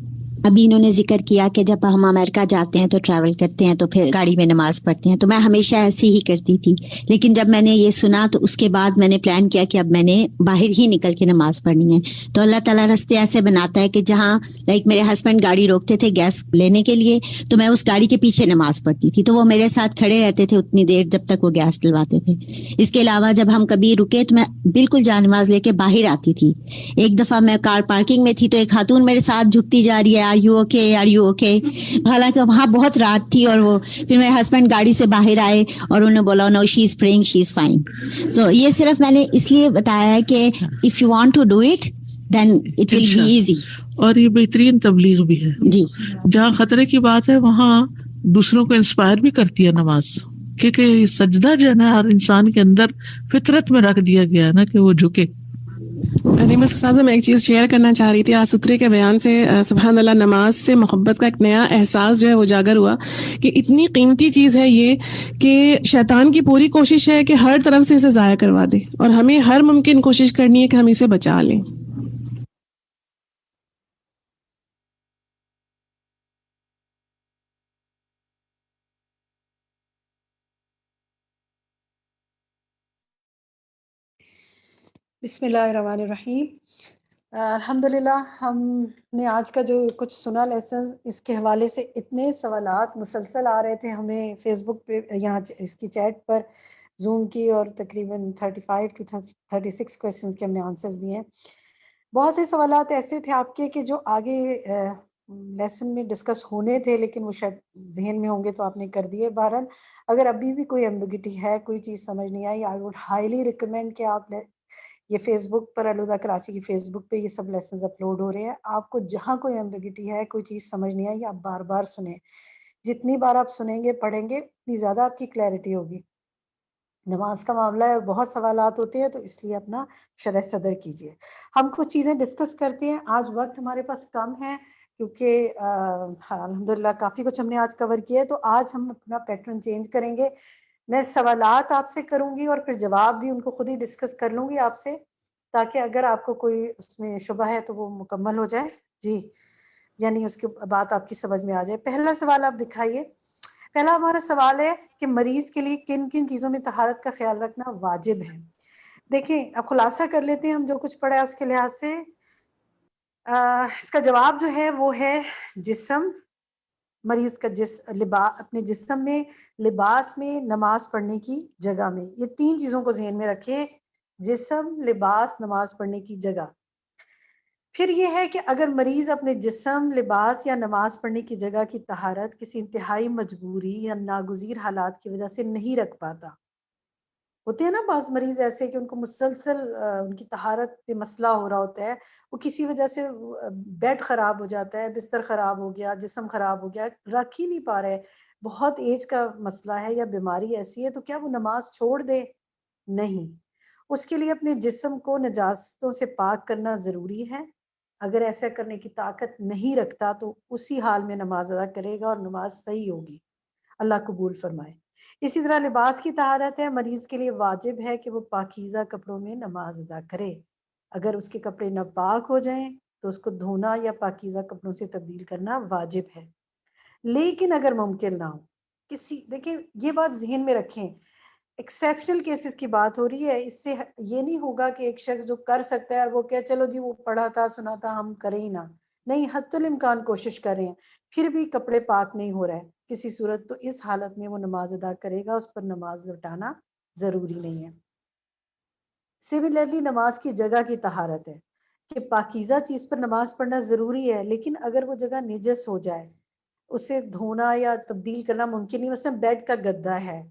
ابھی انہوں نے ذکر کیا کہ جب ہم امریکہ جاتے ہیں تو ٹریول کرتے ہیں تو پھر گاڑی میں نماز پڑھتے ہیں، تو میں ہمیشہ ایسے ہی کرتی تھی. لیکن جب میں نے یہ سنا تو اس کے بعد میں نے پلان کیا کہ اب میں نے باہر ہی نکل کے نماز پڑھنی ہے. تو اللہ تعالیٰ راستے ایسے بناتا ہے کہ جہاں میرے ہسبینڈ گاڑی روکتے تھے گیس لینے کے لیے تو میں اس گاڑی کے پیچھے نماز پڑھتی تھی، تو وہ میرے ساتھ کھڑے رہتے تھے اتنی دیر جب تک وہ گیس ڈلواتے تھے. اس کے علاوہ جب ہم کبھی رکے تو میں بالکل جا نماز لے کے باہر آتی تھی. ایک دفعہ میں کار پارکنگ میں تھی تو ایک خاتون میرے ساتھ جھکتی جا رہی ہے، آر یو اوکے، حالانکہ وہاں بہت رات تھی. اور وہ پھر میرے ہسبینڈ گاڑی سے باہر آئے اور انہوں نے بولا نو شی از پریئنگ، شی از فائن. سو یہ صرف میں نے اس لیے بتایا ہے کہ if you want to do it then it will be easy. اور یہ بہترین تبلیغ بھی ہے. جی جہاں خطرے کی بات ہے وہاں دوسروں کو انسپائر بھی کرتی ہے نماز، کیونکہ سجدہ جو ہے نا ہر انسان کے اندر فطرت میں رکھ دیا گیا ہے نا کہ وہ جھکے. بس استاذہ میں ایک چیز شیئر کرنا چاہ رہی تھی. آج سترے کے بیان سے سبحان اللہ نماز سے محبت کا ایک نیا احساس جو ہے وہ اجاگر ہوا کہ اتنی قیمتی چیز ہے یہ کہ شیطان کی پوری کوشش ہے کہ ہر طرف سے اسے ضائع کروا دے، اور ہمیں ہر ممکن کوشش کرنی ہے کہ ہم اسے بچا لیں. بسم اللہ الرحمن الرحیم. الحمدللہ ہم نے آج کا جو کچھ سنا لیسن، اس کے حوالے سے اتنے سوالات مسلسل آ رہے تھے ہمیں فیس بک پہ، یہاں اس کی چیٹ پر زوم کی، اور تقریباً 35 to 36 کویسچنز کے ہم نے آنسرز دیے ہیں. بہت سے سوالات ایسے تھے آپ کے کہ جو آگے لیسن میں ڈسکس ہونے تھے لیکن وہ شاید ذہن میں ہوں گے تو آپ نے کر دیے. بہرحال اگر ابھی بھی کوئی ایمبیگوٹی ہے، کوئی چیز سمجھ نہیں آئی، آئی ووڈ ہائیلی ریکمینڈ کہ آپ یہ فیس بک پر الہدا کراچی کی فیس بک پہ یہ سب لیسنز اپلوڈ ہو رہے ہیں. آپ کو جہاں کوئی ایمبیگوٹی ہے، کوئی چیز سمجھ نہیں آئی، آپ بار بار سنیں. جتنی بار آپ سنیں گے پڑھیں گے اتنی زیادہ آپ کی کلیئرٹی ہوگی. نماز کا معاملہ ہے اور بہت سوالات ہوتے ہیں تو اس لیے اپنا شرح صدر کیجیے. ہم کچھ چیزیں ڈسکس کرتے ہیں. آج وقت ہمارے پاس کم ہے کیونکہ الحمدللہ کافی کچھ ہم نے آج کور کیا ہے، تو آج ہم اپنا پیٹرن چینج کریں گے. میں سوالات آپ سے کروں گی اور پھر جواب بھی ان کو خود ہی ڈسکس کر لوں گی آپ سے، تاکہ اگر آپ کو کوئی اس میں شبہ ہے تو وہ مکمل ہو جائے. جی یعنی اس کی بات آپ کی سمجھ میں آ جائے. پہلا سوال آپ دکھائیے. پہلا ہمارا سوال ہے کہ مریض کے لیے کن کن چیزوں میں طہارت کا خیال رکھنا واجب ہے. دیکھیں اب خلاصہ کر لیتے ہیں ہم جو کچھ پڑھا ہے اس کے لحاظ سے. اس کا جواب جو ہے وہ ہے جسم، مریض کا اپنے جسم میں، لباس میں، نماز پڑھنے کی جگہ میں. یہ تین چیزوں کو ذہن میں رکھے: جسم، لباس، نماز پڑھنے کی جگہ. پھر یہ ہے کہ اگر مریض اپنے جسم، لباس یا نماز پڑھنے کی جگہ کی طہارت کسی انتہائی مجبوری یا ناگزیر حالات کی وجہ سے نہیں رکھ پاتا ہوتے ہیں نا بعض مریض ایسے کہ ان کو مسلسل ان کی طہارت پہ مسئلہ ہو رہا ہوتا ہے, وہ کسی وجہ سے بیڈ خراب ہو جاتا ہے, بستر خراب ہو گیا, جسم خراب ہو گیا, رکھ ہی نہیں پا رہے, بہت ایج کا مسئلہ ہے یا بیماری ایسی ہے, تو کیا وہ نماز چھوڑ دے؟ نہیں, اس کے لیے اپنے جسم کو نجاستوں سے پاک کرنا ضروری ہے. اگر ایسا کرنے کی طاقت نہیں رکھتا تو اسی حال میں نماز ادا کرے گا اور نماز صحیح ہوگی. اللہ قبول فرمائے. اسی طرح لباس کی طہارت ہے. مریض کے لیے واجب ہے کہ وہ پاکیزہ کپڑوں میں نماز ادا کرے. اگر اس کے کپڑے ناپاک ہو جائیں تو اس کو دھونا یا پاکیزہ کپڑوں سے تبدیل کرنا واجب ہے. لیکن اگر ممکن نہ ہو, دیکھیں یہ بات ذہن میں رکھیں, ایکسیپشنل کیسز کی بات ہو رہی ہے. اس سے یہ نہیں ہوگا کہ ایک شخص جو کر سکتا ہے اور وہ کہ چلو جی وہ پڑھا تھا سنا تھا ہم کریں ہی نہ. نہیں, حتی الامکان کوشش کر رہے ہیں, پھر بھی کپڑے پاک نہیں ہو رہے کسی صورت, تو اس حالت میں وہ نماز ادا کرے گا, اس پر نماز لوٹانا ضروری نہیں ہے. سملرلی نماز کی جگہ کی طہارت ہے کہ پاکیزہ چیز پر نماز پڑھنا ضروری ہے, لیکن اگر وہ جگہ نجس ہو جائے, اسے دھونا یا تبدیل کرنا ممکن نہیں. مثلا بیڈ کا گدا ہے,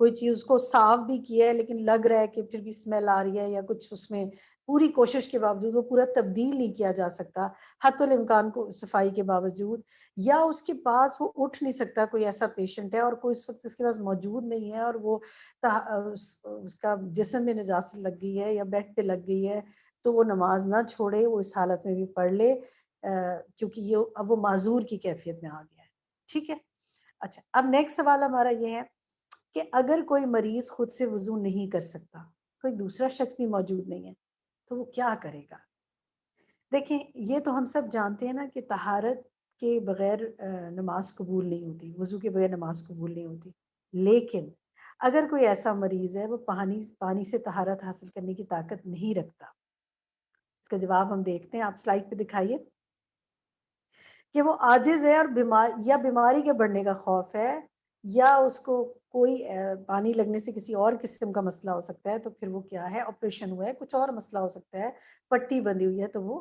کوئی چیز اس کو صاف بھی کیا ہے لیکن لگ رہا ہے کہ پھر بھی اسمیل آ رہی ہے, یا کچھ اس میں پوری کوشش کے باوجود وہ پورا تبدیل نہیں کیا جا سکتا حتی الامکان کو صفائی کے باوجود, یا اس کے پاس وہ اٹھ نہیں سکتا, کوئی ایسا پیشنٹ ہے اور کوئی اس وقت اس کے پاس موجود نہیں ہے, اور وہ اس کا جسم میں نجاست لگ گئی ہے یا بیڈ پہ لگ گئی ہے, تو وہ نماز نہ چھوڑے, وہ اس حالت میں بھی پڑھ لے, کیونکہ یہ اب وہ معذور کی کیفیت میں آ گیا ہے. ٹھیک ہے. اچھا, اب نیکسٹ سوال ہمارا یہ ہے کہ اگر کوئی مریض خود سے وضو نہیں کر سکتا, کوئی دوسرا شخص بھی موجود نہیں ہے, تو وہ کیا کرے گا؟ دیکھیں, یہ تو ہم سب جانتے ہیں نا کہ طہارت کے بغیر نماز قبول نہیں ہوتی, وضو کے بغیر نماز قبول نہیں ہوتی. لیکن اگر کوئی ایسا مریض ہے وہ پانی سے طہارت حاصل کرنے کی طاقت نہیں رکھتا, اس کا جواب ہم دیکھتے ہیں. آپ سلائڈ پہ دکھائیے کہ وہ عاجز ہے اور بیماری کے بڑھنے کا خوف ہے, یا اس کو کوئی پانی لگنے سے کسی اور قسم کا مسئلہ ہو سکتا ہے, تو پھر وہ کیا ہے, آپریشن ہوا ہے, کچھ اور مسئلہ ہو سکتا ہے, پٹی بندھی ہوئی ہے تو وہ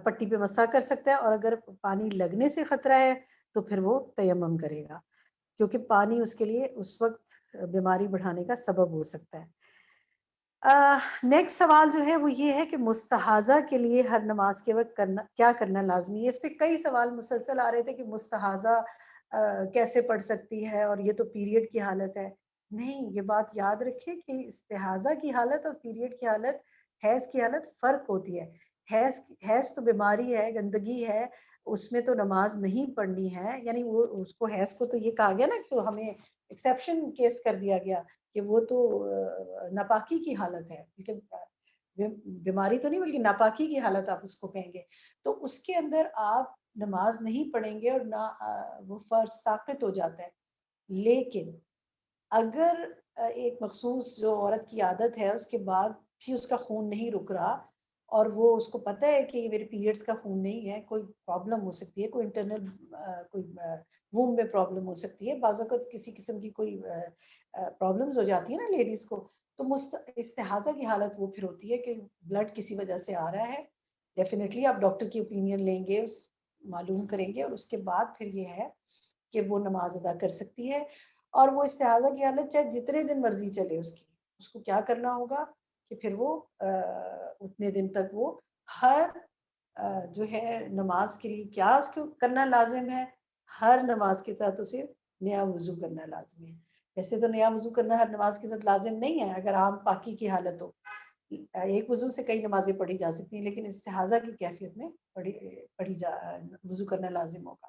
پٹی پہ مسا کر سکتا ہے, اور اگر پانی لگنے سے خطرہ ہے تو پھر وہ تیمم کرے گا, کیونکہ پانی اس کے لیے اس وقت بیماری بڑھانے کا سبب ہو سکتا ہے. نیکسٹ سوال جو ہے وہ یہ ہے کہ مستحاضہ کے لیے ہر نماز کے وقت کیا کرنا لازمی ہے. اس پہ کئی سوال مسلسل آ رہے تھے کہ مستحاضہ کیسے پڑھ سکتی ہے, اور یہ تو پیریڈ کی حالت ہے. نہیں, یہ بات یاد رکھیں کہ استحاضہ کی حالت اور پیریڈ کی حالت, حیض کی حالت فرق ہوتی ہے. حیض تو بیماری ہے, گندگی ہے, اس میں تو نماز نہیں پڑھنی ہے. یعنی وہ اس کو حیض کو تو یہ کہا گیا نا کہ ہمیں ایکسیپشن کیس کر دیا گیا کہ وہ تو ناپاکی کی حالت ہے, بیماری تو نہیں بلکہ ناپاکی کی حالت آپ اس کو کہیں گے. تو اس کے اندر آپ نماز نہیں پڑھیں گے اور نہ وہ فرض ساقط ہو جاتا ہے. لیکن اگر ایک مخصوص جو عورت کی عادت ہے اس کے بعد بھی اس کا خون نہیں رک رہا, اور وہ اس کو پتہ ہے کہ یہ میرے پیریڈز کا خون نہیں ہے, کوئی پرابلم ہو سکتی ہے, کوئی انٹرنل کوئی ووم میں پرابلم ہو سکتی ہے, بعض اوقات کسی قسم کی کوئی پرابلمز ہو جاتی ہے نا لیڈیز کو, تو استحاضہ کی حالت وہ پھر ہوتی ہے کہ بلڈ کسی وجہ سے آ رہا ہے. ڈیفینیٹلی آپ ڈاکٹر کی اوپینین لیں گے, معلوم کریں گے, اور اس کے بعد پھر یہ ہے کہ وہ نماز ادا کر سکتی ہے. اور وہ استحاضہ کی حالت چاہے جتنے دن مرضی چلے اس کو کیا کرنا ہوگا کہ پھر وہ اتنے دن تک وہ ہر جو ہے نماز کے لیے کیا اس کو کرنا لازم ہے, ہر نماز کے ساتھ اسے نیا وضو کرنا لازمی ہے. ویسے تو نیا وضو کرنا ہر نماز کے ساتھ لازم نہیں ہے, اگر عام پاکی کی حالت ہو, ایک وضو سے کئی نمازیں پڑھی جا سکتی ہیں, لیکن استحاضہ کی کیفیت میں وضو کرنا لازم ہوگا.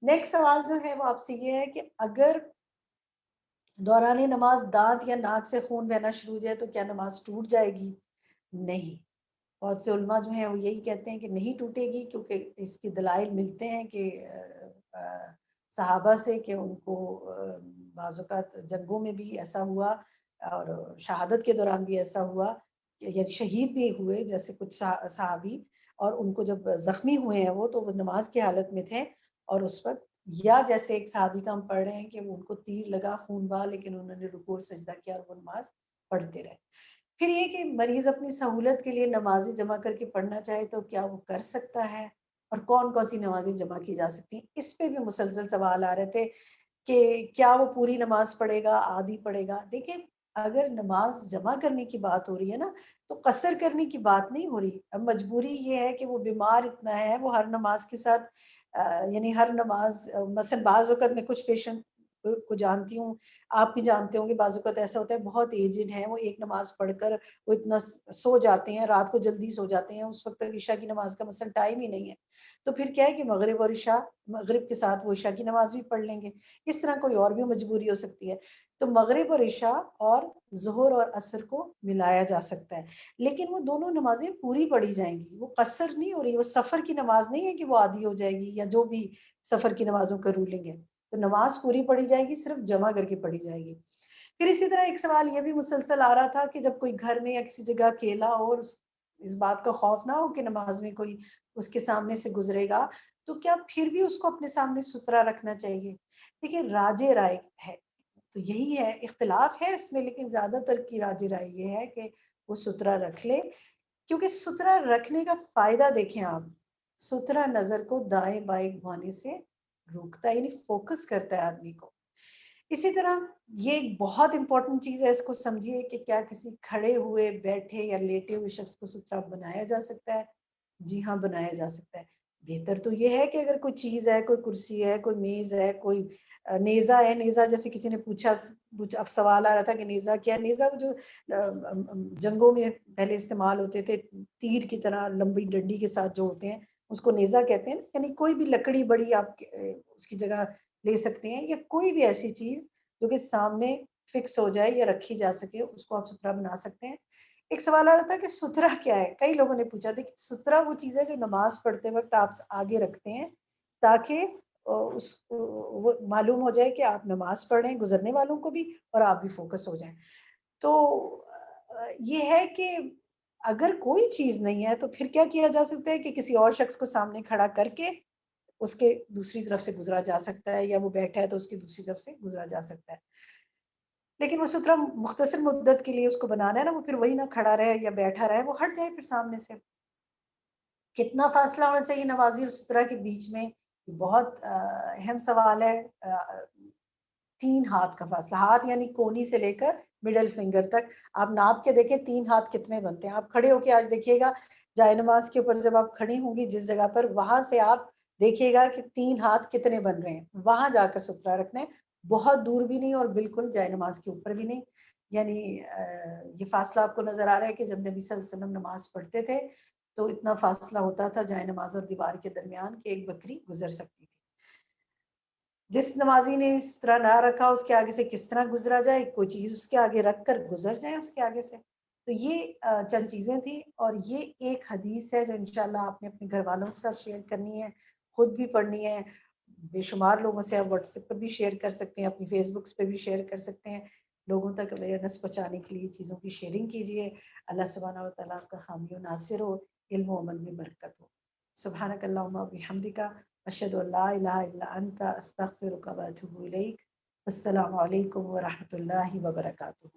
نیکسٹ سوال جو ہے وہ آپ سے یہ ہے کہ اگر دوران نماز دانت یا ناک سے خون بہنا شروع ہو جائے تو کیا نماز ٹوٹ جائے گی؟ نہیں, بہت سے علماء جو ہیں وہ یہی کہتے ہیں کہ نہیں ٹوٹے گی, کیونکہ اس کے دلائل ملتے ہیں کہ صحابہ سے کہ ان کو بعض اوقات جنگوں میں بھی ایسا ہوا, اور شہادت کے دوران بھی ایسا ہوا, یعنی شہید بھی ہوئے جیسے کچھ صحابی, اور ان کو جب زخمی ہوئے ہیں وہ تو وہ نماز کی حالت میں تھے, اور اس وقت یا جیسے ایک صحابی کا ہم پڑھ رہے ہیں کہ ان کو تیر لگا خون بہا, لیکن انہوں نے رکوع اور سجدہ کیا اور وہ نماز پڑھتے رہے. پھر یہ کہ مریض اپنی سہولت کے لیے نمازیں جمع کر کے پڑھنا چاہے تو کیا وہ کر سکتا ہے, اور کون کون سی نمازیں جمع کی جا سکتی ہیں. اس پہ بھی مسلسل سوال آ رہے تھے کہ کیا وہ پوری نماز پڑھے گا, آدھی پڑھے گا. دیکھیں اگر نماز جمع کرنے کی بات ہو رہی ہے نا تو قصر کرنے کی بات نہیں ہو رہی. اب مجبوری یہ ہے کہ وہ بیمار اتنا ہے، وہ ہر نماز کے ساتھ یعنی ہر نماز مثلا بعض اوقات میں کچھ پیشنٹ کو جانتی ہوں، آپ بھی جانتے ہوں گے، بعض اوقات ایسا ہوتا ہے بہت ایجڈ ہیں، وہ ایک نماز پڑھ کر وہ اتنا سو جاتے ہیں، رات کو جلدی سو جاتے ہیں، اس وقت تک عشاء کی نماز کا مثلا ٹائم ہی نہیں ہے، تو پھر کیا ہے کہ مغرب اور عشاء، مغرب کے ساتھ وہ عشاء کی نماز بھی پڑھ لیں گے. اس طرح کوئی اور بھی مجبوری ہو سکتی ہے، تو مغرب اور عشاء اور ظہر اور عصر کو ملایا جا سکتا ہے، لیکن وہ دونوں نمازیں پوری پڑھی جائیں گی، وہ قصر نہیں ہو رہی، وہ سفر کی نماز نہیں ہے کہ وہ آدھی ہو جائے گی یا جو بھی سفر کی نمازوں کا رولنگ ہے. تو نماز پوری پڑھی جائے گی، صرف جمع کر کے پڑھی جائے گی. پھر اسی طرح ایک سوال یہ بھی مسلسل آ رہا تھا کہ جب کوئی گھر میں یا کسی جگہ اکیلا ہو اور اس بات کا خوف نہ ہو کہ نماز میں کوئی اس کے سامنے سے گزرے گا، تو کیا پھر بھی اس کو اپنے سامنے ستھرا رکھنا چاہیے؟ دیکھیے راج رائے ہے تو یہی ہے، اختلاف ہے اس میں، لیکن زیادہ تر کی راج رائے یہ ہے کہ وہ ستھرا رکھ لے، کیونکہ ستھرا رکھنے کا فائدہ دیکھیں آپ، ستھرا نظر کو دائیں بائیں گھمانے سے روکتا ہے، یعنی فوکس کرتا ہے آدمی کو. اسی طرح یہ ایک بہت امپورٹنٹ چیز ہے، اس کو سمجھیے کہ کیا کسی کھڑے ہوئے، بیٹھے یا لیٹے ہوئے شخص کو ستھرا بنایا جا سکتا ہے؟ جی ہاں، بنایا جا سکتا ہے. بہتر تو یہ ہے کہ اگر کوئی چیز ہے، کوئی کرسی ہے، کوئی میز ہے، کوئی نیزہ ہے، نیزہ جیسے کسی نے پوچھا، اب سوال آ رہا تھا کہ نیزہ کیا ہے؟ نیزہ جو جنگوں میں پہلے استعمال ہوتے تھے، تیر کی طرح لمبی ڈنڈی کے ساتھ جو ہوتے ہیں، اس کو نیزہ کہتے ہیں. یعنی کوئی بھی لکڑی بڑی آپ اس کی جگہ لے سکتے ہیں، یا کوئی بھی ایسی چیز جو کہ سامنے فکس ہو جائے یا رکھی جا سکے، اس کو آپ ستھرا بنا سکتے ہیں. ایک سوال آ رہا تھا کہ ستھرا کیا ہے، کئی لوگوں نے پوچھا تھا کہ ستھرا وہ چیز ہے جو نماز پڑھتے وقت آپ آگے رکھتے ہیں تاکہ اس وہ معلوم ہو جائے کہ آپ نماز پڑھ رہے ہیں، گزرنے والوں کو بھی، اور آپ بھی فوکس ہو جائیں. تو یہ ہے کہ اگر کوئی چیز نہیں ہے تو پھر کیا کیا جا سکتا ہے کہ کسی اور شخص کو سامنے کھڑا کر کے اس کے دوسری طرف سے گزرا جا سکتا ہے، یا وہ بیٹھا ہے تو اس کی دوسری طرف سے گزرا جا سکتا ہے. لیکن وہ ستھرا مختصر مدت کے لیے اس کو بنانا ہے نا، وہ پھر وہی نہ کھڑا رہے یا بیٹھا رہے، وہ ہٹ جائے پھر سامنے سے. کتنا فاصلہ ہونا چاہیے نمازی اور ستھرا کے بیچ میں؟ بہت اہم سوال ہے. 3 ہاتھ کا فاصلہ، ہاتھ یعنی کونی سے لے کر مڈل فنگر تک آپ ناپ کے دیکھیں 3 ہاتھ کتنے بنتے ہیں. آپ کھڑے ہو کے آج دیکھیے گا جائے نماز کے اوپر، جب آپ کھڑی ہوں گی جس جگہ پر، وہاں سے آپ دیکھیے گا کہ 3 ہاتھ کتنے بن رہے ہیں. وہاں جا کر ستھرا رکھنا ہے، بہت دور بھی نہیں اور بالکل جائے نماز کے اوپر بھی نہیں. یعنی یہ فاصلہ آپ کو نظر آ رہا ہے کہ جب نبی صلی اللہ علیہ وسلم نماز پڑھتے تھے تو اتنا فاصلہ ہوتا تھا جائے نماز اور دیوار کے درمیان کہ ایک بکری گزر سکتی تھی. جس نمازی نے اس طرح نہ رکھا، اس کے آگے سے کس طرح گزرا جائے، کوئی چیز اس کے آگے رکھ کر گزر جائے اس کے آگے سے. تو یہ چند چیزیں تھیں، اور یہ ایک حدیث ہے جو انشاءاللہ آپ نے اپنے گھر والوں کے ساتھ شیئر کرنی ہے، خود بھی پڑھنی ہے. بے شمار لوگوں سے آپ واٹس ایپ پر بھی شیئر کر سکتے ہیں، اپنی فیس بکس پہ بھی شیئر کر سکتے ہیں. لوگوں تک اویئرنیس پہنچانے کے لیے چیزوں کی شیئرنگ کیجیے. اللہ سبحانہ و تعالیٰ کا حامی و ناصر ہو، علم و عمل میں برکت ہو. سبحانک اللہم و بحمدک، اشہد ان لا الہ الا انت، استغفرک و اتوب الیک. السلام علیکم ورحمۃ اللہ وبرکاتہ.